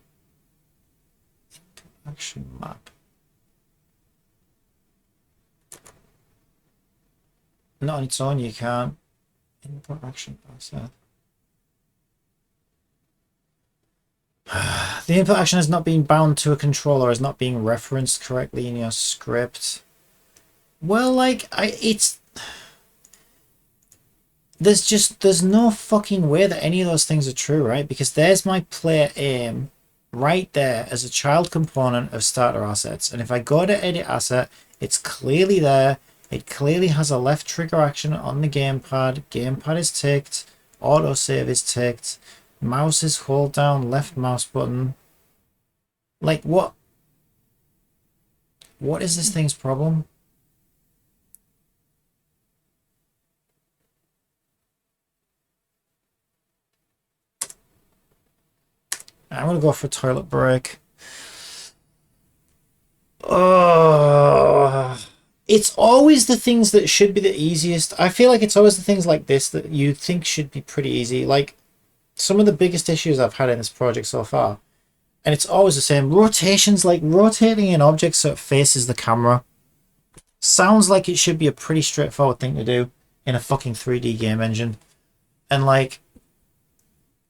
A: action map. Not on its own, you can't. Input action asset. The input action has not been bound to a controller, is not being referenced correctly in your script. Well, like, there's no fucking way that any of those things are true, right? Because there's my player aim right there as a child component of starter assets. And if I go to edit asset, it's clearly there. It clearly has a left trigger action on the gamepad. Gamepad is ticked. Autosave is ticked. Mouse is hold down left mouse button. Like, what is this thing's problem? I'm gonna go for a toilet break. It's always the things that should be the easiest. I feel like it's always the things like this that you think should be pretty easy. Like some of the biggest issues I've had in this project so far, and it's always the same. Rotations, like rotating an object so it faces the camera. Sounds like it should be a pretty straightforward thing to do in a fucking 3D game engine. And like,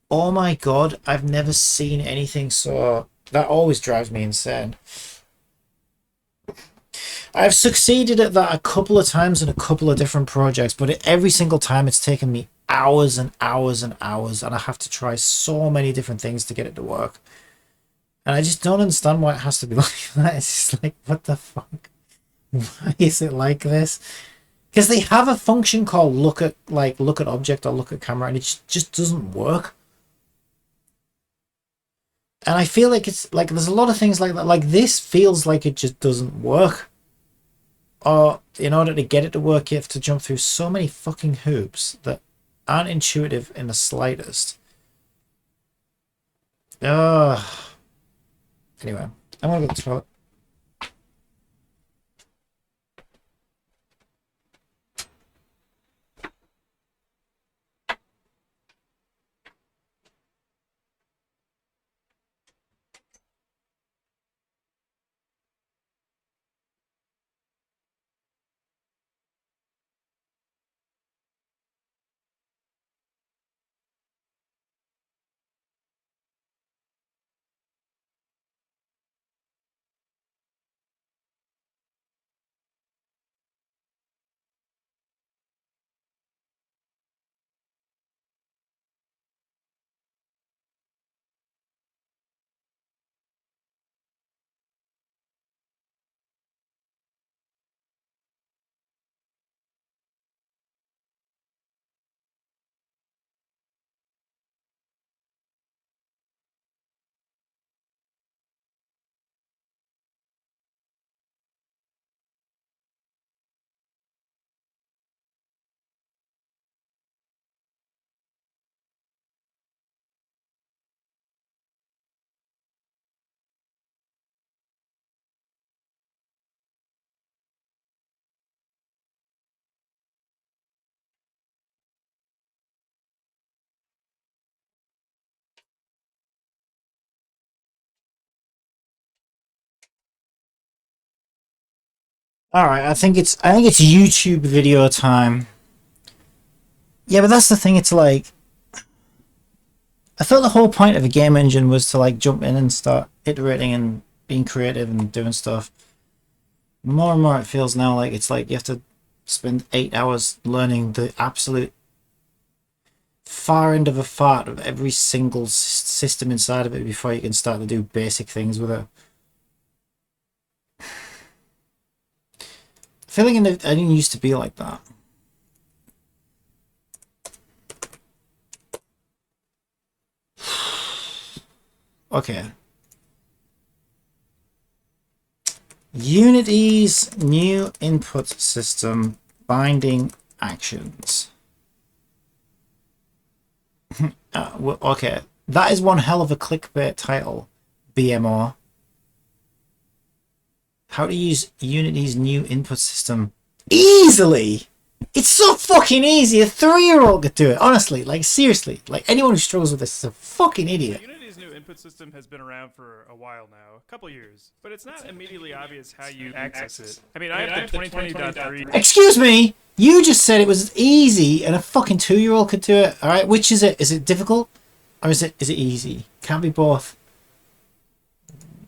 A: oh my god, I've never seen anything so... That always drives me insane. I've succeeded at that a couple of times in a couple of different projects, but every single time it's taken me hours and hours and hours, and I have to try so many different things to get it to work. And I just don't understand why it has to be like that. It's just like, what the fuck? Why is it like this? Because they have a function called look at object or look at camera, and it just doesn't work. And I feel like it's like there's a lot of things like that. Like this feels like it just doesn't work. Or in order to get it to work, you have to jump through so many fucking hoops that aren't intuitive in the slightest. Ugh. Anyway, I'm gonna go to the toilet. Alright, I think it's YouTube video time. Yeah, but that's the thing, it's like I thought the whole point of a game engine was to like jump in and start iterating and being creative and doing stuff. More and more it feels now like it's like you have to spend 8 hours learning the absolute far end of a fart of every single system inside of it before you can start to do basic things with it. I feel like I didn't used to be like that. Okay. Unity's new input system binding actions. Well, okay, that is one hell of a clickbait title, BMR. How to use Unity's new input system easily. It's so fucking easy. A 3-year-old could do it. Honestly, like seriously, like anyone who struggles with this is a fucking idiot.
D: Unity's new input system has been around for a while now, a couple years, but it's not immediately obvious how you access it. I mean, I have the 2020.3.
A: Excuse me. You just said it was easy, and a fucking 2-year-old could do it. All right, which is it? Is it difficult, or is it easy? Can't be both.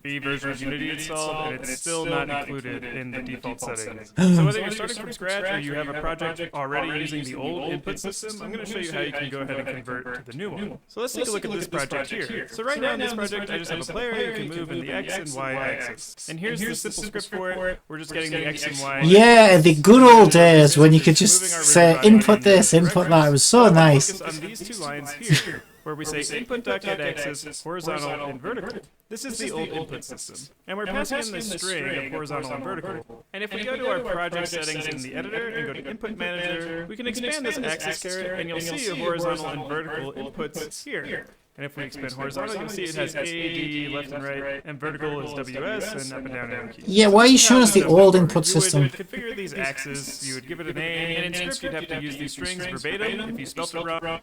D: Version of Unity installed, and it's still not included in the default settings. So whether you're starting from scratch or you have a project already using the old input system, I'm going to show you how you can go ahead and convert to the new one. So let's take a look at this project here. So right now in this project, I just have a player you can move in the X and Y axis. And here's the simple script for it. We're just getting the X and Y.
A: Yeah, the good old days when you could just say input this, input that. It was so nice.
D: Focus on these two lines here, where we say input.getAxis, horizontal and vertical. This is the old input system. And we're passing in this string of horizontal and vertical. And if we go to our project settings in the editor and go to input manager, we can expand this axis caret and you'll see horizontal and vertical inputs here. And if we expand horizontal, you'll see it has A, D, left and right, and vertical is WS, and up and down arrow keys.
A: Yeah, why are you showing us the old input
D: You
A: system?
D: would configure these axes, you would give it a name, and in script you'd have to use these strings verbatim. If you spelled it wrong,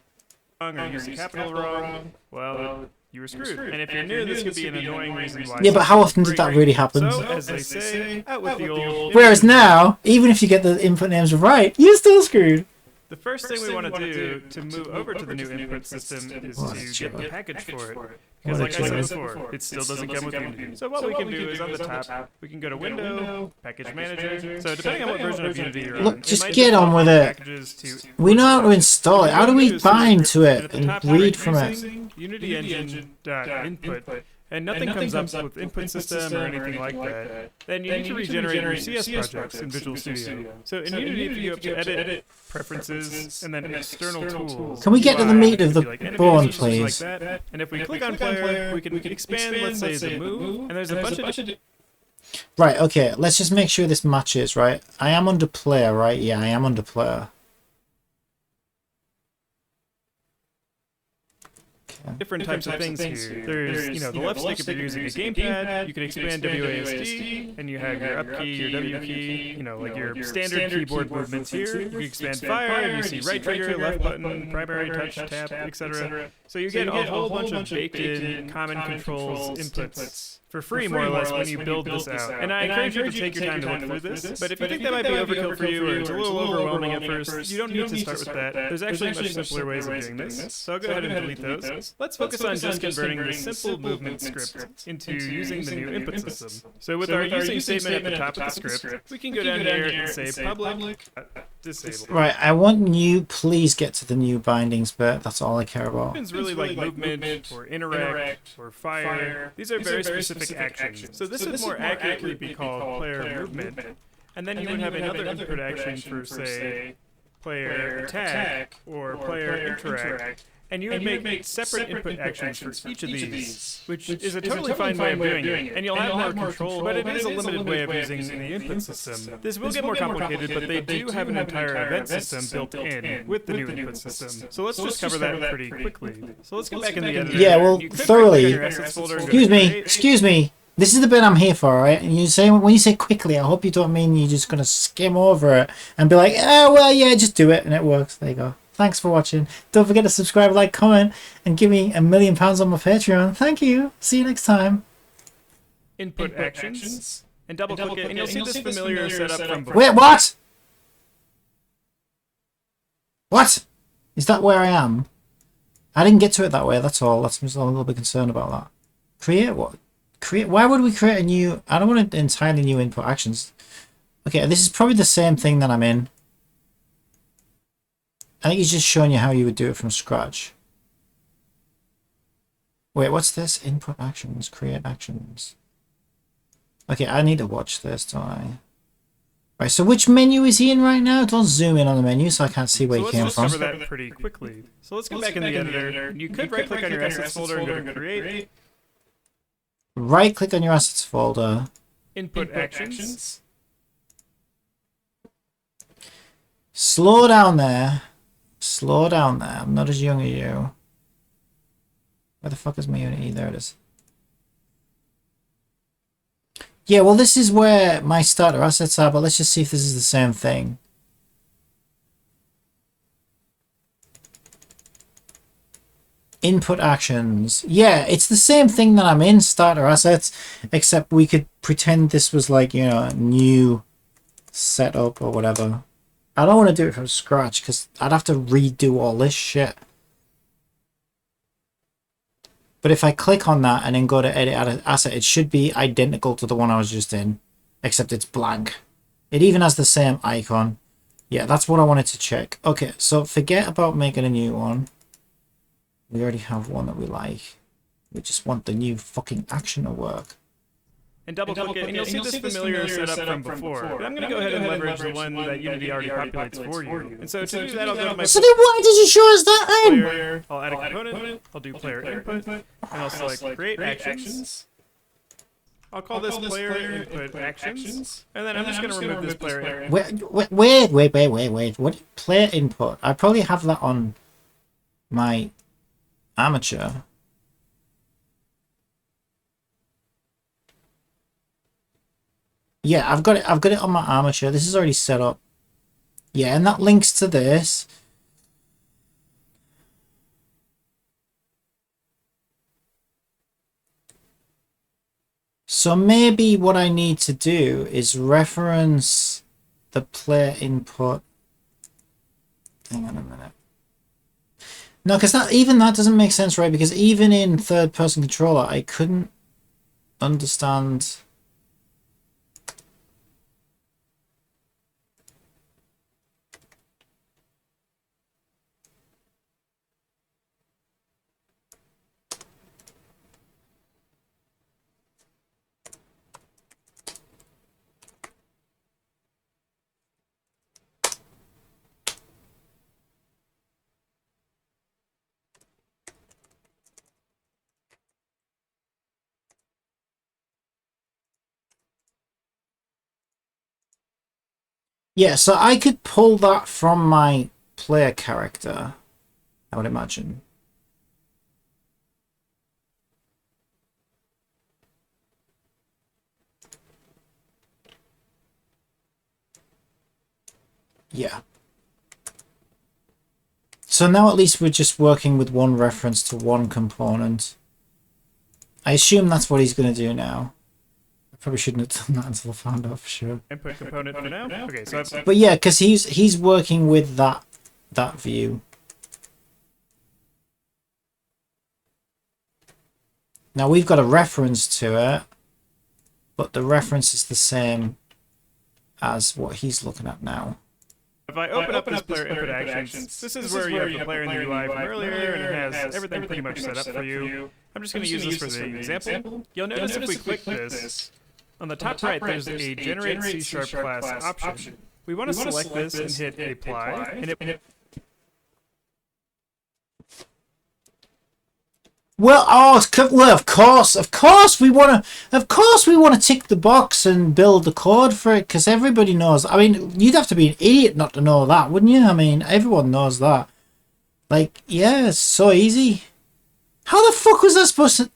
D: or use the capital wrong, well, you were screwed. And if you're new, this could be an annoying reason why.
A: Yeah, but how often did that really happen?
D: So, as they say, out with the old.
A: Whereas now, even if you get the input names right, you're still screwed.
D: The first thing we want to do to move over to the new input system is to get the package for it. Because like I said before, it still doesn't come with Unity. So what we can do is on the top, we can go to Window, Package Manager. So depending on what version of Unity you're on,
A: Look, just
D: might
A: get on with it.
D: packages to
A: We know how to install it. How do we
D: Windows
A: bind to
D: script.
A: it
D: At the
A: and
D: top,
A: read
D: we're
A: from it?
D: using Unity Engine.input. And nothing comes up with input system or anything like that. Then you need to regenerate your CS projects in Visual Studio. So in Unity, if you go up to Edit, Preferences, and then External Tools.
A: Can we get to the meat of the
D: like
A: bone,
D: animations like
A: please?
D: that. And if we click on Player, we can expand, let's say, the move. And there's a bunch of
A: Right, okay, let's just make sure this matches, right? I am under player, right? Yeah, I am under player.
D: different types of things here. There's, you know, the left stick if you're using a gamepad, you can expand WASD, and you have your up key, your W key, you know, like your standard keyboard movements here. You can expand fire, and you see right trigger, left button, primary touch, tap, etc. So you get a whole bunch of baked-in common controls inputs for free, more or less, when you build this out. And I encourage you to take your time to look through this, but if you think that might be overkill for you, or it's a little overwhelming at first, you don't need to start with that. There's actually much simpler ways of doing this, so I'll go ahead and delete those. Let's focus on just converting the simple movement script into using the new input system. So with our using statement at the top of the script, we can go down here and say public disable.
A: Right, I want you, please get to the new bindings bit. That's all I care about.
D: It's really like movement, or interact, or fire. These are very specific actions. So this would more accurately be called player movement. And then you would have another input action for, say, player attack, or player interact. And you would make separate input actions for each of these, which is a totally fine way of doing it. And you'll have more control, but it is a limited way of using the input system. This will get more complicated, but they do have an entire event system built in with the new input system. So let's just cover that pretty quickly. So let's get back in the editor.
A: Yeah, well,
D: You could
A: thoroughly.
D: right-click on your assets folder and go to
A: Excuse me. This is the bit I'm here for, right? And you say, when you say quickly, I hope you don't mean you're just going to skim over it and be like, oh, well, yeah, just do it. And it works. There you go. Thanks for watching. Don't forget to subscribe, like, comment, and give me £1 million on my Patreon. Thank you. See you next time.
D: Input actions, and double click it, and you'll see this familiar setup from before.
A: Wait, what? What? Is that where I am? I didn't get to it that way, that's all. I'm just a little bit concerned about that. Create what? Create? Why would we create a new... I don't want an entirely new input actions. Okay, this is probably the same thing that I'm in. I think he's just showing you how you would do it from scratch. Wait, what's this? Input actions, create actions. Okay, I need to watch this, don't I? Right, so which menu is he in right now? Don't zoom in on the menu so I can't see where he came from.
D: Let's cover that pretty quickly. So let's get back in the editor. You could right-click on your assets folder and go to create.
A: Right-click on your assets folder.
D: Input actions.
A: Slow down there. Slow down there. I'm not as young as you. Where the fuck is my Unity? There it is. Yeah, well, this is where my starter assets are, but let's just see if this is the same thing. Input actions. Yeah, it's the same thing that I'm in, starter assets, except we could pretend this was like, you know, a new setup or whatever. I don't want to do it from scratch because I'd have to redo all this shit. But if I click on that and then go to edit asset, it should be identical to the one I was just in, except it's blank. It even has the same icon. Yeah, that's what I wanted to check. Okay, so forget about making a new one. We already have one that we like. We just want the new fucking action to work.
D: And double click it, and you'll see this familiar setup from before. But I'm going to go ahead and leverage the one that Unity already populates for you. And so to do that, I'll go to my
A: So then why did you show us that then?
D: player. I'll add a component. I'll do player input, and I'll select create actions. I'll call this player input actions, and then I'm just going to remove this player.
A: Wait. What player input? I probably have that on my amateur. Yeah, I've got it on my armature. This is already set up. Yeah, and that links to this. So maybe what I need to do is reference the player input Hang on a minute. No, because that doesn't make sense, right? Because even in third-person controller, I couldn't understand. Yeah, so I could pull that from my player character, I would imagine. Yeah. So now at least we're just working with one reference to one component. I assume that's what he's going to do now. I probably shouldn't have done that until I found out for sure.
D: Input component for now. Okay, so
A: But yeah, because he's working with that view. Now we've got a reference to it, but the reference is the same as what he's looking at now.
D: if I open up this player input actions, this is where you have the player in the UI from earlier, and it has everything pretty much set up for you. I'm just going to use this for the example. You'll notice if we click this, on the top right there's a Generate C# class option. We want to select this and hit Apply, and it
A: Well, of course we want to tick the box and build the code for it, because everybody knows. I mean, you'd have to be an idiot not to know that, wouldn't you? I mean, everyone knows that. Like, yeah, it's so easy. How the fuck was that supposed to...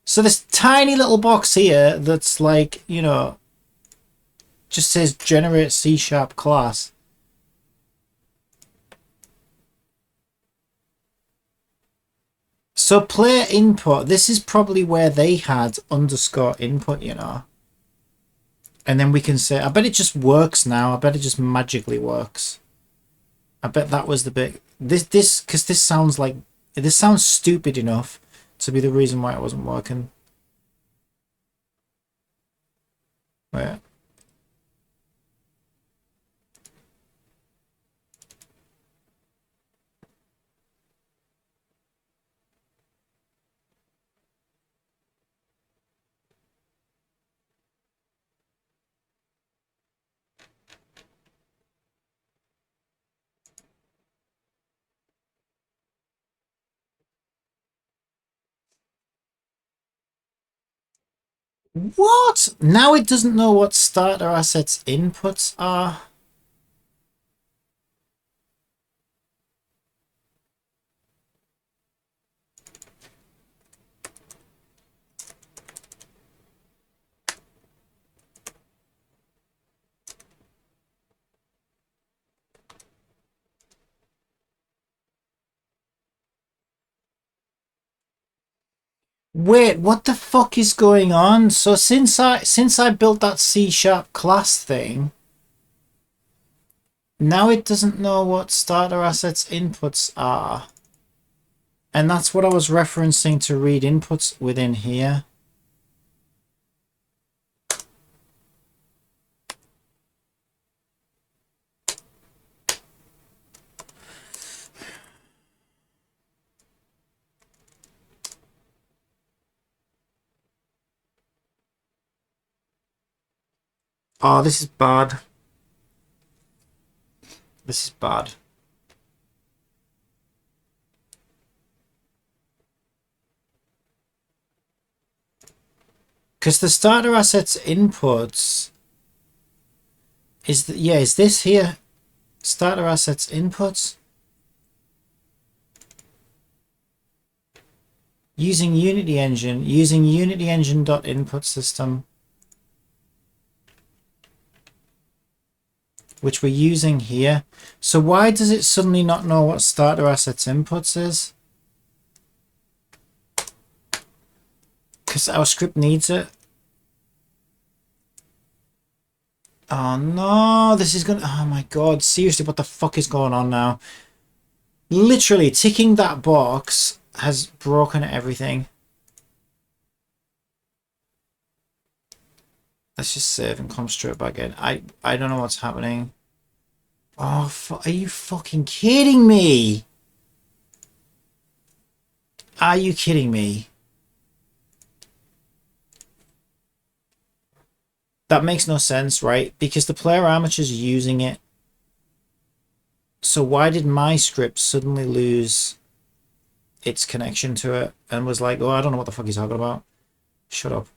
A: So this tiny little box here that's like, you know, just says generate C# class. So player input, this is probably where they had underscore input, you know. And then we can say, I bet it just works now. I bet it just magically works. I bet that was the bit. Because this sounds like, this sounds stupid enough to be the reason why it wasn't working. Wait. What? Now it doesn't know what starter assets inputs are? Wait, what the fuck is going on? So since I built that C# class thing, now it doesn't know what starter assets inputs are. And that's what I was referencing to read inputs within here. Oh, this is bad. This is bad. Because the starter assets inputs is this here starter assets inputs using Unity Engine dot input system, which we're using here. So why does it suddenly not know what starter assets inputs is? Because our script needs it. Oh no, this is gonna... Oh my god, seriously, what the fuck is going on now? Literally, ticking that box has broken everything. Let's just save and come straight back in. I don't know what's happening. Oh, are you fucking kidding me? Are you kidding me? That makes no sense, right? Because the player armature's using it. So why did my script suddenly lose its connection to it and was like, oh, I don't know what the fuck he's talking about. Shut up.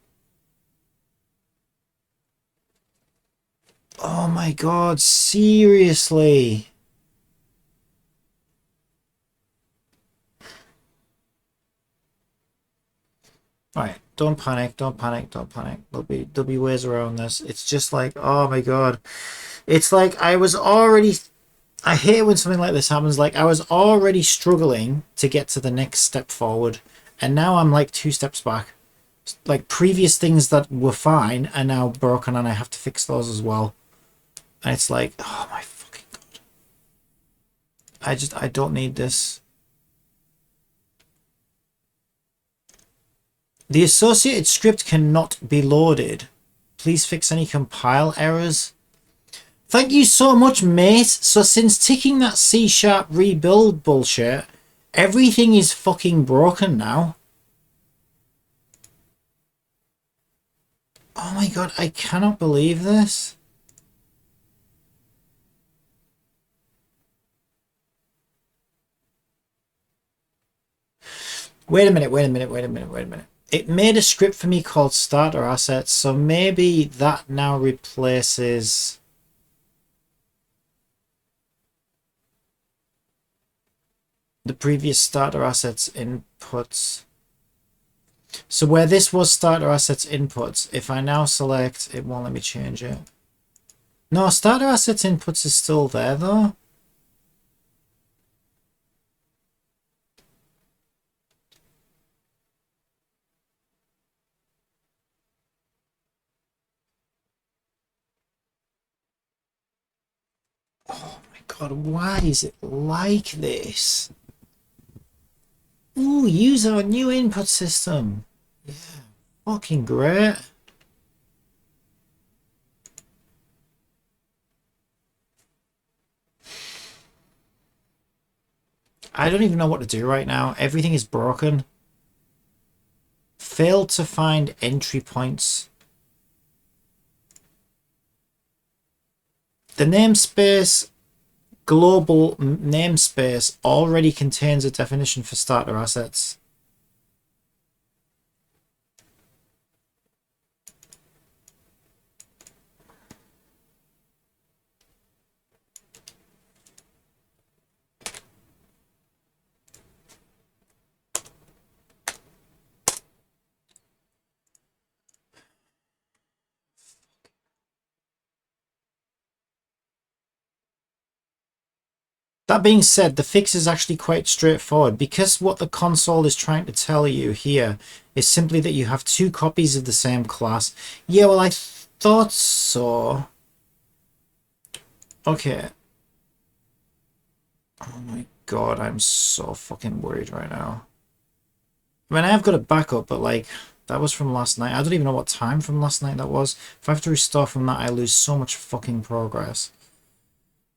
A: Oh my god, seriously. Right, don't panic, don't panic, don't panic. There'll be ways around this. It's just like, oh my god. It's like I was already... I hate when something like this happens. Like, I was already struggling to get to the next step forward, and now I'm like 2 steps back. Like, previous things that were fine are now broken, and I have to fix those as well. And it's like, oh my fucking god. I don't need this. The associated script cannot be loaded. Please fix any compile errors. Thank you so much, mate. So since ticking that C# rebuild bullshit, everything is fucking broken now. Oh my god, I cannot believe this. Wait a minute, wait a minute, wait a minute, wait a minute. It made a script for me called starter assets, so maybe that now replaces... the previous starter assets inputs. So where this was starter assets inputs, if I now select, it won't let me change it. No, starter assets inputs is still there though. Oh my god, why is it like this? Ooh, use our new input system. Yeah, fucking great. I don't even know what to do right now. Everything is broken. Failed to find entry points. The namespace, global namespace, already contains a definition for starter assets. That being said, the fix is actually quite straightforward because what the console is trying to tell you here is simply that you have 2 copies of the same class. Yeah, well, I thought so. Okay. Oh my god, I'm so fucking worried right now. I mean, I have got a backup, but like, that was from last night. I don't even know what time from last night that was. If I have to restore from that, I lose so much fucking progress.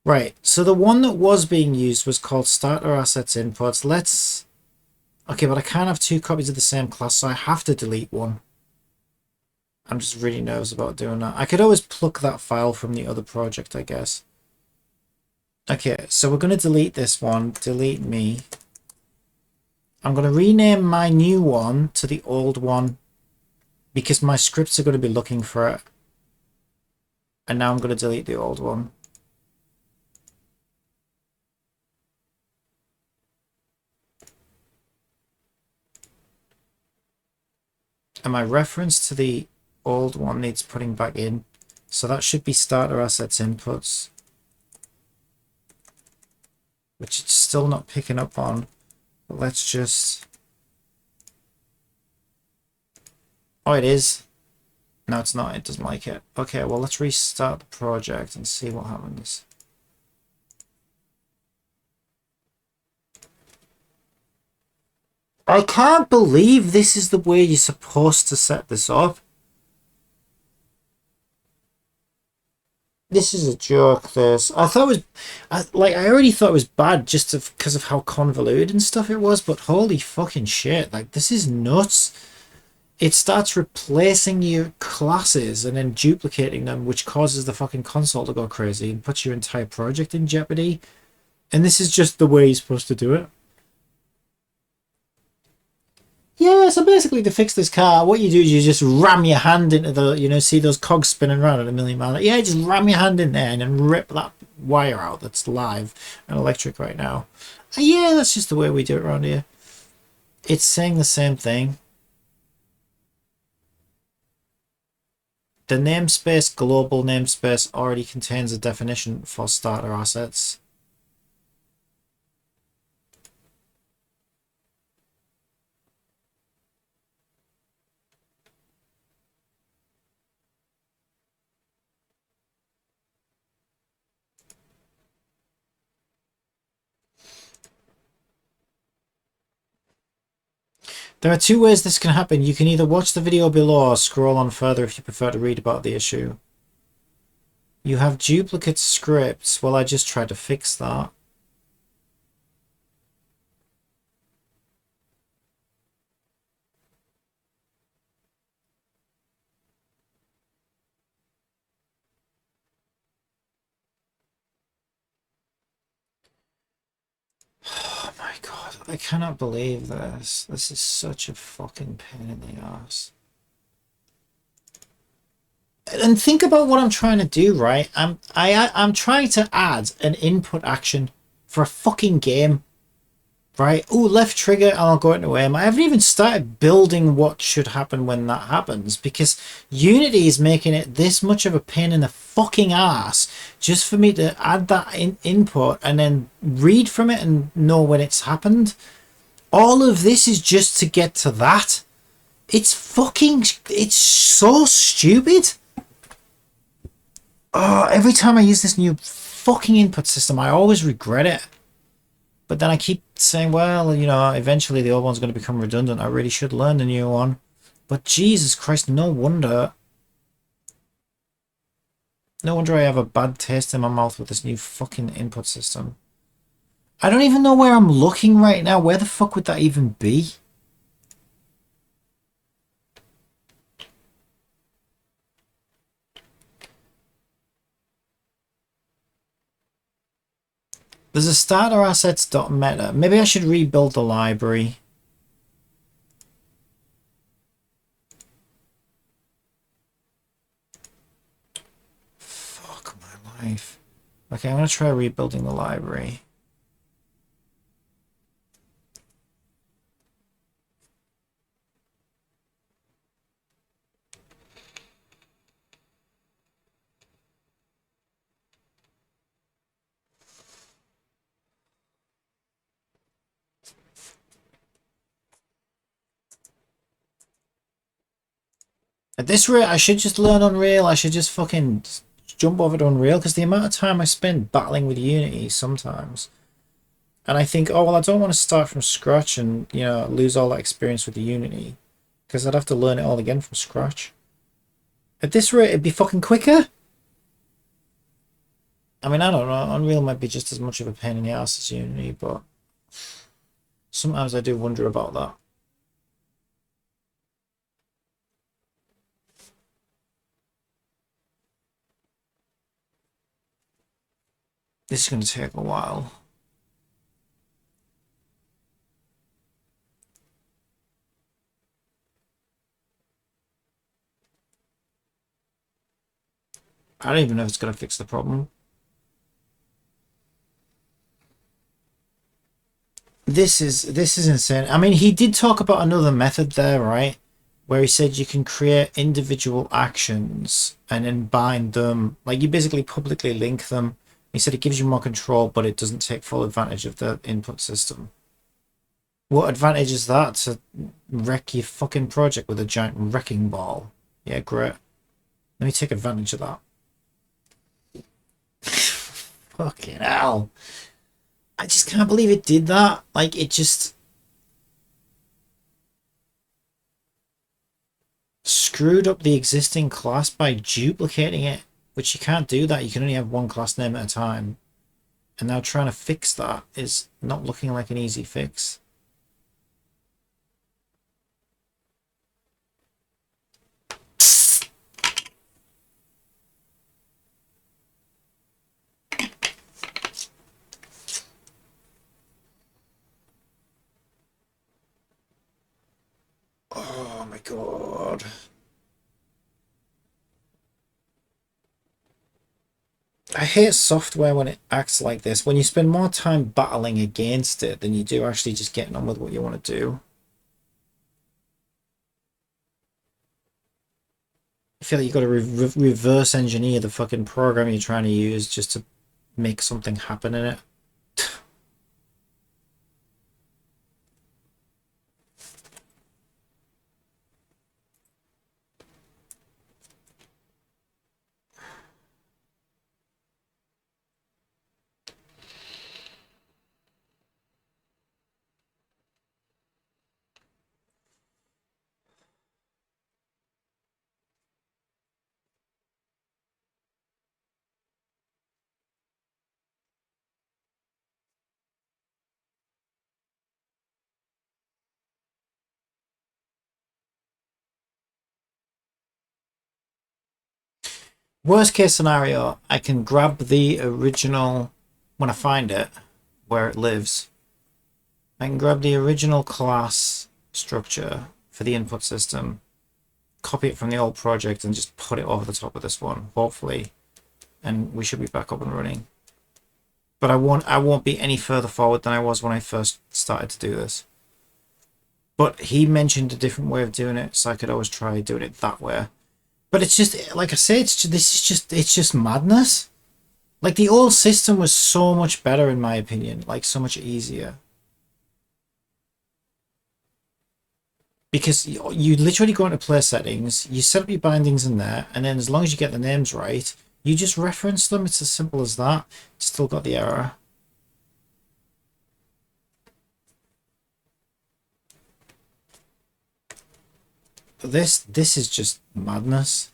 A: Right, so the one that was being used was called starter assets inputs. Let's... Okay, but I can't have 2 copies of the same class, so I have to delete one. I'm just really nervous about doing that. I could always pluck that file from the other project, I guess. Okay, so we're going to delete this one. Delete me. I'm going to rename my new one to the old one because my scripts are going to be looking for it. And now I'm going to delete the old one. And my reference to the old one needs putting back in. So that should be starter assets inputs. Which it's still not picking up on. But let's just... Oh, it is. No, it's not. It doesn't like it. Okay, well, let's restart the project and see what happens. I can't believe this is the way you're supposed to set this up. This is a joke, this. I thought it was... I already thought it was bad just because of how convoluted and stuff it was, but holy fucking shit. Like, this is nuts. It starts replacing your classes and then duplicating them, which causes the fucking console to go crazy and puts your entire project in jeopardy. And this is just the way you're supposed to do it. Yeah, so basically to fix this car, what you do is you just ram your hand into the, you know, see those cogs spinning around at a million miles. Yeah, just ram your hand in there and then rip that wire out that's live and electric right now. And yeah, that's just the way we do it around here. It's saying the same thing. The namespace, global namespace, already contains a definition for starter assets. There are two ways this can happen. You can either watch the video below or scroll on further if you prefer to read about the issue. You have duplicate scripts. Well, I just tried to fix that. Oh my god, I cannot believe this. This is such a fucking pain in the ass. And think about what I'm trying to do, right? I'm trying to add an input action for a fucking game, right? Oh, left trigger and I'll go into aim. I haven't even started building what should happen when that happens, because Unity is making it this much of a pain in the fucking ass just for me to add that input and then read from it and know when it's happened. All of this is just to get to that. It's so stupid. Oh, every time I use this new fucking input system, I always regret it. But then I keep saying, well, you know, eventually the old one's going to become redundant. I really should learn the new one. But Jesus Christ, no wonder. No wonder I have a bad taste in my mouth with this new fucking input system. I don't even know where I'm looking right now. Where the fuck would that even be? There's a starter assets.meta. Maybe I should rebuild the library. Fuck my life. Okay, I'm going to try rebuilding the library. At this rate, I should just learn Unreal. I should just fucking jump over to Unreal, because the amount of time I spend battling with Unity sometimes. And I think, oh, well, I don't want to start from scratch and, you know, lose all that experience with the Unity, because I'd have to learn it all again from scratch. At this rate, it'd be fucking quicker. I mean, I don't know. Unreal might be just as much of a pain in the ass as Unity, but sometimes I do wonder about that. This is going to take a while. I don't even know if it's going to fix the problem. This is insane. I mean, he did talk about another method there, right? Where he said you can create individual actions and then bind them. Like, you basically publicly link them. He said it gives you more control, but it doesn't take full advantage of the input system. What advantage is that? To wreck your fucking project with a giant wrecking ball? Yeah, great. Let me take advantage of that. Fucking hell. I just can't believe it did that. Like, it just screwed up the existing class by duplicating it, which you can't do that. You can only have one class name at a time. And now trying to fix that is not looking like an easy fix. Oh my god. I hate software when it acts like this. When you spend more time battling against it than you do actually just getting on with what you want to do. I feel like you've got to reverse engineer the fucking program you're trying to use just to make something happen in it. Worst case scenario, I can grab the original, when I find it, where it lives, I can grab the original class structure for the input system, copy it from the old project and just put it over the top of this one, hopefully, and we should be back up and running. But I won't be any further forward than I was when I first started to do this. But he mentioned a different way of doing it, so I could always try doing it that way. But it's just, like I say, it's just madness. Like, the old system was so much better, in my opinion. Like, so much easier. Because you literally go into play settings, you set up your bindings in there, and then as long as you get the names right, you just reference them. It's as simple as that. Still got the error. This is just madness.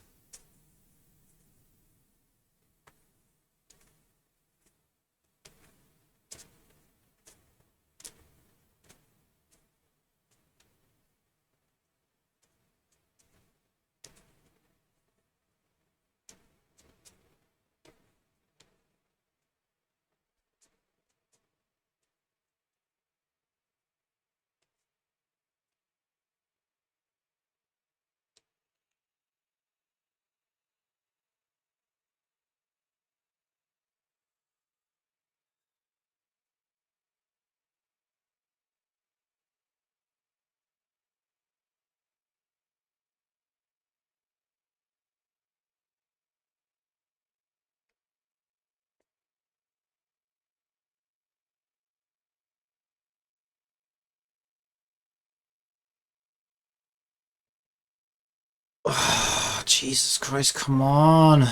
A: Oh, Jesus Christ, come on.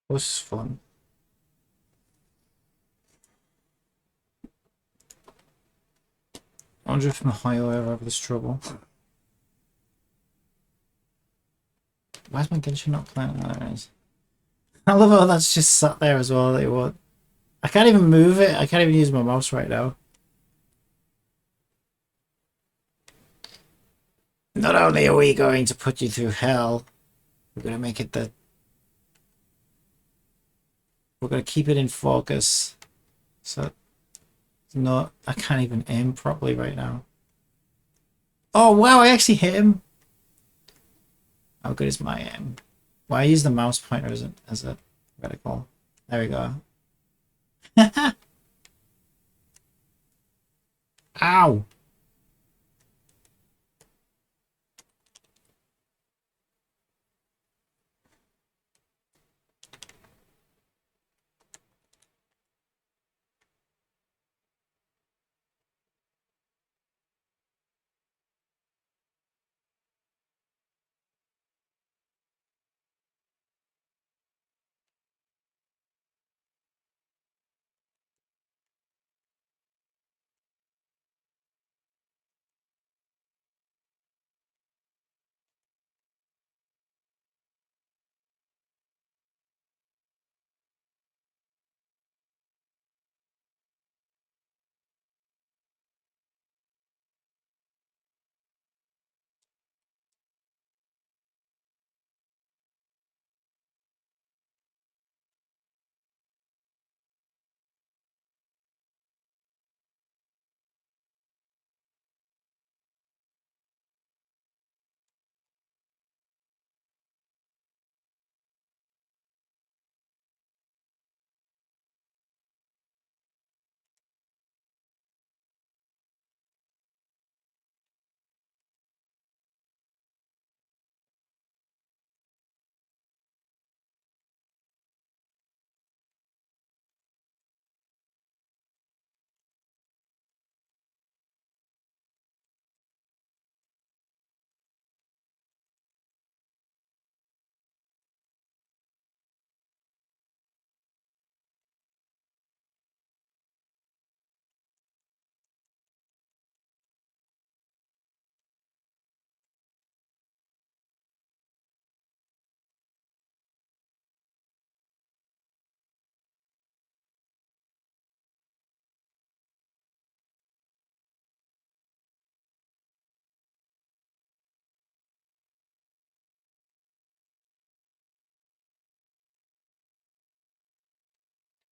A: This is fun. I wonder if Mihail will ever have this trouble. Why is my Genshin not playing? Oh, there it is. I love how that's just sat there as well. Like, what? I can't even move it. I can't even use my mouse right now. Not only are we going to put you through hell, we're going to make it that... We're going to keep it in focus. So... No, I can't even aim properly right now. Oh, wow, I actually hit him. How good is my aim? Why use the mouse pointer as a reticle? There we go. Ow!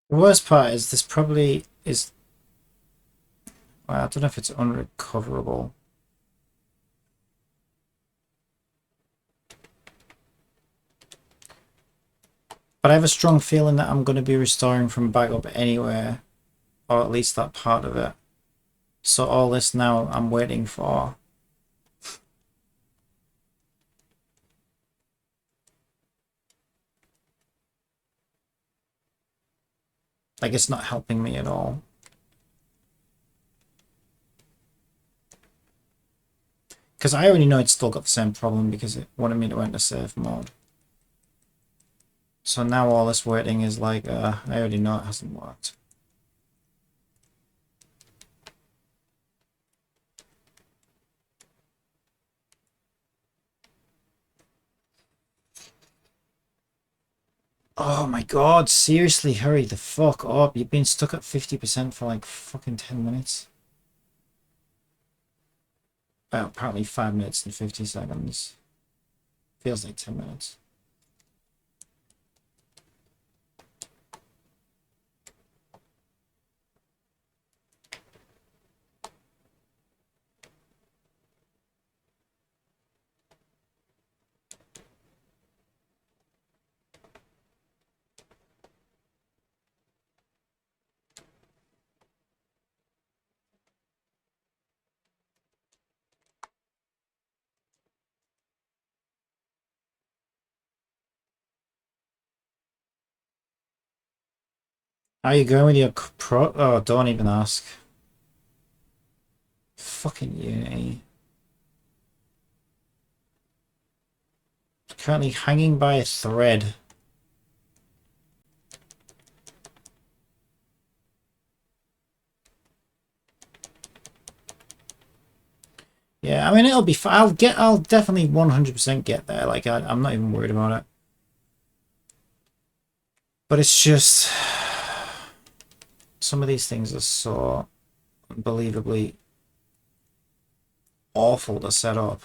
A: The worst part is this probably is. Well, I don't know if it's unrecoverable. But I have a strong feeling that I'm going to be restoring from backup anyway, or at least that part of it. So all this now I'm waiting for. Like, it's not helping me at all. Because I already know it's still got the same problem because it wanted me to enter safe mode. So now all this waiting is like, I already know it hasn't worked. Oh my god, seriously, hurry the fuck up. You've been stuck at 50% for like fucking 10 minutes. Well, apparently 5 minutes and 50 seconds. Feels like 10 minutes. How are you going with your pro? Oh, don't even ask. Fucking Unity. Currently hanging by a thread. Yeah, I mean, it'll be fine. I'll definitely 100% get there. Like, I'm not even worried about it. But it's just, some of these things are so unbelievably awful to set up.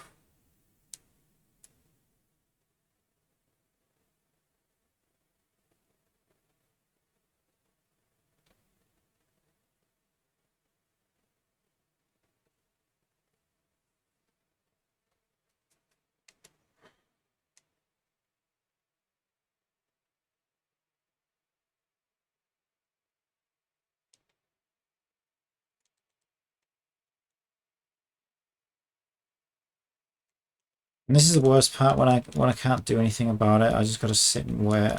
A: And this is the worst part when I can't do anything about it. I just gotta sit and wait.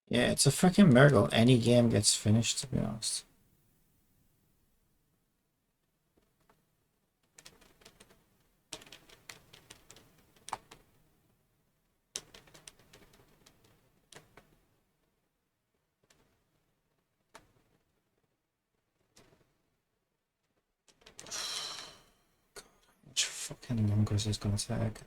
A: Yeah, it's a freaking miracle any game gets finished, to be honest. How much fucking longer is this gonna take?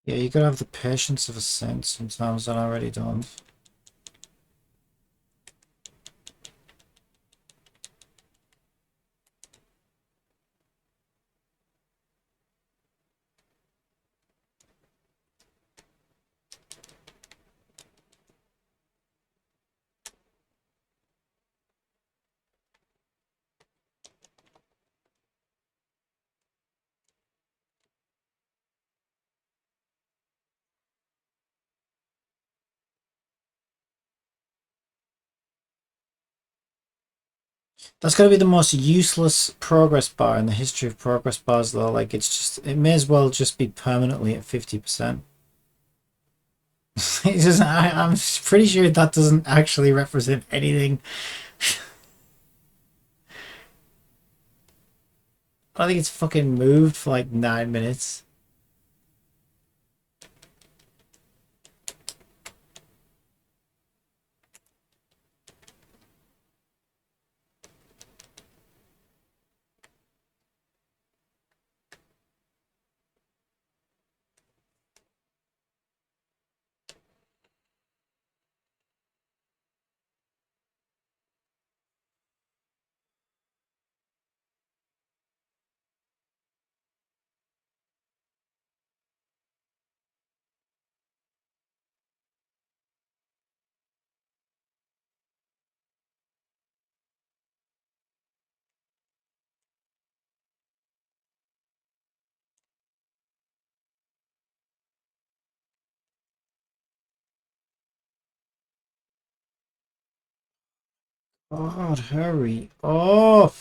A: Yeah, you gotta have the patience of a saint sometimes, and I already don't. That's gotta be the most useless progress bar in the history of progress bars, though. Like, it's just, it may as well just be permanently at 50%. It's just, I'm pretty sure that doesn't actually represent anything. I think it's fucking moved for like 9 minutes. God, hurry up!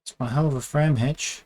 A: It's one hell of a frame hitch.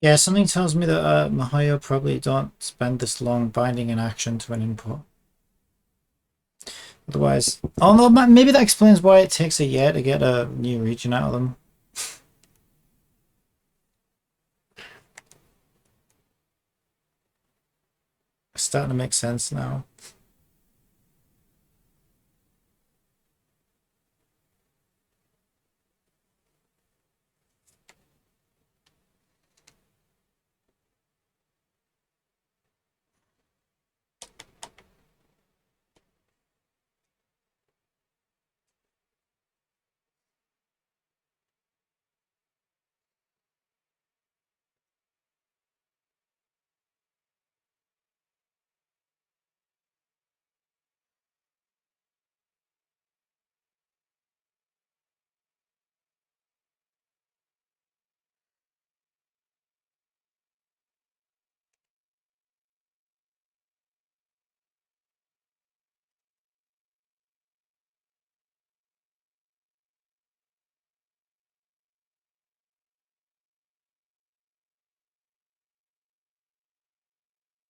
A: Yeah, something tells me that Mihoyo probably don't spend this long binding an action to an input. Otherwise, although maybe that explains why it takes a year to get a new region out of them. It's starting to make sense now.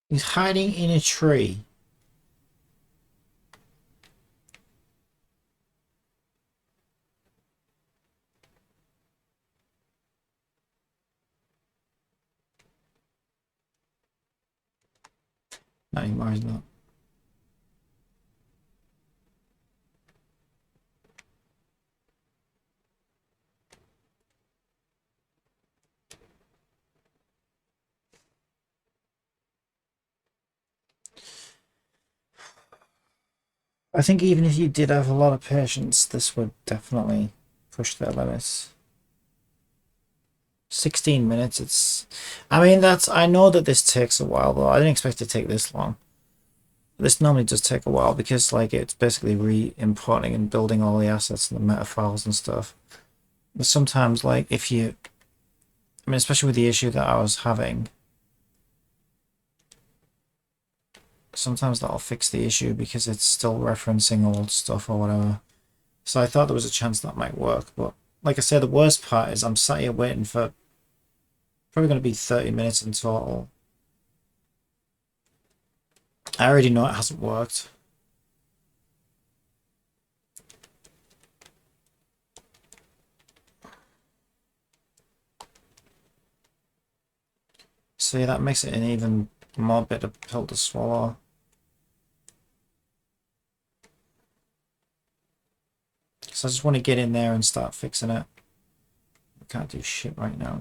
A: He's hiding in a tree. Not anymore, he's not. I think even if you did have a lot of patience, this would definitely push their limits. 16 minutes, it's... I mean, I know that this takes a while, though. I didn't expect it to take this long. This normally does take a while because, like, it's basically re-importing and building all the assets and the meta files and stuff. But sometimes, like, if you... I mean, especially with the issue that I was having... Sometimes that'll fix the issue because it's still referencing old stuff or whatever. So I thought there was a chance that might work, but like I said, the worst part is I'm sat here waiting for probably going to be 30 minutes in total. I already know it hasn't worked. So yeah, that makes it an even more bitter pill to swallow. So I just want to get in there and start fixing it. I can't do shit right now.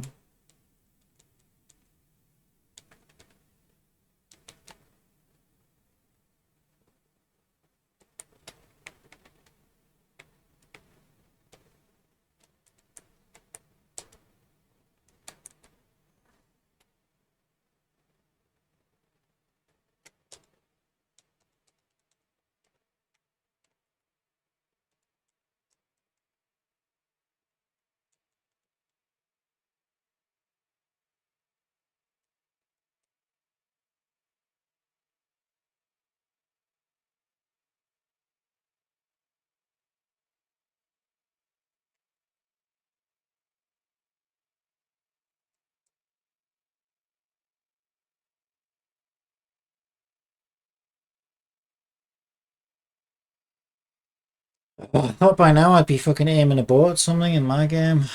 A: I thought by now I'd be fucking aiming a bow at something in my game.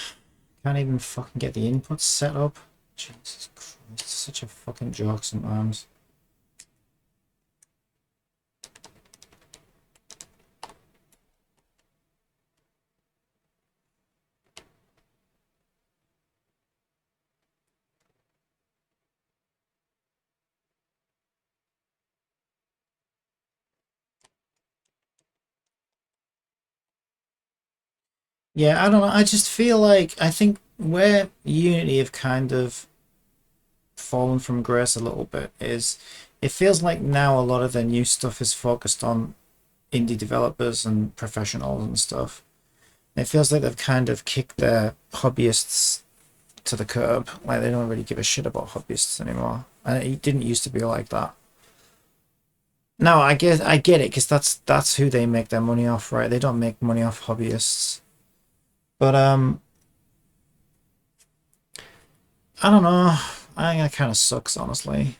A: Can't even fucking get the inputs set up. Jesus Christ, it's such a fucking joke sometimes. Yeah, I don't know. I just feel like I think where Unity have kind of fallen from grace a little bit is it feels like now a lot of their new stuff is focused on indie developers and professionals and stuff. It feels like they've kind of kicked their hobbyists to the curb. Like they don't really give a shit about hobbyists anymore. And it didn't used to be like that. No, I get it because that's who they make their money off, right? They don't make money off hobbyists. But I don't know. I think that kind of sucks, honestly.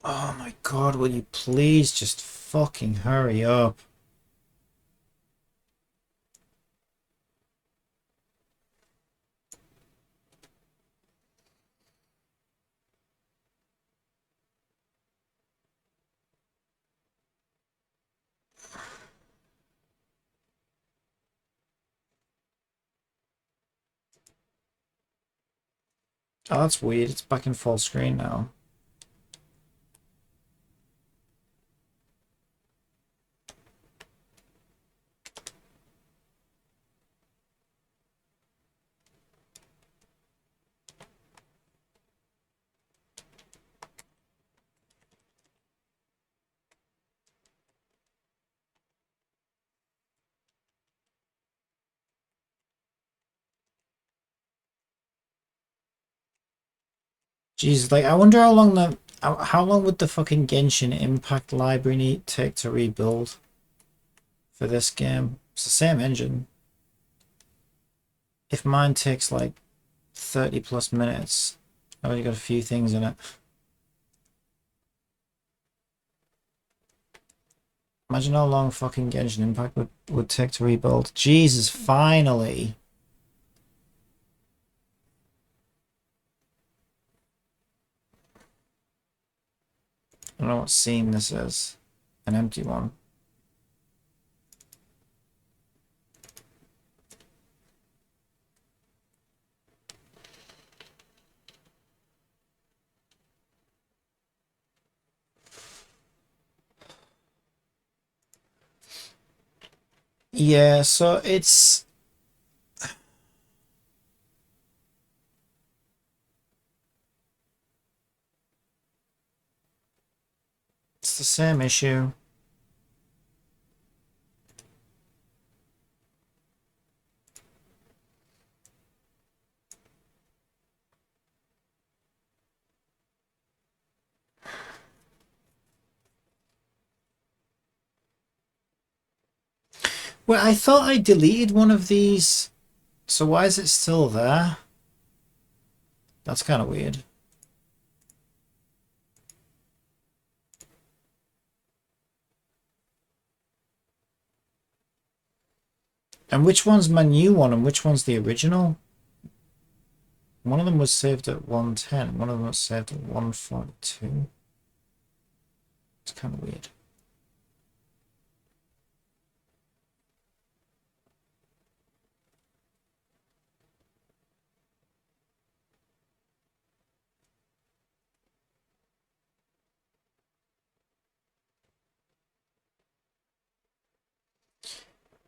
A: Oh my god, will you please just fucking hurry up? Oh, that's weird. It's back in full screen now. Jeez, like I wonder how long how long would the fucking Genshin Impact library take to rebuild for this game? It's the same engine. If mine takes like 30 plus minutes, I've only got a few things in it. Imagine how long fucking Genshin Impact would take to rebuild. Jesus, finally. I don't know what scene this is. An empty one. Yeah, so it's the same issue. Well, I thought I deleted one of these, so why is it still there? That's kind of weird. And which one's my new one and which one's the original? One of them was saved at 110, one of them was saved at 142. It's kind of weird.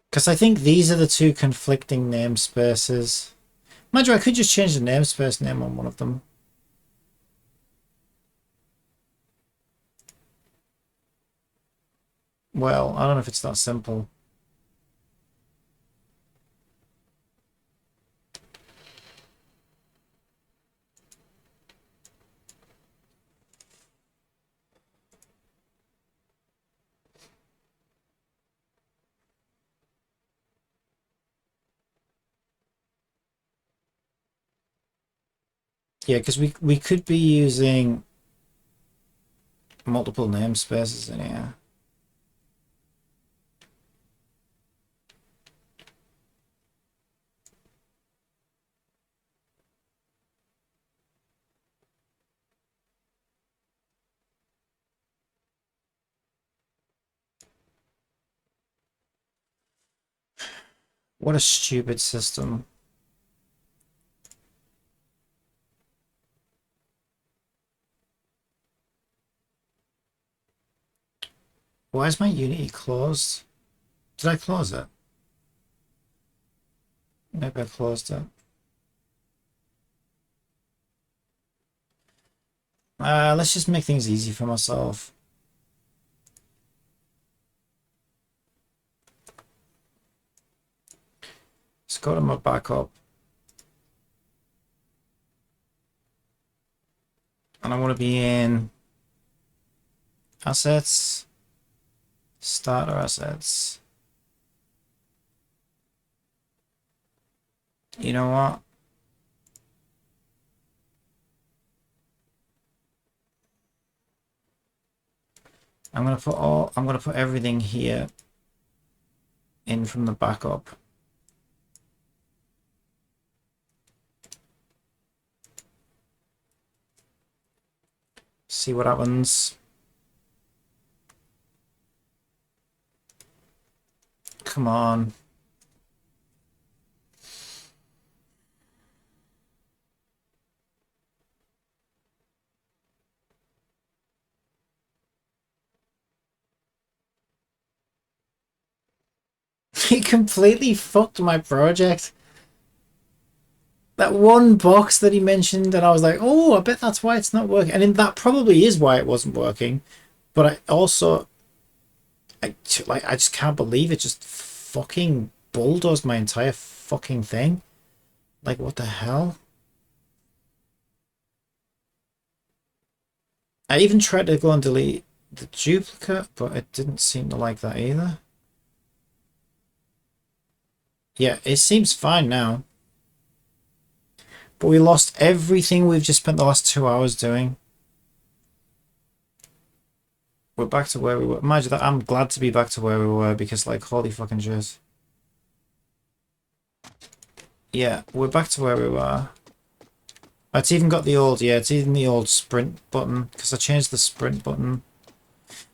A: Because I think these are the two conflicting namespaces. Mind you, I could just change the namespace name on one of them. Well, I don't know if it's that simple. Yeah, because we could be using multiple namespaces in here. What a stupid system. Why is my Unity closed? Did I close it? Maybe I closed it. Let's just make things easy for myself. go to my backup. And I want to be in assets, starter assets. You know what? I'm gonna put everything here in from the backup. See what happens. Come on. He completely fucked my project. That one box that he mentioned, and I was like, oh, I bet that's why it's not working. And that probably is why it wasn't working. But I also, I just can't believe it just fucking bulldozed my entire fucking thing. Like, what the hell? I even tried to go and delete the duplicate, but it didn't seem to like that either. Yeah, it seems fine now. But we lost everything we've just spent the last 2 hours doing. We're back to where we were. Imagine that. I'm glad to be back to where we were because, like, holy fucking shit. Yeah, we're back to where we were. It's even got the old, yeah, it's even the old sprint button because I changed the sprint button.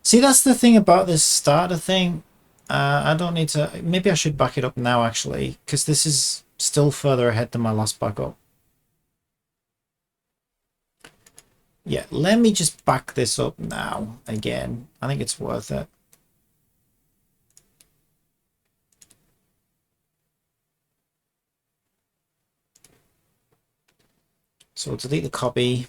A: See, that's the thing about this starter thing. I don't need to, maybe I should back it up now actually because this is still further ahead than my last backup. Yeah, let me just back this up now again. I think it's worth it. So we'll delete the copy.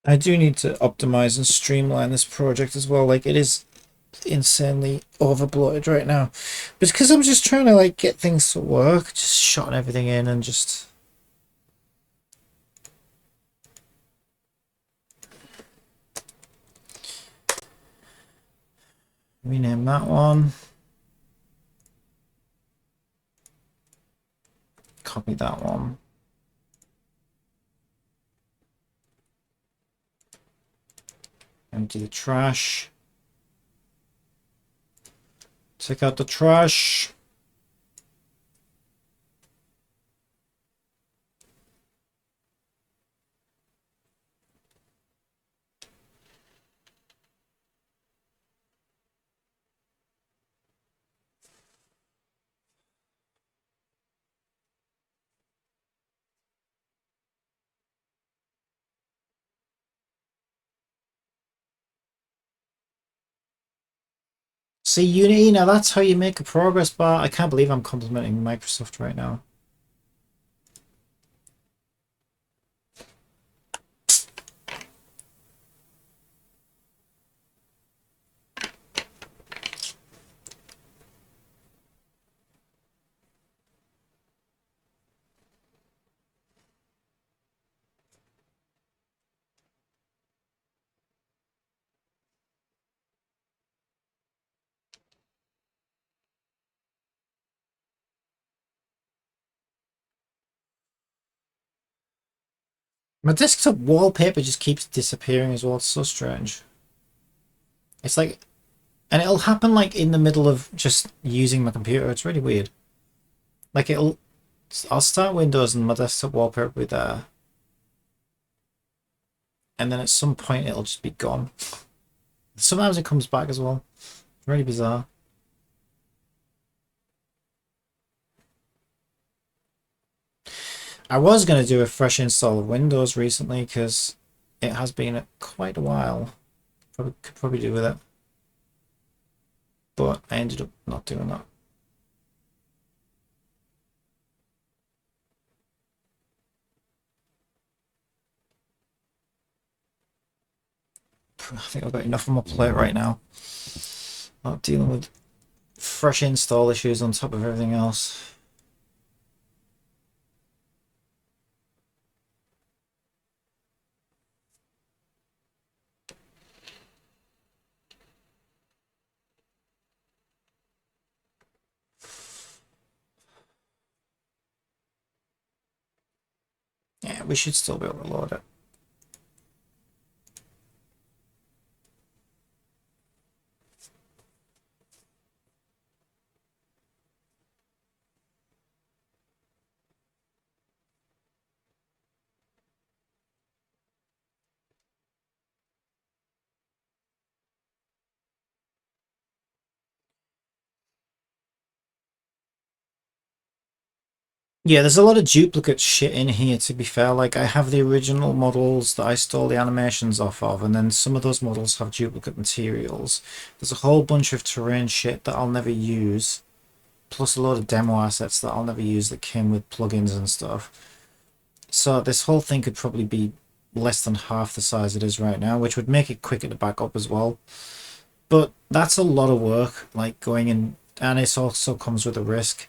A: I do need to optimize and streamline this project as well. Like, it is insanely overbloated right now. But it's because I'm just trying to, like, get things to work. Just shotting everything in and just... rename that one. Copy that one. Empty the trash. Take out the trash. See, Unity, now that's how you make a progress bar. I can't believe I'm complimenting Microsoft right now. My desktop wallpaper just keeps disappearing as well. It's so strange. It's like, and it'll happen like in the middle of just using my computer. It's really weird. Like I'll start Windows and my desktop wallpaper will be there. And then at some point it'll just be gone. Sometimes it comes back as well. Really bizarre. I was going to do a fresh install of Windows recently because it has been quite a while. Could probably do with it. But I ended up not doing that. I think I've got enough on my plate right now. Not dealing with fresh install issues on top of everything else. Yeah, we should still be able to load it. Yeah, there's a lot of duplicate shit in here, to be fair. Like, I have the original models that I stole the animations off of, and then some of those models have duplicate materials. There's a whole bunch of terrain shit that I'll never use, plus a load of demo assets that I'll never use that came with plugins and stuff. So this whole thing could probably be less than half the size it is right now, which would make it quicker to back up as well. But that's a lot of work, like going in, and it also comes with a risk.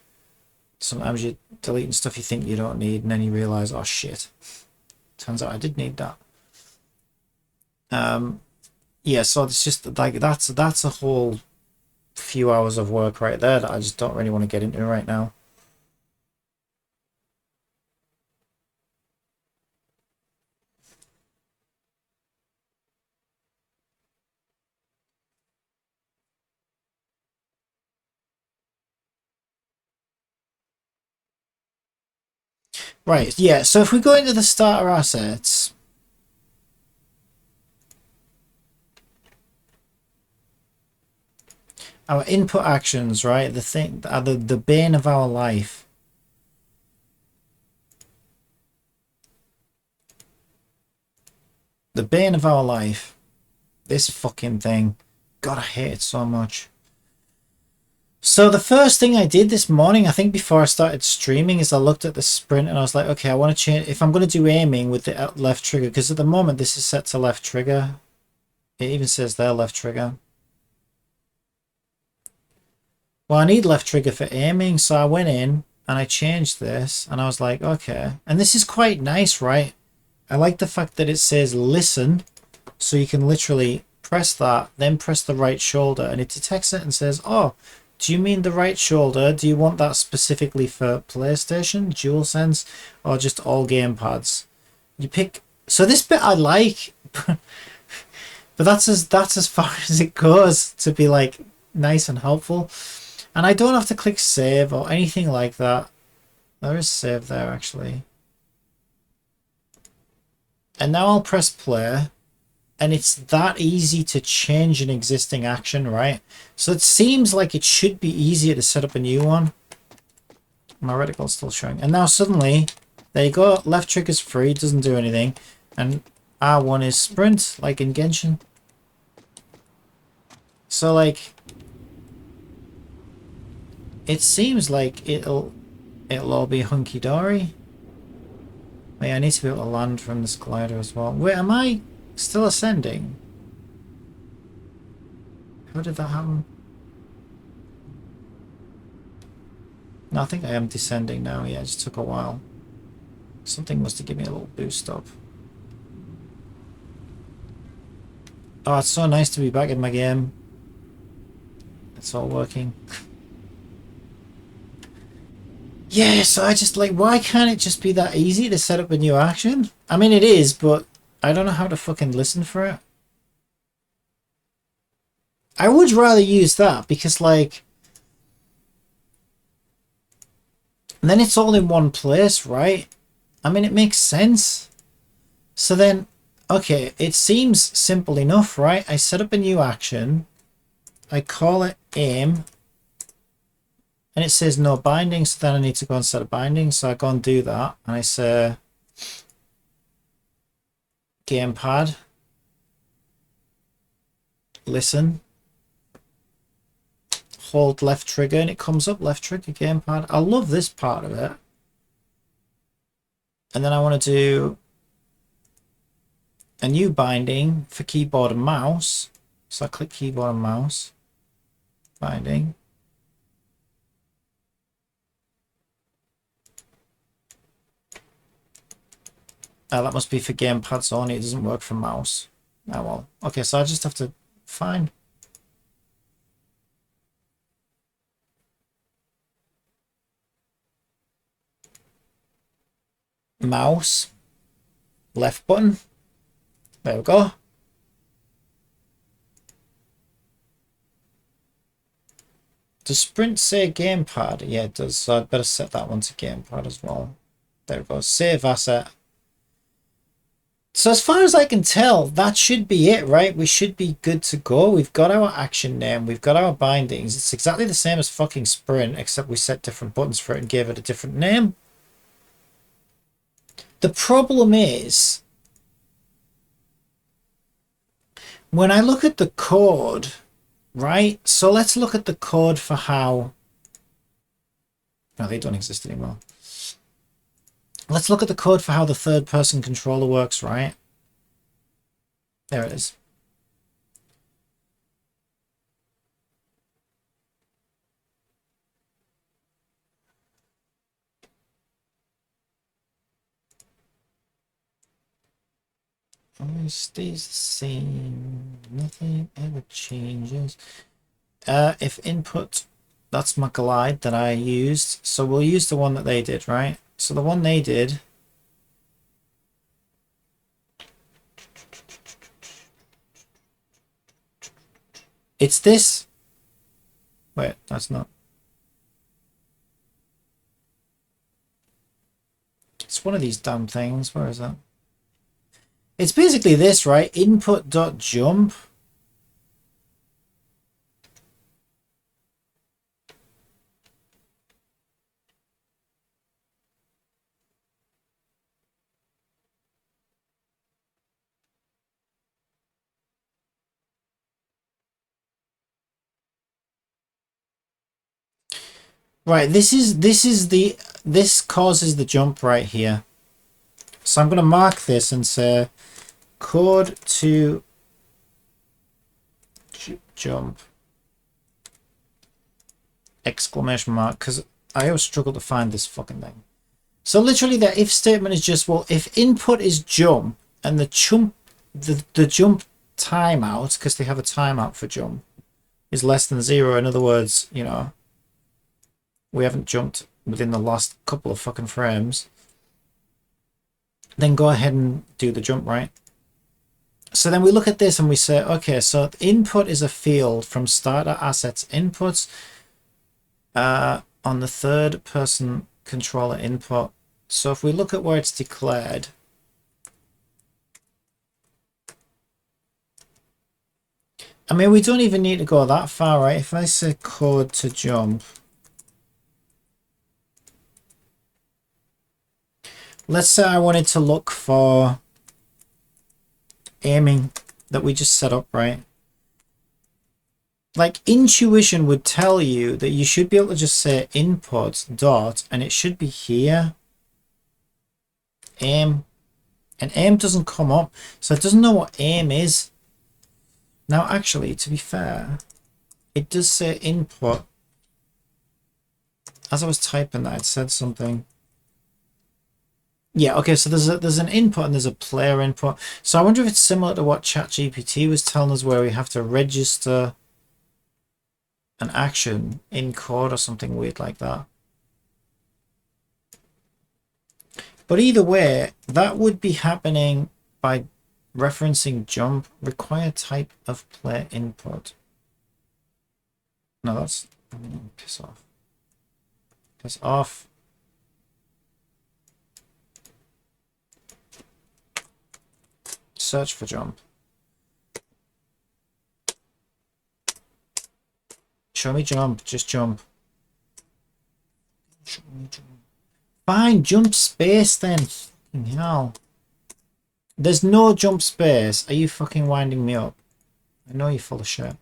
A: Sometimes you're deleting stuff you think you don't need, and then you realize, oh shit, turns out I did need that. Yeah, so it's just like that's a whole few hours of work right there that I just don't really want to get into right now. Right, yeah, so if we go into the starter assets, our input actions, right, the thing are the bane of our life. The bane of our life. This fucking thing. God, I hate it so much. So the first thing I did this morning, I think before I started streaming, is I looked at the sprint and I was like, okay, I want to change, if I'm going to do aiming with the left trigger, because at the moment this is set to left trigger. It even says there left trigger. Well, I need left trigger for aiming, so I went in and I changed this and I was like, okay. And this is quite nice, right? I like the fact that it says listen, so you can literally press that, then press the right shoulder, and it detects it and says, oh, do you mean the right shoulder? Do you want that specifically for PlayStation, DualSense, or just all gamepads? You pick. So this bit I like, but that's as far as it goes to be like nice and helpful. And I don't have to click save or anything like that. There is save there actually. And now I'll press play. And it's that easy to change an existing action, right? So it seems like it should be easier to set up a new one. My reticle's still showing. And now suddenly, there you go. Left trigger's free, doesn't do anything. And R1 is sprint, like in Genshin. So like, it seems like it'll all be hunky-dory. Wait, I need to be able to land from this glider as well. Wait, am I still ascending? How did that happen? No, I think I am descending now. Yeah, it just took a while. Something must have given me a little boost up. Oh, it's so nice to be back in my game. It's all working. Yeah, so I just like, why can't it just be that easy to set up a new action? I mean, it is, but I don't know how to fucking listen for it. I would rather use that because, like, and then it's all in one place, right? I mean, it makes sense. So then, okay, it seems simple enough, right? I set up a new action. I call it aim. And it says no binding, so then I need to go and set a binding. So I go and do that, and I say gamepad, listen, hold left trigger, and it comes up left trigger gamepad. I love this part of it. And then I want to do a new binding for keyboard and mouse. So I click keyboard and mouse, binding. That must be for gamepads only. It doesn't work for mouse. Oh well. Okay, so I just have to find. Mouse. Left button. There we go. Does Sprint say gamepad? Yeah, it does. So I'd better set that one to gamepad as well. There we go. Save asset. So as far as I can tell, that should be it, right? We should be good to go. We've got our action name. We've got our bindings. It's exactly the same as fucking Sprint, except we set different buttons for it and gave it a different name. The problem is, when I look at the code, right? So let's look at the code for how... No, they don't exist anymore. Let's look at the code for how the third person controller works, right? There it is. Always stays the same. Nothing ever changes. If input, that's my glide that I used. So we'll use the one that they did, right? So the one they did, it's this. Wait, that's not. It's one of these damn things. Where is that? It's basically this, right? Input.jump. Right, this causes the jump right here. So I'm going to mark this and say code to jump exclamation mark, because I always struggle to find this fucking thing. So literally the if statement is just, well, if input is jump and the jump timeout, because they have a timeout for jump, is less than 0, in other words, you know, we haven't jumped within the last couple of fucking frames, then go ahead and do the jump, right? So then we look at this and we say, okay, so input is a field from starter assets inputs on the third person controller input. So if we look at where it's declared, I mean, we don't even need to go that far, right? If I say code to jump, let's say I wanted to look for aiming that we just set up, right? Like, intuition would tell you that you should be able to just say input dot, and it should be here. Aim. And aim doesn't come up, so it doesn't know what aim is. Now, actually, to be fair, it does say input. As I was typing that, it said something. Yeah, okay, so there's an input and there's a player input. So I wonder if it's similar to what ChatGPT was telling us, where we have to register an action in code or something weird like that. But either way, that would be happening by referencing jump, require type of player input. No, that's... piss off. Piss off. Search for jump. Show me jump, just jump. Fine, jump space then. Fucking hell. There's no jump space. Are you fucking winding me up? I know you're full of shit.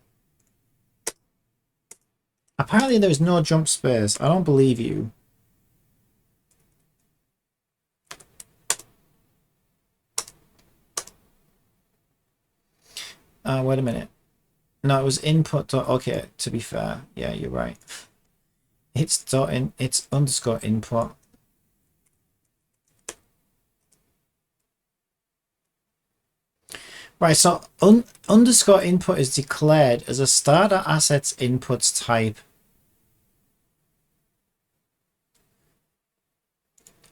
A: Apparently there's no jump space. I don't believe you. Wait a minute. No, it was input. Okay, to be fair. Yeah, you're right. It's dot in. It's underscore input. Right, so underscore input is declared as a starter assets inputs type.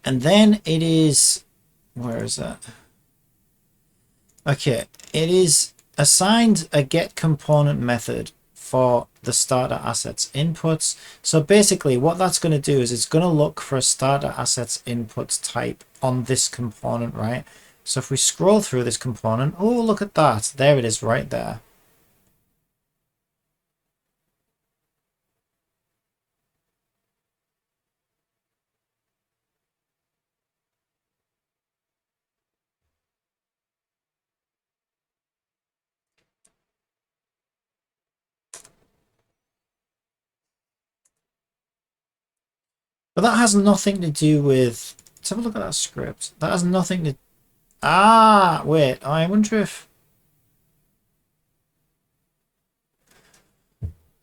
A: And then it is, where is that? Okay, it is assigned a get component method for the starter assets inputs. So basically what that's going to do is it's going to look for a starter assets inputs type on this component, right? So if we scroll through this component, oh, look at that. There it is right there. But that has nothing to do with... Let's have a look at that script. That has nothing to... Ah, wait. I wonder if...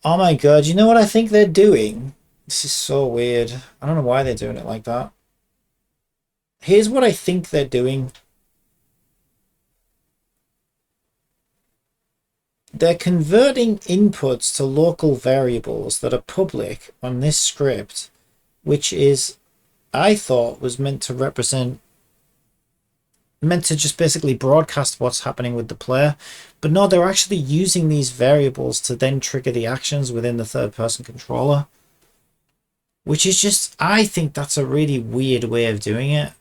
A: Oh my god, you know what I think they're doing? This is so weird. I don't know why they're doing it like that. Here's what I think they're doing. They're converting inputs to local variables that are public on this script, which is, I thought, was meant to represent, meant to just basically broadcast what's happening with the player. But no, they're actually using these variables to then trigger the actions within the third-person controller, which is just, I think that's a really weird way of doing it.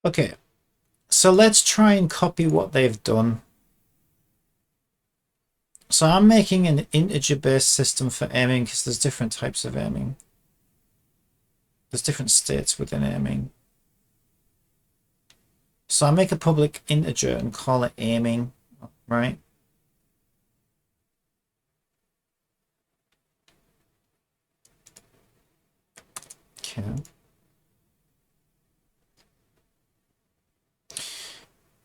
A: Okay, so let's try and copy what they've done. So I'm making an integer-based system for aiming because there's different types of aiming. There's different states within aiming. So I make a public integer and call it aiming, right? Okay.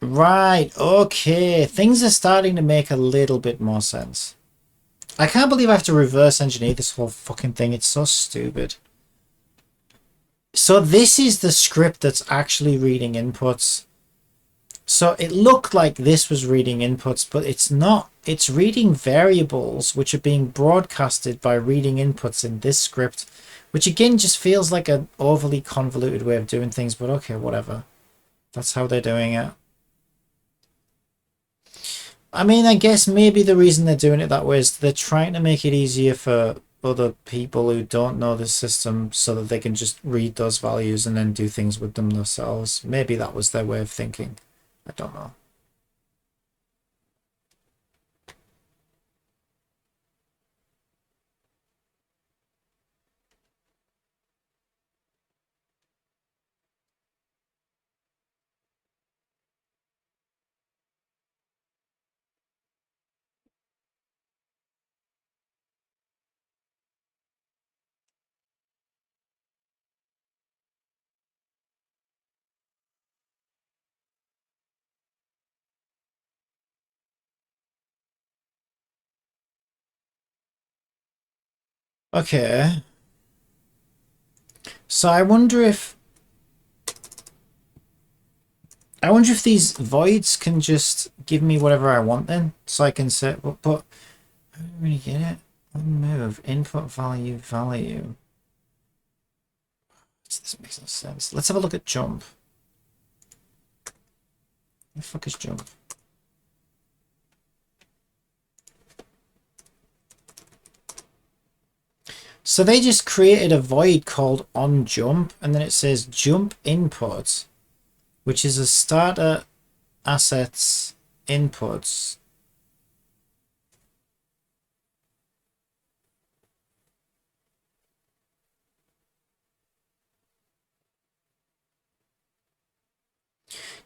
A: Right, okay. Things are starting to make a little bit more sense. I can't believe I have to reverse engineer this whole fucking thing. It's so stupid. So this is the script that's actually reading inputs. So it looked like this was reading inputs, but it's not. It's reading variables which are being broadcasted by reading inputs in this script, which again just feels like an overly convoluted way of doing things, but okay, whatever. That's how they're doing it. I mean, I guess maybe the reason they're doing it that way is they're trying to make it easier for other people who don't know the system so that they can just read those values and then do things with them themselves. Maybe that was their way of thinking. I don't know. Okay. So I wonder if these voids can just give me whatever I want then, so I can say, but I don't really get it. Move input value. This makes no sense. Let's have a look at jump. What the fuck is jump? So they just created a void called onJump, and then it says jump input, which is a starter assets inputs.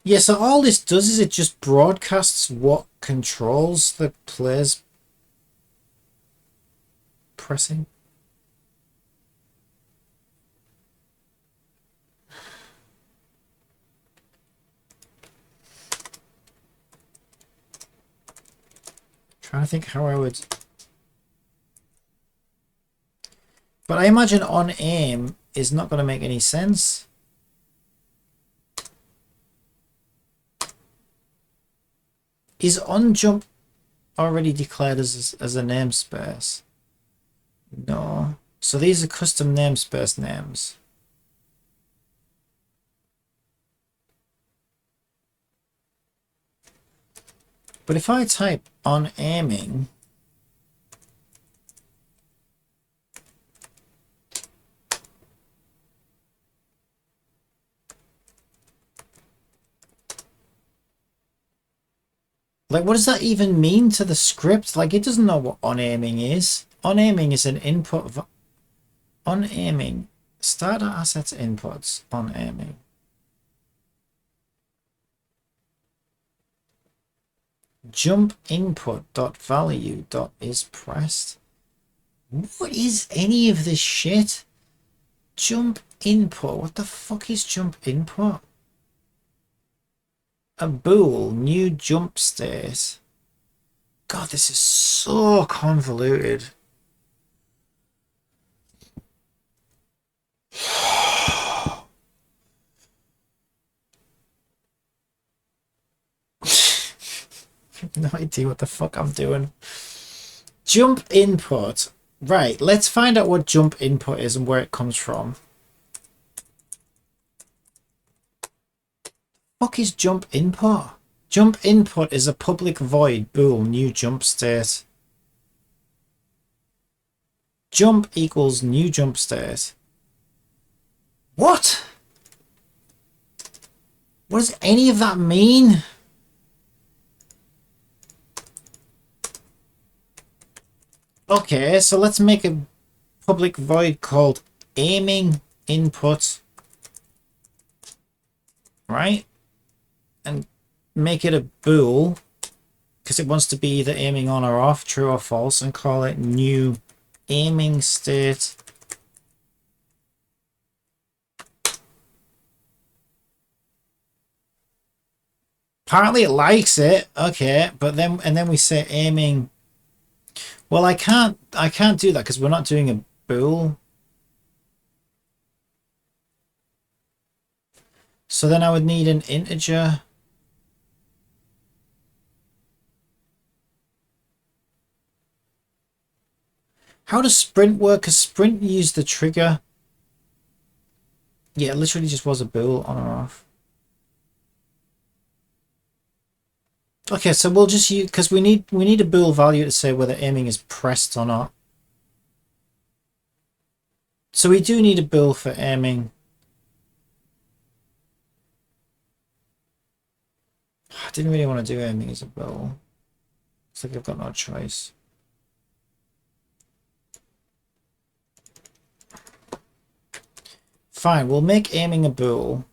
A: Yeah, so all this does is it just broadcasts what controls the player's pressing. Trying to think how I would... But I imagine on aim is not going to make any sense. Is on jump already declared as a namespace? No. So these are custom namespace names. But if I type on aiming, like, what does that even mean to the script? Like, it doesn't know what on aiming is. On aiming is an input. On aiming, starter assets inputs on aiming. Jump input dot value dot is pressed. What is any of this shit? Jump input. What the fuck is jump input? A bool, new jump state. God, this is so convoluted. I have no idea what the fuck I'm doing. Jump input. Right, let's find out what jump input is and where it comes from. Fuck is jump input? Jump input is a public void bool new jump state. Jump equals new jump state. What? What does any of that mean? Okay, so let's make a public void called aiming input, right? And make it a bool because it wants to be either aiming on or off, true or false, and call it new aiming state. Apparently it likes it. Okay, but then we say aiming. Well, I can't do that because we're not doing a bool. So then I would need an integer. How does sprint work? Because sprint used the trigger. Yeah, it literally just was a bool on or off. Okay, so we'll just use, because we need a bool value to say whether aiming is pressed or not. So we do need a bool for aiming. I didn't really want to do aiming as a bool. Looks like I've got no choice. Fine, we'll make aiming a bool.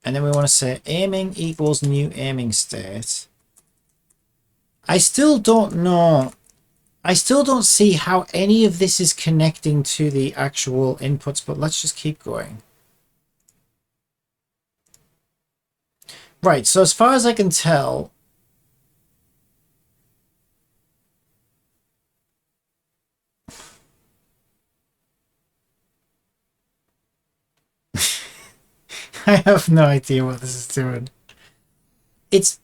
A: And then we want to say aiming equals new aiming state. I still don't know. I still don't see how any of this is connecting to the actual inputs, but let's just keep going. Right, so as far as I can tell, I have no idea what this is doing. It's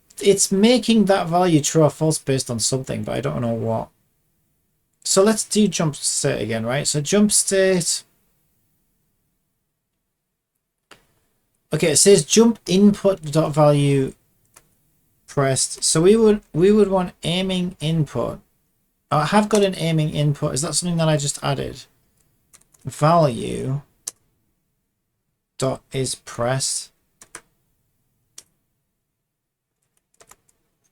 A: making that value true or false based on something, but I don't know what. So let's do jump state again, right? So jump state. Okay, it says jump input dot value pressed. So we would want aiming input. Oh, I have got an aiming input. Is that something that I just added? Value dot is pressed.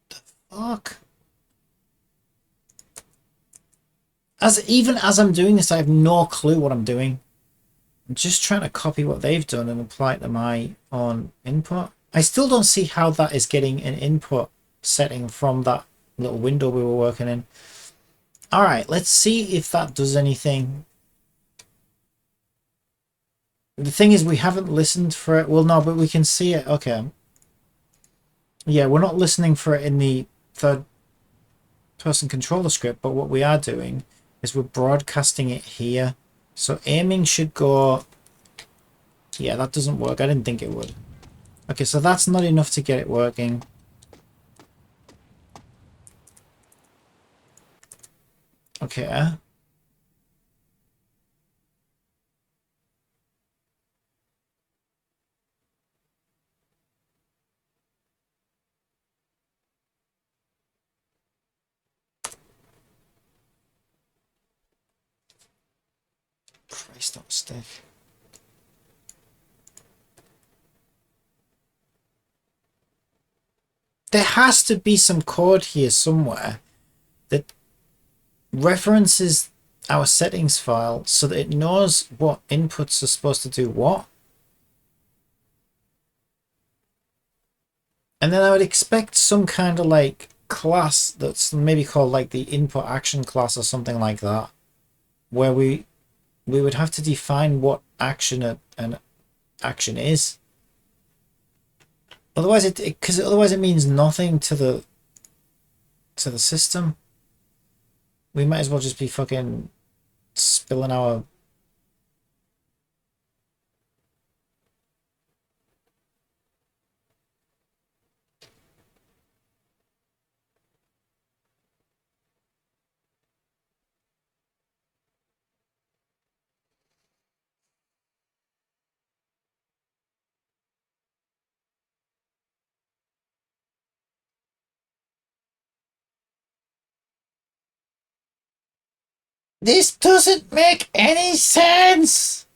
A: The fuck? Even as I'm doing this, I have no clue what I'm doing. I'm just trying to copy what they've done and apply it to my own input. I still don't see how that is getting an input setting from that little window we were working in. All right, let's see if that does anything. The thing is, we haven't listened for it. Well, no, but we can see it. Okay. Yeah, we're not listening for it in the third person controller script, but what we are doing is we're broadcasting it here. So aiming should go... Yeah, that doesn't work. I didn't think it would. Okay, so that's not enough to get it working. Okay. Christ, don't stick. There has to be some code here somewhere that references our settings file so that it knows what inputs are supposed to do what. And then I would expect some kind of like class that's maybe called like the input action class or something like that, where we would have to define what action an action is. Otherwise because otherwise it means nothing to the system. We might as well just be fucking spilling our... This doesn't make any sense!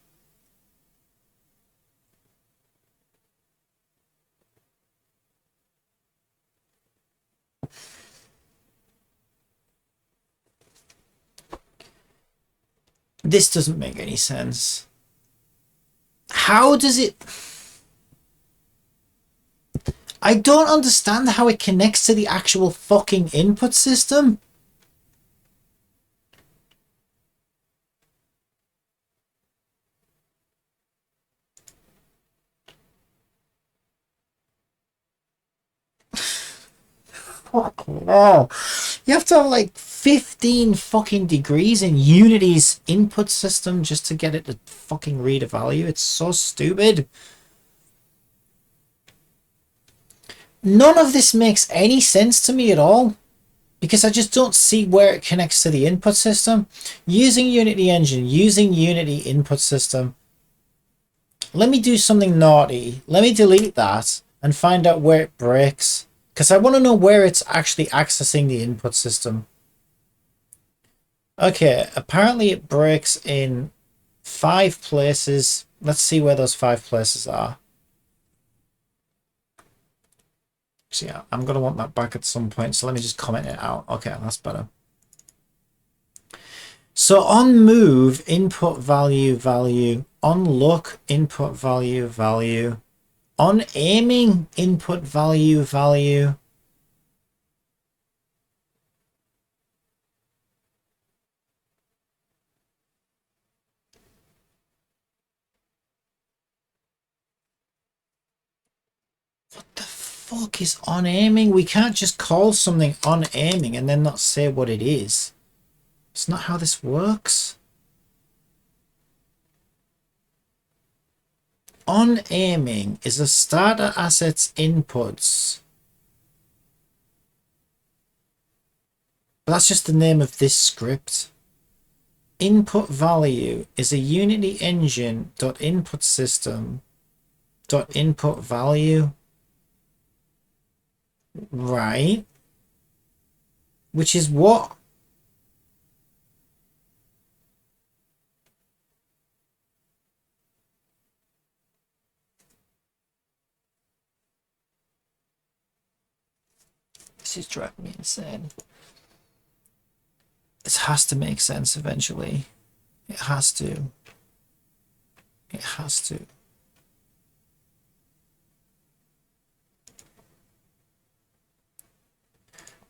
A: This doesn't make any sense. How does it... I don't understand how it connects to the actual fucking input system. Fucking hell. You have to have like 15 fucking degrees in Unity's input system just to get it to fucking read a value. It's so stupid. None of this makes any sense to me at all, because I just don't see where it connects to the input system. Using Unity Engine, using Unity input system. Let me do something naughty. Let me delete that and find out where it breaks, because I want to know where it's actually accessing the input system. Okay, apparently it breaks in 5 places. Let's see where those 5 places are. So yeah, I'm going to want that back at some point, so let me just comment it out. Okay, that's better. So on move, input value, value. On look, input value, value. On aiming, input value, value. What the fuck is on aiming? We can't just call something on aiming and then not say what it is. It's not how this works. On aiming is a starter assets inputs. But that's just the name of this script. input value is a Unity engine dot input system dot input value. Right. Which is what? This is driving me insane. This has to make sense eventually. It has to. It has to.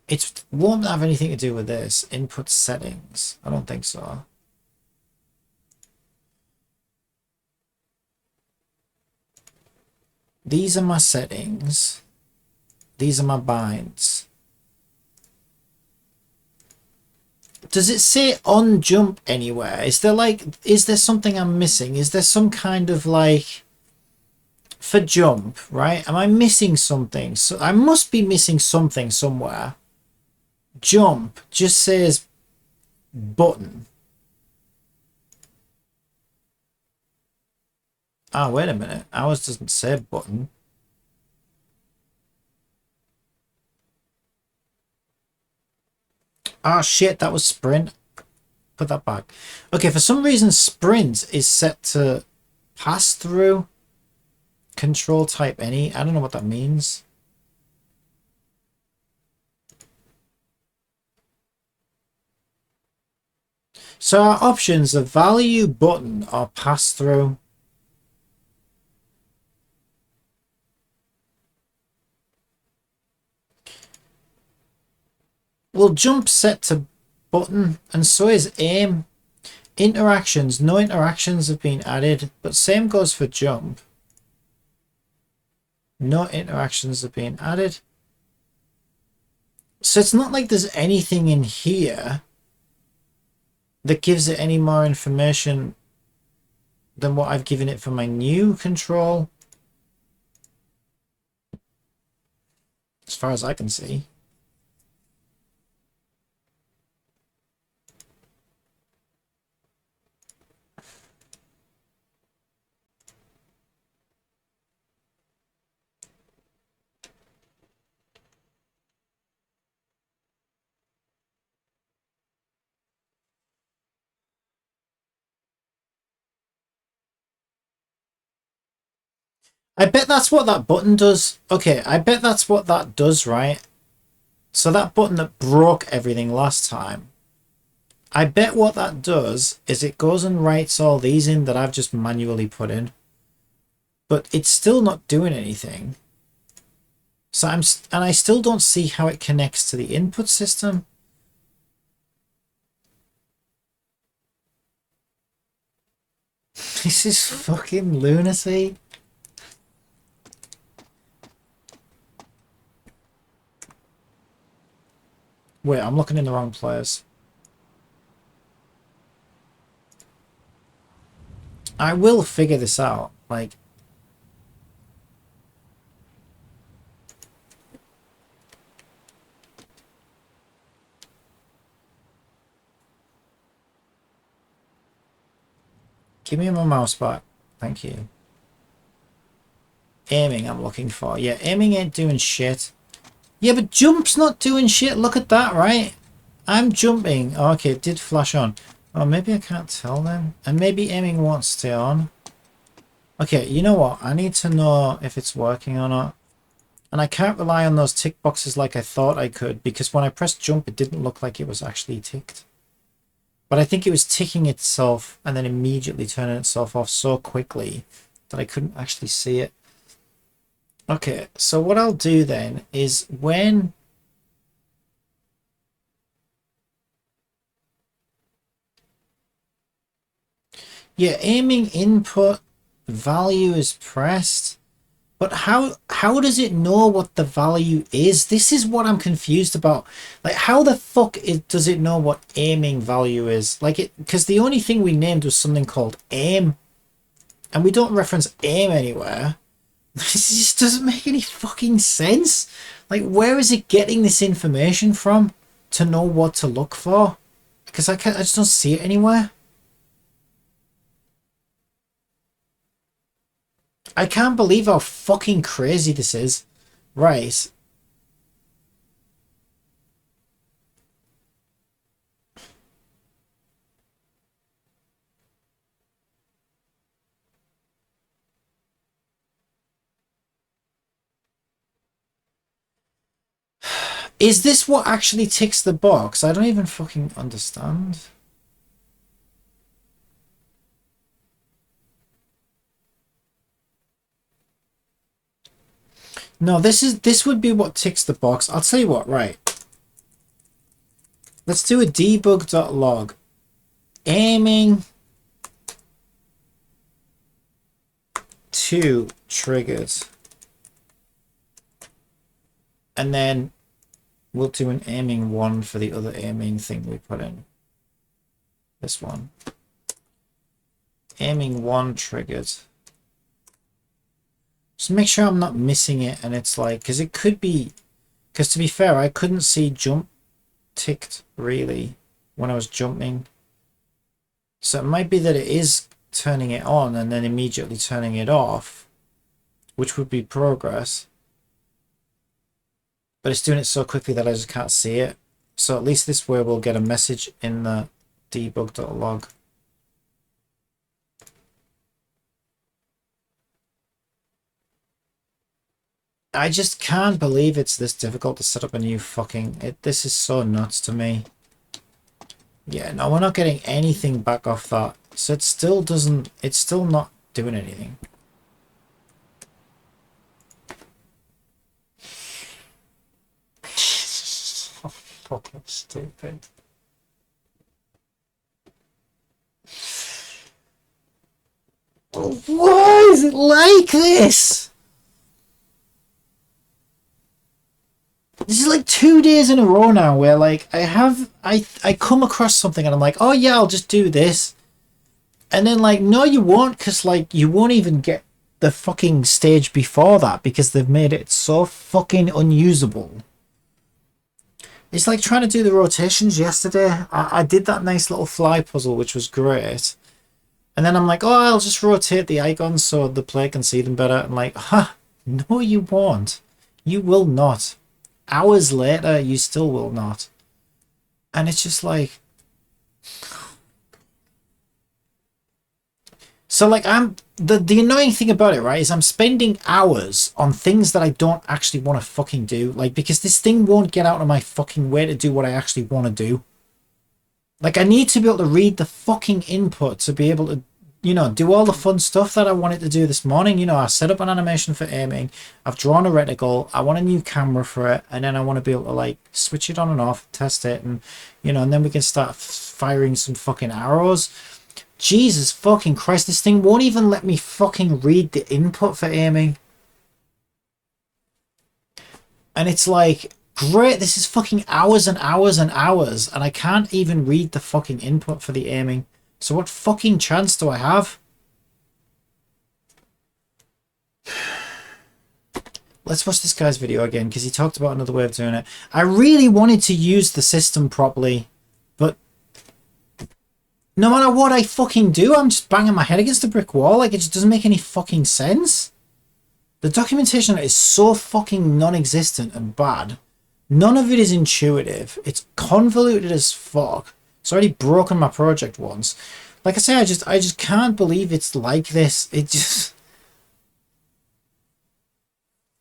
A: It won't have anything to do with this. Input settings. I don't think so. These are my settings. These are my binds. Does it say on jump anywhere? Is there something I'm missing? Is there some kind of like, for jump, right? Am I missing something? So I must be missing something somewhere. Jump just says button. Ah, wait a minute. Ours doesn't say button. Ah, shit, that was sprint. Put that back. Okay, for some reason, sprint is set to pass through control type any. I don't know what that means. So our options are value, button, or pass through. Well, jump set to button, and so is aim. Interactions, no interactions have been added, but same goes for jump. No interactions have been added. So it's not like there's anything in here that gives it any more information than what I've given it for my new control. As far as I can see. I bet that's what that button does. Okay, I bet that's what that does, right? So that button that broke everything last time, I bet what that does is it goes and writes all these in that I've just manually put in. But it's still not doing anything. So and I still don't see how it connects to the input system. This is fucking lunacy. Wait, I'm looking in the wrong place. I will figure this out. Like, give me my mouse back. Thank you. Aiming I'm looking for. Yeah, aiming ain't doing shit. Yeah, but jump's not doing shit. Look at that, right? I'm jumping. Oh, okay, it did flash on. Oh, maybe I can't tell then. And maybe aiming won't stay on. Okay, you know what? I need to know if it's working or not. And I can't rely on those tick boxes like I thought I could, because when I pressed jump, it didn't look like it was actually ticked. But I think it was ticking itself and then immediately turning itself off so quickly that I couldn't actually see it. Okay, so what I'll do then is when aiming input value is pressed, but how does it know what the value is? This is what I'm confused about. Like, how the fuck does it know what aiming value is? Like, because the only thing we named was something called aim, and we don't reference aim anywhere. This just doesn't make any fucking sense. Like, where is it getting this information from to know what to look for? Because I just don't see it anywhere. I can't believe how fucking crazy this is. Right. Is this what actually ticks the box? I don't even fucking understand. No, this would be what ticks the box. I'll tell you what, right. Let's do a debug.log. Aiming to triggers. And then we'll do an aiming 1 for the other aiming thing we put in. This one. Aiming 1 triggered. Just make sure I'm not missing it, and it's like, because it could be, because to be fair, I couldn't see jump ticked really when I was jumping. So it might be that it is turning it on and then immediately turning it off, which would be progress. But it's doing it so quickly that I just can't see it. So at least this way we'll get a message in the debug.log. I just can't believe it's this difficult to set up a new fucking... This is so nuts to me. Yeah, no, we're not getting anything back off that. So it still doesn't... It's still not doing anything. So fucking stupid. Why is it like this? This is like 2 days in a row now where like I come across something and I'm like, oh yeah, I'll just do this. And then like, no you won't, because like you won't even get the fucking stage before that because they've made it so fucking unusable. It's like trying to do the rotations yesterday. I did that nice little fly puzzle, which was great. And then I'm like, oh, I'll just rotate the icons so the player can see them better. I'm like, huh, no you won't. You will not. Hours later, you still will not. And it's just like... So like the annoying thing about it, right, is I'm spending hours on things that I don't actually want to fucking do. Like, because this thing won't get out of my fucking way to do what I actually want to do. Like, I need to be able to read the fucking input to be able to, you know, do all the fun stuff that I wanted to do this morning. You know, I set up an animation for aiming. I've drawn a reticle. I want a new camera for it. And then I want to be able to, like, switch it on and off, test it. And, you know, and then we can start firing some fucking arrows. Jesus fucking Christ. This thing won't even let me fucking read the input for aiming. And it's like... Great, this is fucking hours and hours and hours, and I can't even read the fucking input for the aiming. So what fucking chance do I have? Let's watch this guy's video again, because he talked about another way of doing it. I really wanted to use the system properly, but no matter what I fucking do, I'm just banging my head against a brick wall. Like, it just doesn't make any fucking sense. The documentation is so fucking non-existent and bad. None of it is intuitive. It's convoluted as fuck. It's already broken my project once. Like I say, I just can't believe it's like this. It just...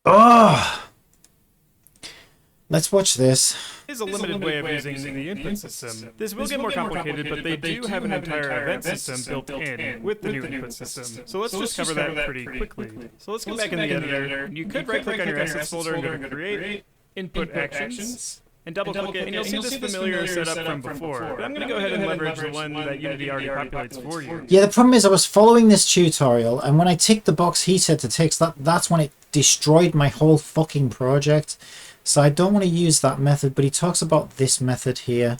A: Oh! Let's watch this.
D: Is a limited way of using the input system. This will get more complicated, but they do have an entire event system built in with the new input system. So let's just cover that pretty quickly. So let's go back in the editor. You could right-click on your assets folder and go to Create, Input Actions, and double-click it, and you'll see this familiar setup from before. But I'm going to go ahead and leverage the one that Unity already populates for you.
A: Yeah, the problem is I was following this tutorial, and when I ticked the box he said to tick, that's when it destroyed my whole fucking project. So I don't want to use that method, but he talks about this method here.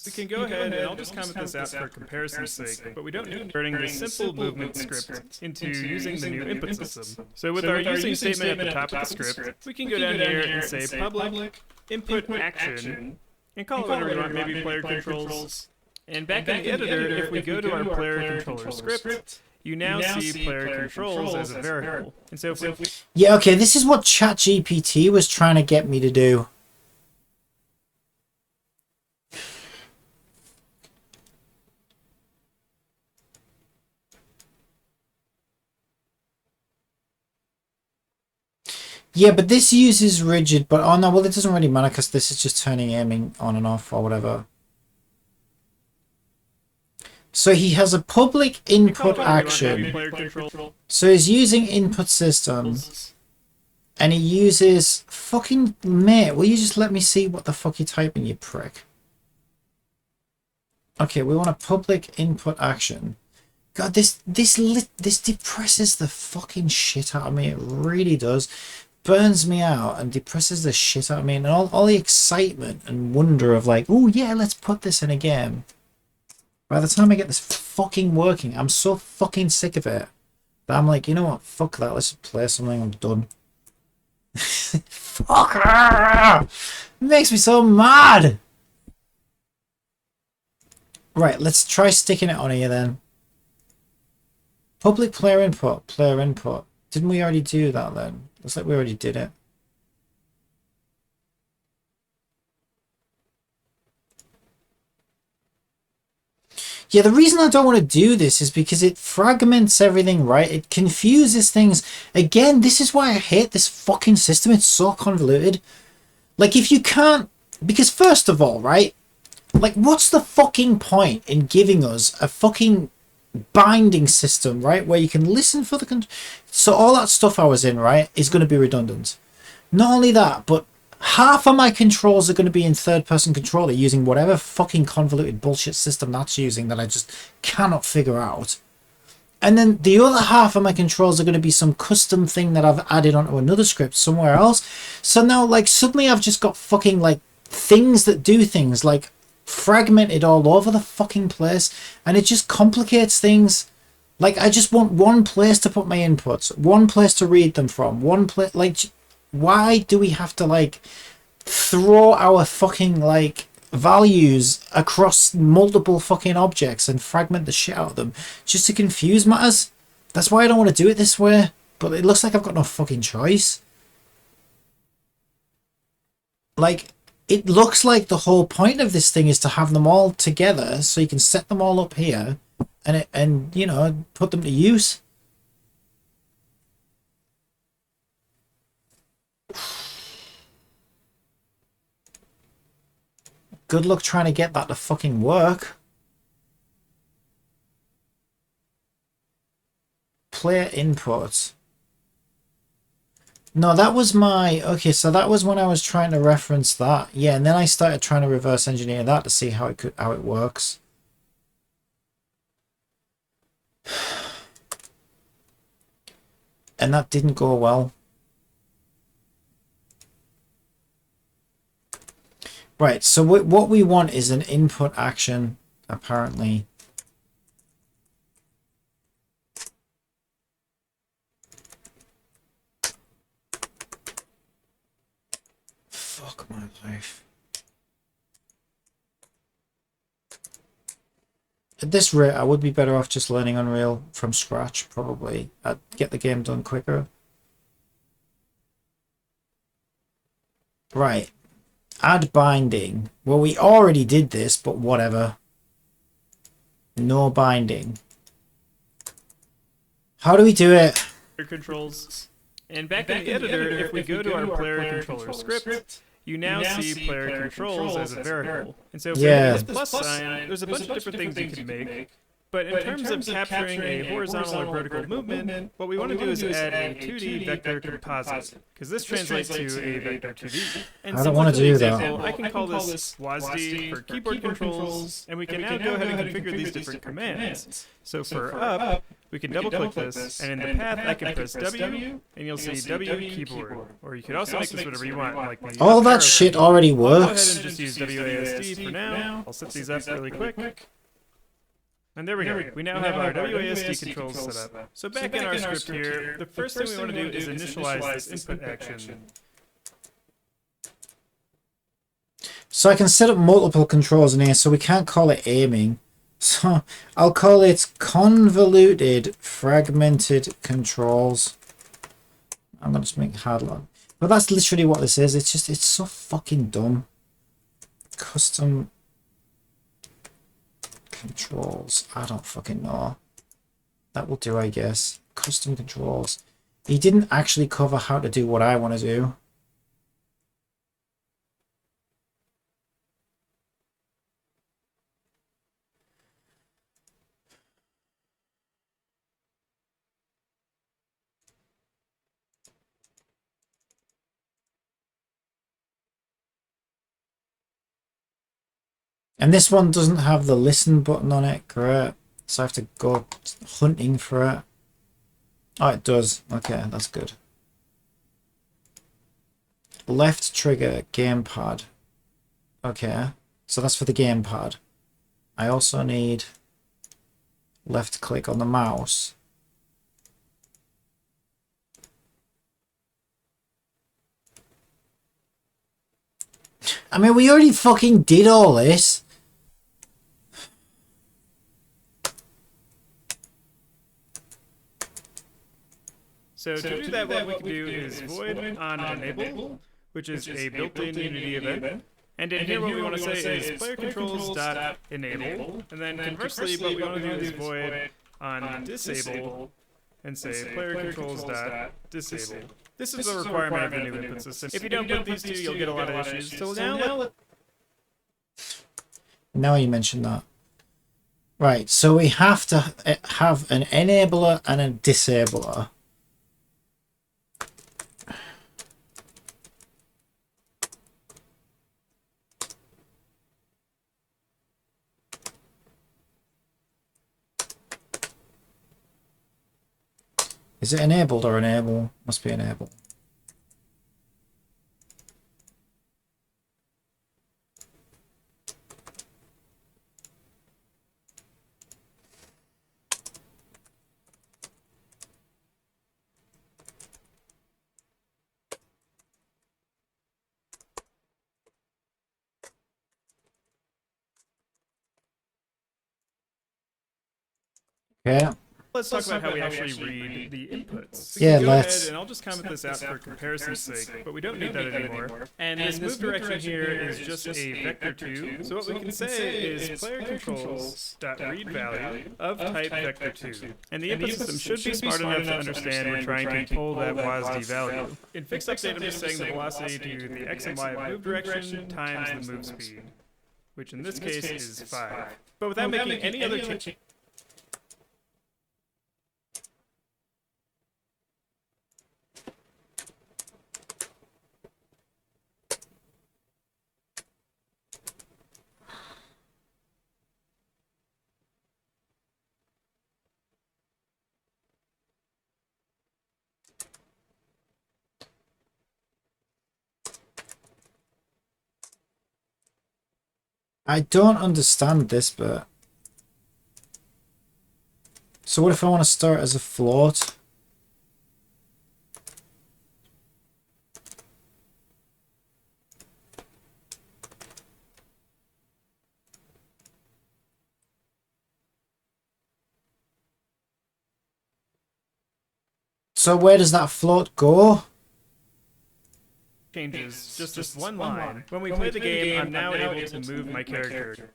D: We can go ahead and I'll just comment this out for comparison's sake, but we don't need converting this simple movement script into using the new input system. So with our using statement at the top of the script, we can go down here and say public input action and call it whatever we want, maybe player controls. And back in the editor, if we go to our player controller script, you now see player controls as a variable. And so if we
A: Yeah, okay, this is what ChatGPT was trying to get me to do. Yeah, but this uses rigid, but oh no, well it doesn't really matter because this is just turning aiming on and off or whatever. So he has a public input action.
D: player control
A: So he's using input system and he uses fucking mate, will you just let me see what the fuck you're typing, you prick? Okay, we want a public input action. God, this depresses the fucking shit out of me. It really does. Burns me out and depresses the shit out of me, and all the excitement and wonder of like, oh yeah, let's put this in a game. By the time I get this fucking working, I'm so fucking sick of it that I'm like, you know what, fuck that, let's just play something, I'm done. Fuck! It makes me so mad! Right, let's try sticking it on here then. Public player input, player input. Didn't we already do that then? Looks like we already did it. Yeah, the reason I don't want to do this is because it fragments everything, right? It confuses things. Again, this is why I hate this fucking system. It's so convoluted. Like, if you can't... Because first of all, right? Like, what's the fucking point in giving us a fucking binding system, right, where you can listen for the so all that stuff I was in, right, is going to be redundant. Not only that, but half of my controls are going to be in third-person controller using whatever fucking convoluted bullshit system that's using that I just cannot figure out. And then the other half of my controls are going to be some custom thing that I've added onto another script somewhere else. So now, like, suddenly I've just got fucking, like, things that do things, like, fragmented all over the fucking place, and it just complicates things. Like, I just want one place to put my inputs, one place to read them from, one place. Like, why do we have to like throw our fucking like values across multiple fucking objects and fragment the shit out of them just to confuse matters? That's why I don't want to do it this way, but it looks like I've got no fucking choice. Like, it looks like the whole point of this thing is to have them all together so you can set them all up here and you know, put them to use. Good luck trying to get that to fucking work. Player input. No, that was my... Okay, so that was when I was trying to reference that. Yeah, and then I started trying to reverse engineer that to see how it works. And that didn't go well. Right, so what we want is an input action, apparently. Fuck my life. At this rate, I would be better off just learning Unreal from scratch, probably. I'd get the game done quicker. Right. Add binding. Well, we already did this, but whatever. No binding. How do we do it?
D: controls. And back in the editor, if we go to our player controller script, you now see player controls as a variable. And so if we hit this plus sign, there's a bunch of different things you can make. But in terms of capturing a horizontal or vertical movement, what we want to do is add a 2D vector composite, because this translates to a vector 2D. And
A: I don't want to do that.
D: I can call this WASD for keyboard controls, and we can now go ahead and configure these different commands. So for up, we can double-click this, and in the path I can press W, and you'll see W keyboard. Or you could also make this whatever you want, like the
A: All that shit already
D: I'll go ahead
A: works.
D: and just use WASD for now. I'll set these up really quick. And there we go. We now have our WASD controls set up. So back in our script here, the first thing we want to do is initialize this input action.
A: So I can set up multiple controls in here, so we can't call it aiming. So I'll call it convoluted fragmented controls. I'm gonna just make hard log. But that's literally what this is. It's just, it's so fucking dumb. Custom controls. I don't fucking know. That will do, I guess. Custom controls. He didn't actually cover how to do what I want to do. And this one doesn't have the listen button on it. Great. So I have to go hunting for it. Oh, it does. Okay, that's good. Left trigger gamepad. Okay, so that's for the gamepad. I also need left click on the mouse. I mean, we already fucking did all this.
D: So to do that, what we can do is void on enable, which is a built-in Unity event. And in here, what we want to say is player controls dot enable, and then conversely, what we want to do is void on disable, and say player controls dot disable. This is the requirement of the new input system. If you don't put these two, you'll get a lot of issues. So
A: now you mentioned that. Right, so we have to have an enabler and a disabler. Is it enabled or enable? Must be enabled. Okay.
D: let's talk about how we actually read the inputs.
A: Yeah,
D: Go
A: let's.
D: ahead, and I'll just comment this out for comparison's sake, but we don't need that anymore. And this move direction here is just a vector2. So what we can say is player controls dot read value of type vector2. And the input system should be smart enough to understand we're trying to pull that WASD value. In fixed update, I'm just saying the velocity to the x and y of move direction times the move speed, which in this case is 5. But without making any other change.
A: I don't understand this bit. So what if I want to start as a float? So where does that float go?
D: Changes just this one line. When we play the game, I'm now able to move my character.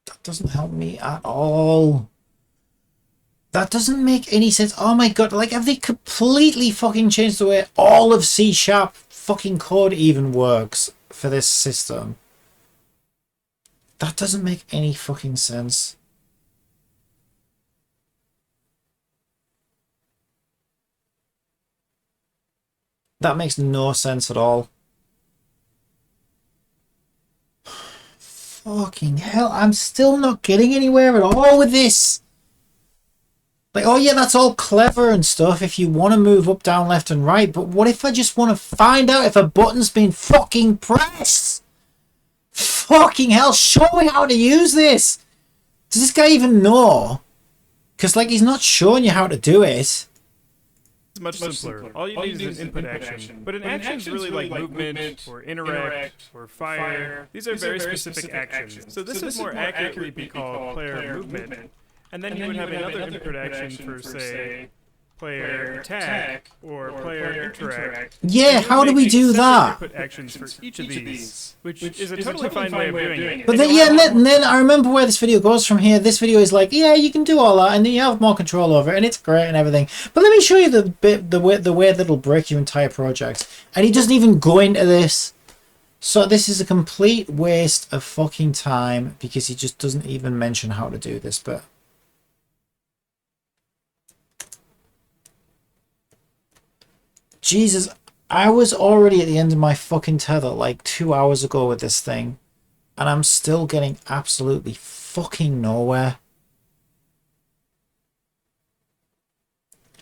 A: That doesn't help me at all. That doesn't make any sense. Oh my god, like have they completely fucking changed the way all of C# fucking code even works for this system? That doesn't make any fucking sense. That makes no sense at all. Fucking hell, I'm still not getting anywhere at all with this. Like, oh yeah, that's all clever and stuff if you want to move up, down, left and right, but what if I just want to find out if a button's been fucking pressed? Fucking hell, show me how to use this. Does this guy even know? Because, like, he's not showing you how to do it.
D: It's much simpler. All you need is an input action. But an action is really like movement, or interact, or fire. These are very specific actions. So this would more accurately be called player movement. And then you would have another input action for, say, player attack, or player interact.
A: Yeah, how do we do that?
D: Input actions for each of these, which is a totally fine way of doing it.
A: But then, yeah, and then I remember where this video goes from here. This video is like, yeah, you can do all that, and then you have more control over it, and it's great and everything. But let me show you the way that'll break your entire project. And he doesn't even go into this. So this is a complete waste of fucking time because he just doesn't even mention how to do this bit. Jesus, I was already at the end of my fucking tether like 2 hours ago with this thing, and I'm still getting absolutely fucking nowhere.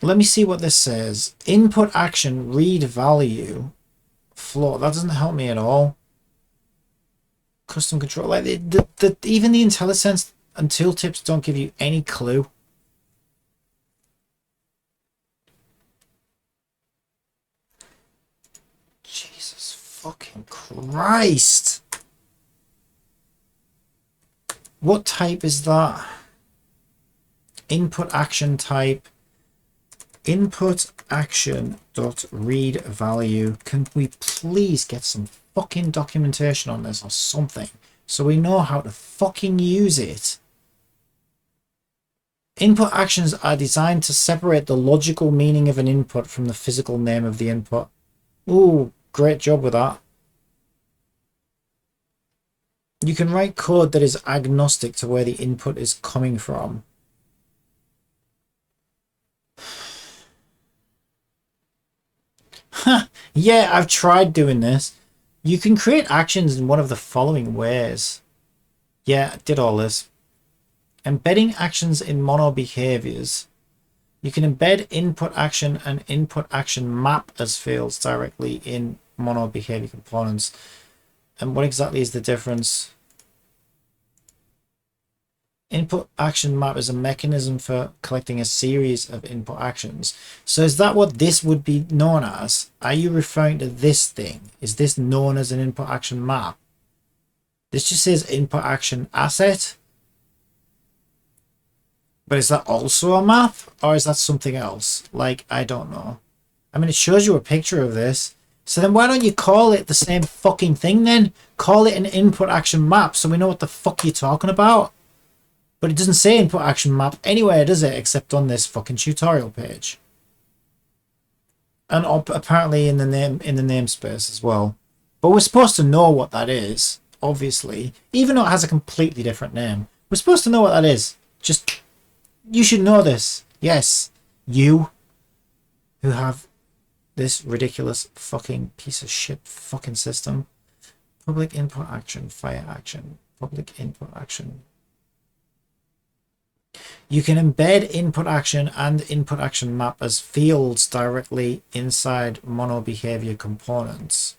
A: Let me see what this says. Input action, read value, float. That doesn't help me at all. Custom control, like even the IntelliSense and tooltips don't give you any clue. Jesus fucking Christ. What type is that? Input action type. Input action dot read value. Can we please get some fucking documentation on this or something so we know how to fucking use it? Input actions are designed to separate the logical meaning of an input from the physical name of the input. Ooh, great job with that. You can write code that is agnostic to where the input is coming from. Yeah, I've tried doing this. You can create actions in one of the following ways. Yeah, I did all this. Embedding actions in mono behaviors. You can embed input action and input action map as fields directly in mono behavior components. And what exactly is the difference? Input action map is a mechanism for collecting a series of input actions. So is that what this would be known as? Are you referring to this thing? Is this known as an input action map? This just says input action asset. But is that also a map? Or is that something else? Like, I don't know. I mean, it shows you a picture of this. So then why don't you call it the same fucking thing then? Call it an input action map so we know what the fuck you're talking about. But it doesn't say input action map anywhere, does it? Except on this fucking tutorial page. And apparently in the namespace as well. But we're supposed to know what that is, obviously. Even though it has a completely different name. We're supposed to know what that is. Just, you should know this. Yes, you who have this ridiculous fucking piece of shit fucking system. Public input action, fire action, public input action. You can embed input action and input action map as fields directly inside mono behavior components.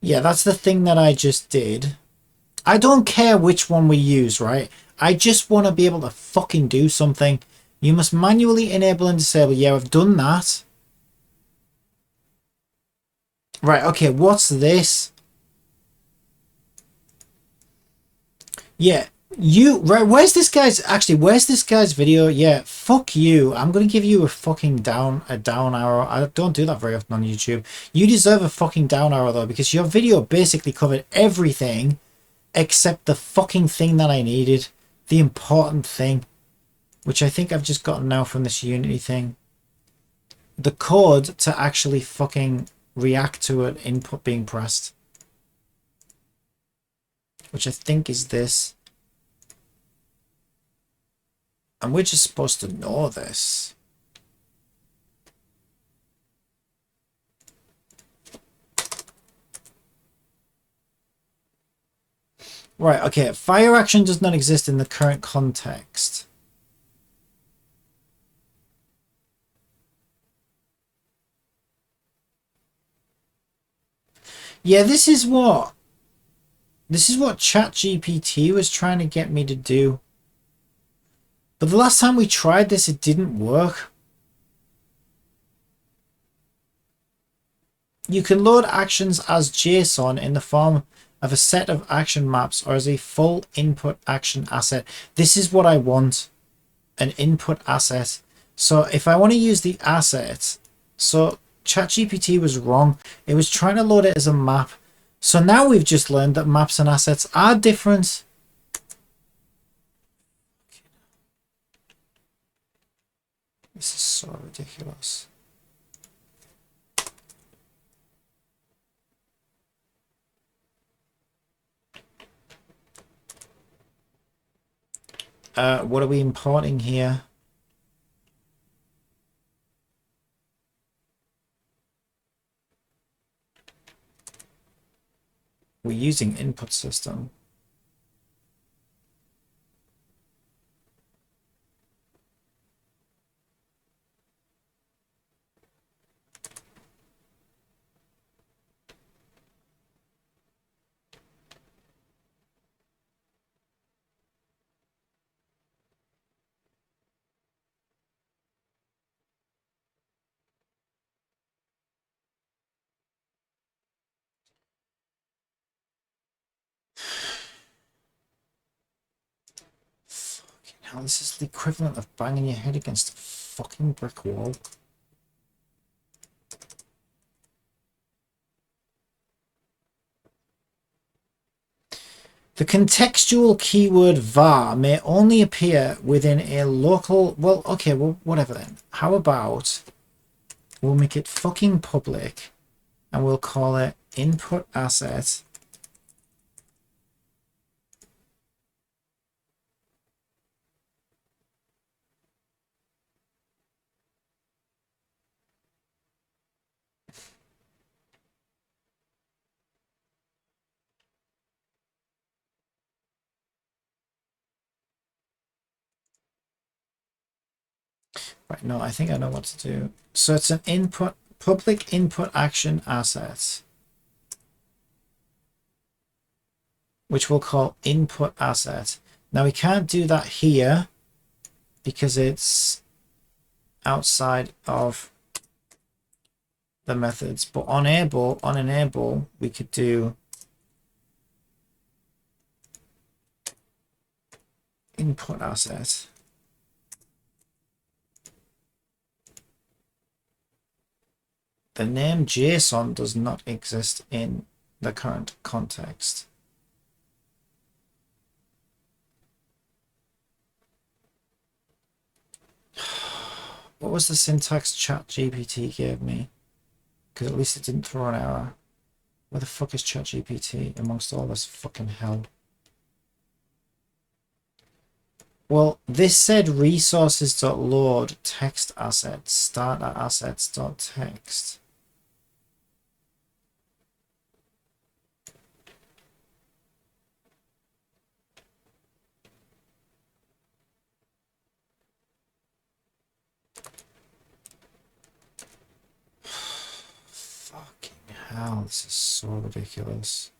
A: Yeah, that's the thing that I just did. I don't care which one we use, right? I just want to be able to fucking do something. You must manually enable and disable. Yeah, I've done that. Right, okay, what's this? Yeah, right, where's this guy's video? Yeah, fuck you. I'm gonna give you a fucking down arrow. I don't do that very often on YouTube. You deserve a fucking down arrow though, because your video basically covered everything except the fucking thing that I needed. The important thing, which I think I've just gotten now from this Unity thing. The code to actually fucking react to an input being pressed. Which I think is this. And we're just supposed to know this. Right, okay. Fire action does not exist in the current context. Yeah, this is what ChatGPT was trying to get me to do. But the last time we tried this, it didn't work. You can load actions as JSON in the form of a set of action maps or as a full input action asset. This is what I want, an input asset. So if I want to use the asset, so ChatGPT was wrong. It was trying to load it as a map. So now we've just learned that maps and assets are different. This is so ridiculous. What are we importing here? We're using input system. Hell, this is the equivalent of banging your head against a fucking brick wall. The contextual keyword var may only appear within a local... Well, okay, well, whatever then. How about we'll make it fucking public and we'll call it input asset. Right, no, I think I know what to do. So it's an input, public input action asset, which we'll call input asset. Now we can't do that here because it's outside of the methods, but on enable, we could do input asset. The name JSON does not exist in the current context. What was the syntax ChatGPT gave me? Because at least it didn't throw an error. Where the fuck is ChatGPT amongst all this fucking hell? Well, this said resources.load text assets starter assets.text. Fucking hell, this is so ridiculous.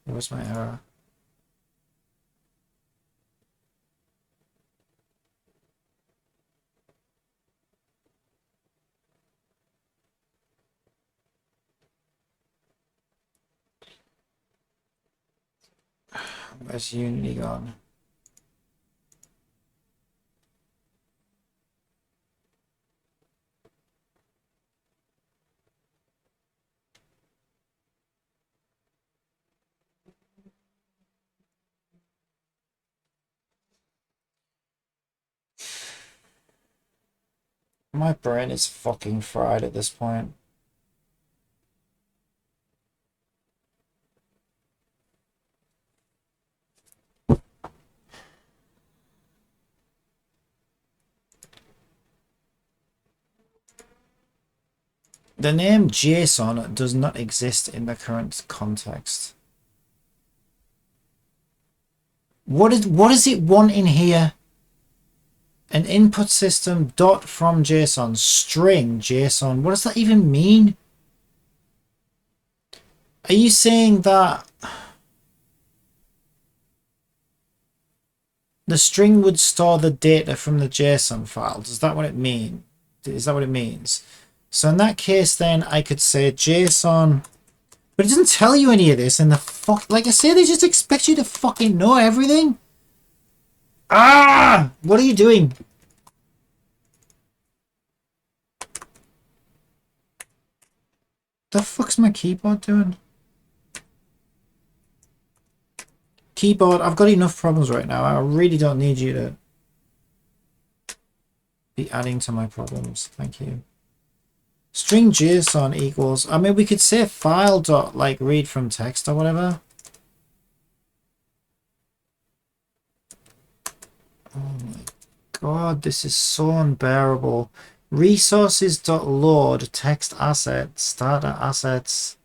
A: Where's my error? Where's Unity gone? My brain is fucking fried at this point. The name JSON does not exist in the current context. What does it want in here? An input system dot from JSON string JSON. What does that even mean? Are you saying that The string would store the data from the JSON file. Does that what it mean? Is that what it means? So in that case, then I could say JSON, but it doesn't tell you any of this. And the fuck, like I say, they just expect you to fucking know everything. Ah, what are you doing? The fuck's my keyboard doing? Keyboard, I've got enough problems right now. I really don't need you to be adding to my problems. Thank you. String JSON equals, I mean, we could say file dot like read from text or whatever. Oh my god, this is so unbearable. Resources dot load text asset starter assets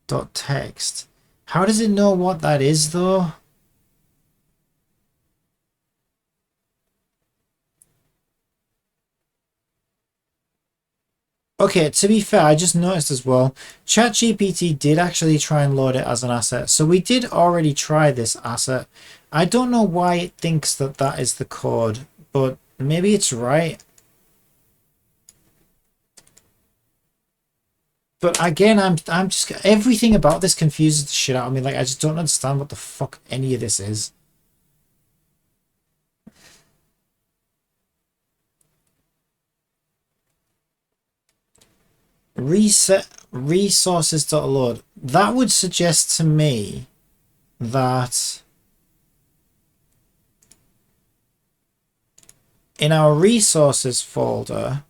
A: dot text. How does it know what that is though? Okay, to be fair, I just noticed as well, ChatGPT did actually try and load it as an asset. So we did already try this asset. I don't know why it thinks that that is the code, but maybe it's right. But again, I'm just, everything about this confuses the shit out of me. Like, I just don't understand what the fuck any of this is. Reset resources.load. That would suggest to me that in our resources folder,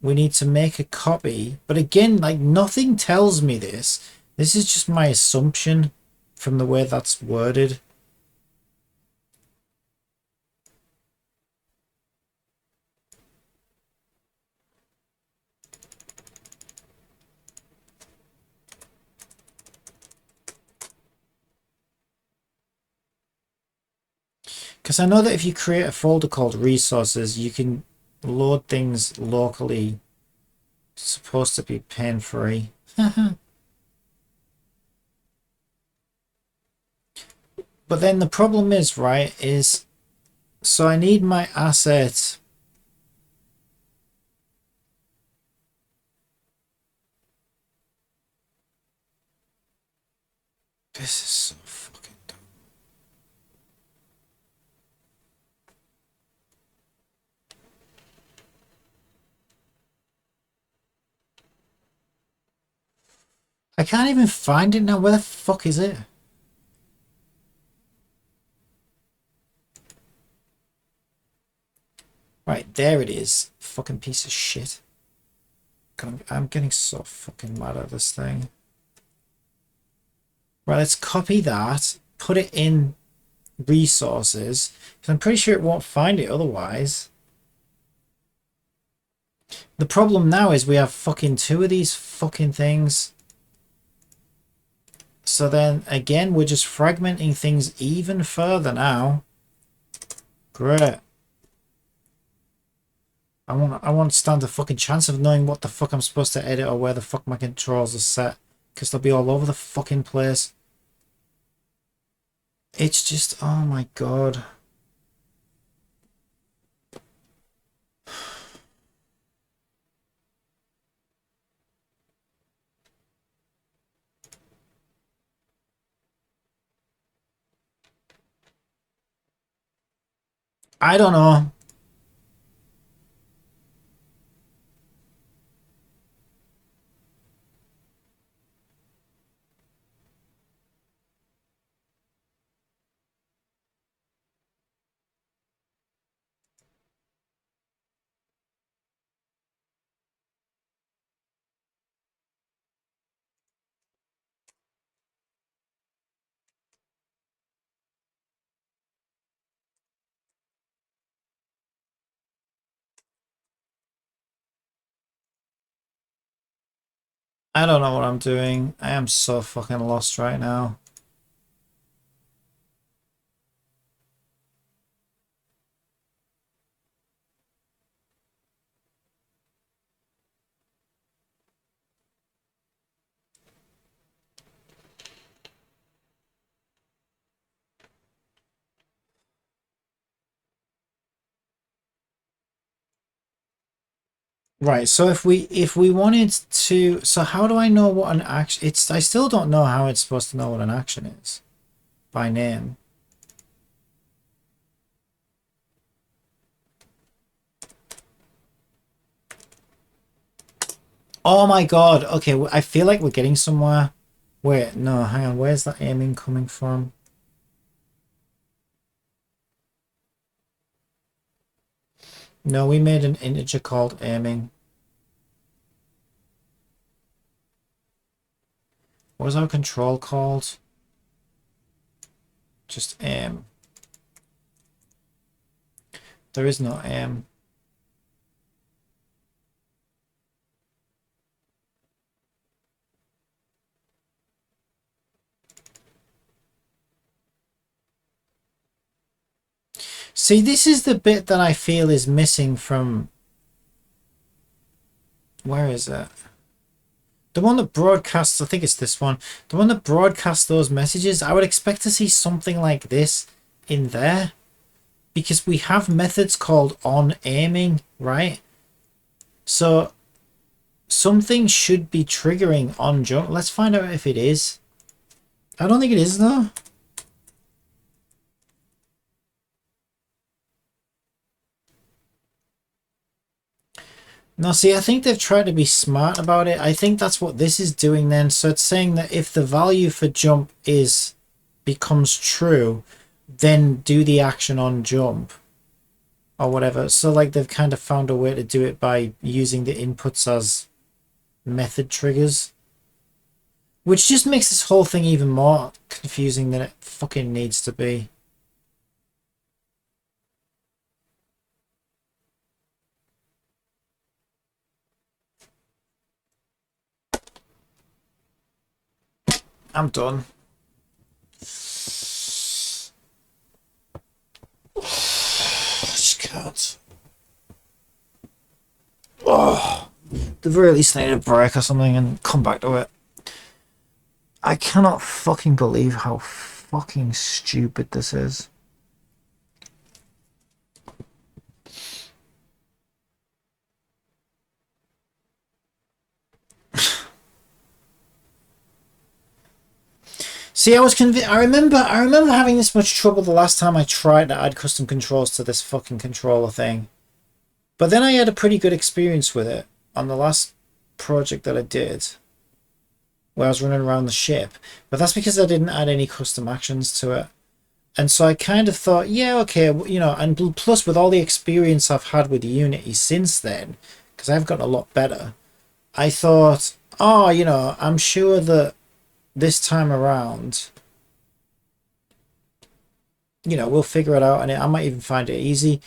A: we need to make a copy. But again, like, nothing tells me this. This is just my assumption from the way that's worded. Because I know that if you create a folder called resources, you can load things locally. It's supposed to be pain-free. But then the problem is, right, is so I need my asset. This is so fucking dumb. I can't even find it now. Where the fuck is it? Right, there it is. Fucking piece of shit. I'm getting so fucking mad at this thing. Right, let's copy that, put it in resources, because I'm pretty sure it won't find it otherwise. The problem now is we have fucking two of these fucking things. So then, again, we're just fragmenting things even further now. Great. I want to stand a fucking chance of knowing what the fuck I'm supposed to edit or where the fuck my controls are set. Because they'll be all over the fucking place. It's just, oh my god. I don't know. I don't know what I'm doing. I am so fucking lost right now. Right, so if we wanted to, so how do I know what an action, I still don't know how it's supposed to know what an action is by name. Oh my god, okay, I feel like we're getting somewhere. Wait, no, hang on, where's that aiming coming from? No, we made an integer called aiming. What was our control called? Just aim. There is no aim. See, this is the bit that I feel is missing from... Where is it? The one that broadcasts, I think it's this one. The one that broadcasts those messages, I would expect to see something like this in there. Because we have methods called on aiming, right? So something should be triggering on jump. Let's find out if it is. I don't think it is though. No, see, I think they've tried to be smart about it. I think that's what this is doing then. So it's saying that if the value for jump becomes true, then do the action on jump or whatever. So like they've kind of found a way to do it by using the inputs as method triggers, which just makes this whole thing even more confusing than it fucking needs to be. I'm done. I just can't. Oh, the very least I need a break or something and come back to it. I cannot fucking believe how fucking stupid this is. See, I was convinced. I remember having this much trouble the last time I tried to add custom controls to this fucking controller thing. But then I had a pretty good experience with it on the last project that I did, where I was running around the ship. But that's because I didn't add any custom actions to it. And so I kind of thought, yeah, okay, you know, and plus with all the experience I've had with Unity since then, because I've gotten a lot better, I thought, oh, you know, I'm sure that this time around, you know, we'll figure it out, and I might even find it easy.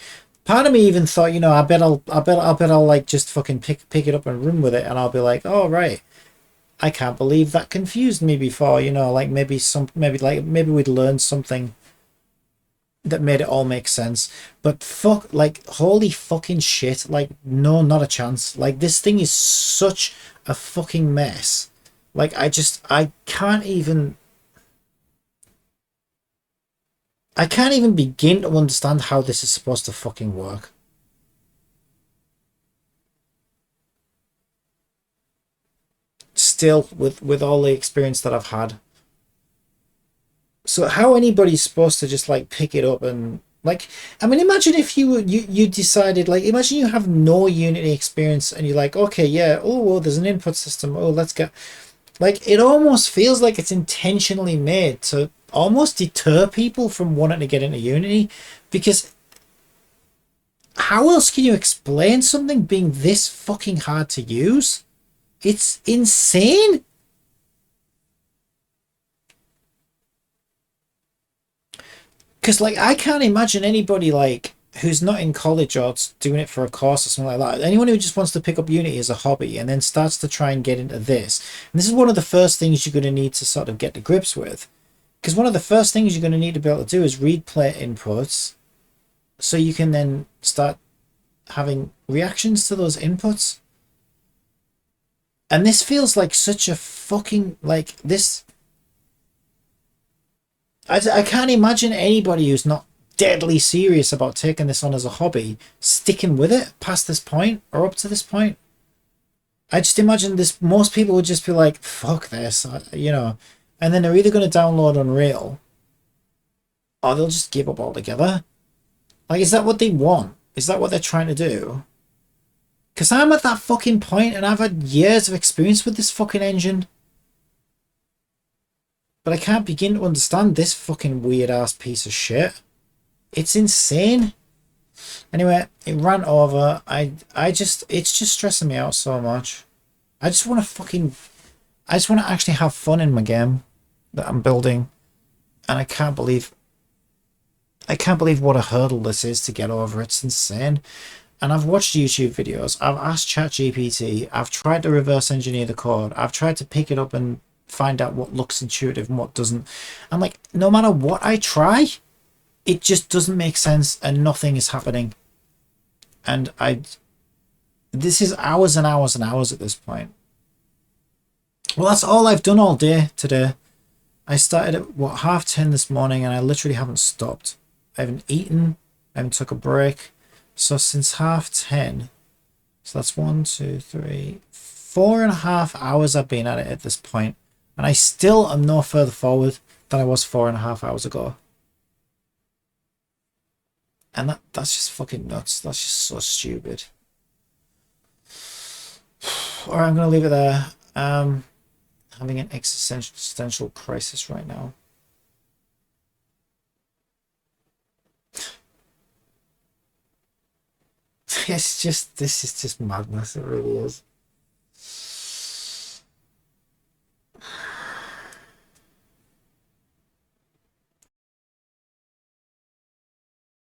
A: Part of me even thought, you know, I bet I'll like just fucking pick it up and run with it, and I'll be like, oh right, I can't believe that confused me before, you know, like maybe we'd learned something that made it all make sense. But fuck, like, holy fucking shit, like, no, not a chance. Like, this thing is such a fucking mess. Like, I can't even begin to understand how this is supposed to fucking work. Still, with all the experience that I've had. So how anybody's supposed to just like pick it up and like, I mean, imagine if you decided, like, imagine you have no Unity experience and you're like, okay, yeah, oh well, there's an input system, oh, let's get, like, it almost feels like it's intentionally made to almost deter people from wanting to get into Unity, because how else can you explain something being this fucking hard to use? It's insane. Because, like, I can't imagine anybody, like, who's not in college or doing it for a course or something like that. Anyone who just wants to pick up Unity as a hobby and then starts to try and get into this. And this is one of the first things you're going to need to sort of get to grips with. Because one of the first things you're going to need to be able to do is read player inputs, so you can then start having reactions to those inputs. And this feels like such a fucking, like, this... I can't imagine anybody who's not deadly serious about taking this on as a hobby sticking with it past this point or up to this point. I just imagine this. Most people would just be like, "Fuck this," you know, and then they're either going to download Unreal, or they'll just give up altogether. Like, is that what they want? Is that what they're trying to do? Because I'm at that fucking point, and I've had years of experience with this fucking engine. But I can't begin to understand this fucking weird ass piece of shit. It's insane. Anyway, it ran over. It's just stressing me out so much. I just want to actually have fun in my game that I'm building. And I can't believe what a hurdle this is to get over. It's insane. And I've watched YouTube videos. I've asked ChatGPT. I've tried to reverse engineer the code. I've tried to pick it up and find out what looks intuitive and what doesn't. I'm like, no matter what I try, it just doesn't make sense and nothing is happening. And this is hours and hours and hours at this point. Well, that's all I've done all day today. I started at 10:30 this morning and I literally haven't stopped. I haven't eaten. I haven't took a break. So since 10:30, so that's 1, 2, 3, 4.5 hours I've been at it at this point. And I still am no further forward than I was 4.5 hours ago. And that's just fucking nuts. That's just so stupid. Alright, I'm going to leave it there. Having an existential crisis right now. This is just madness. It really is.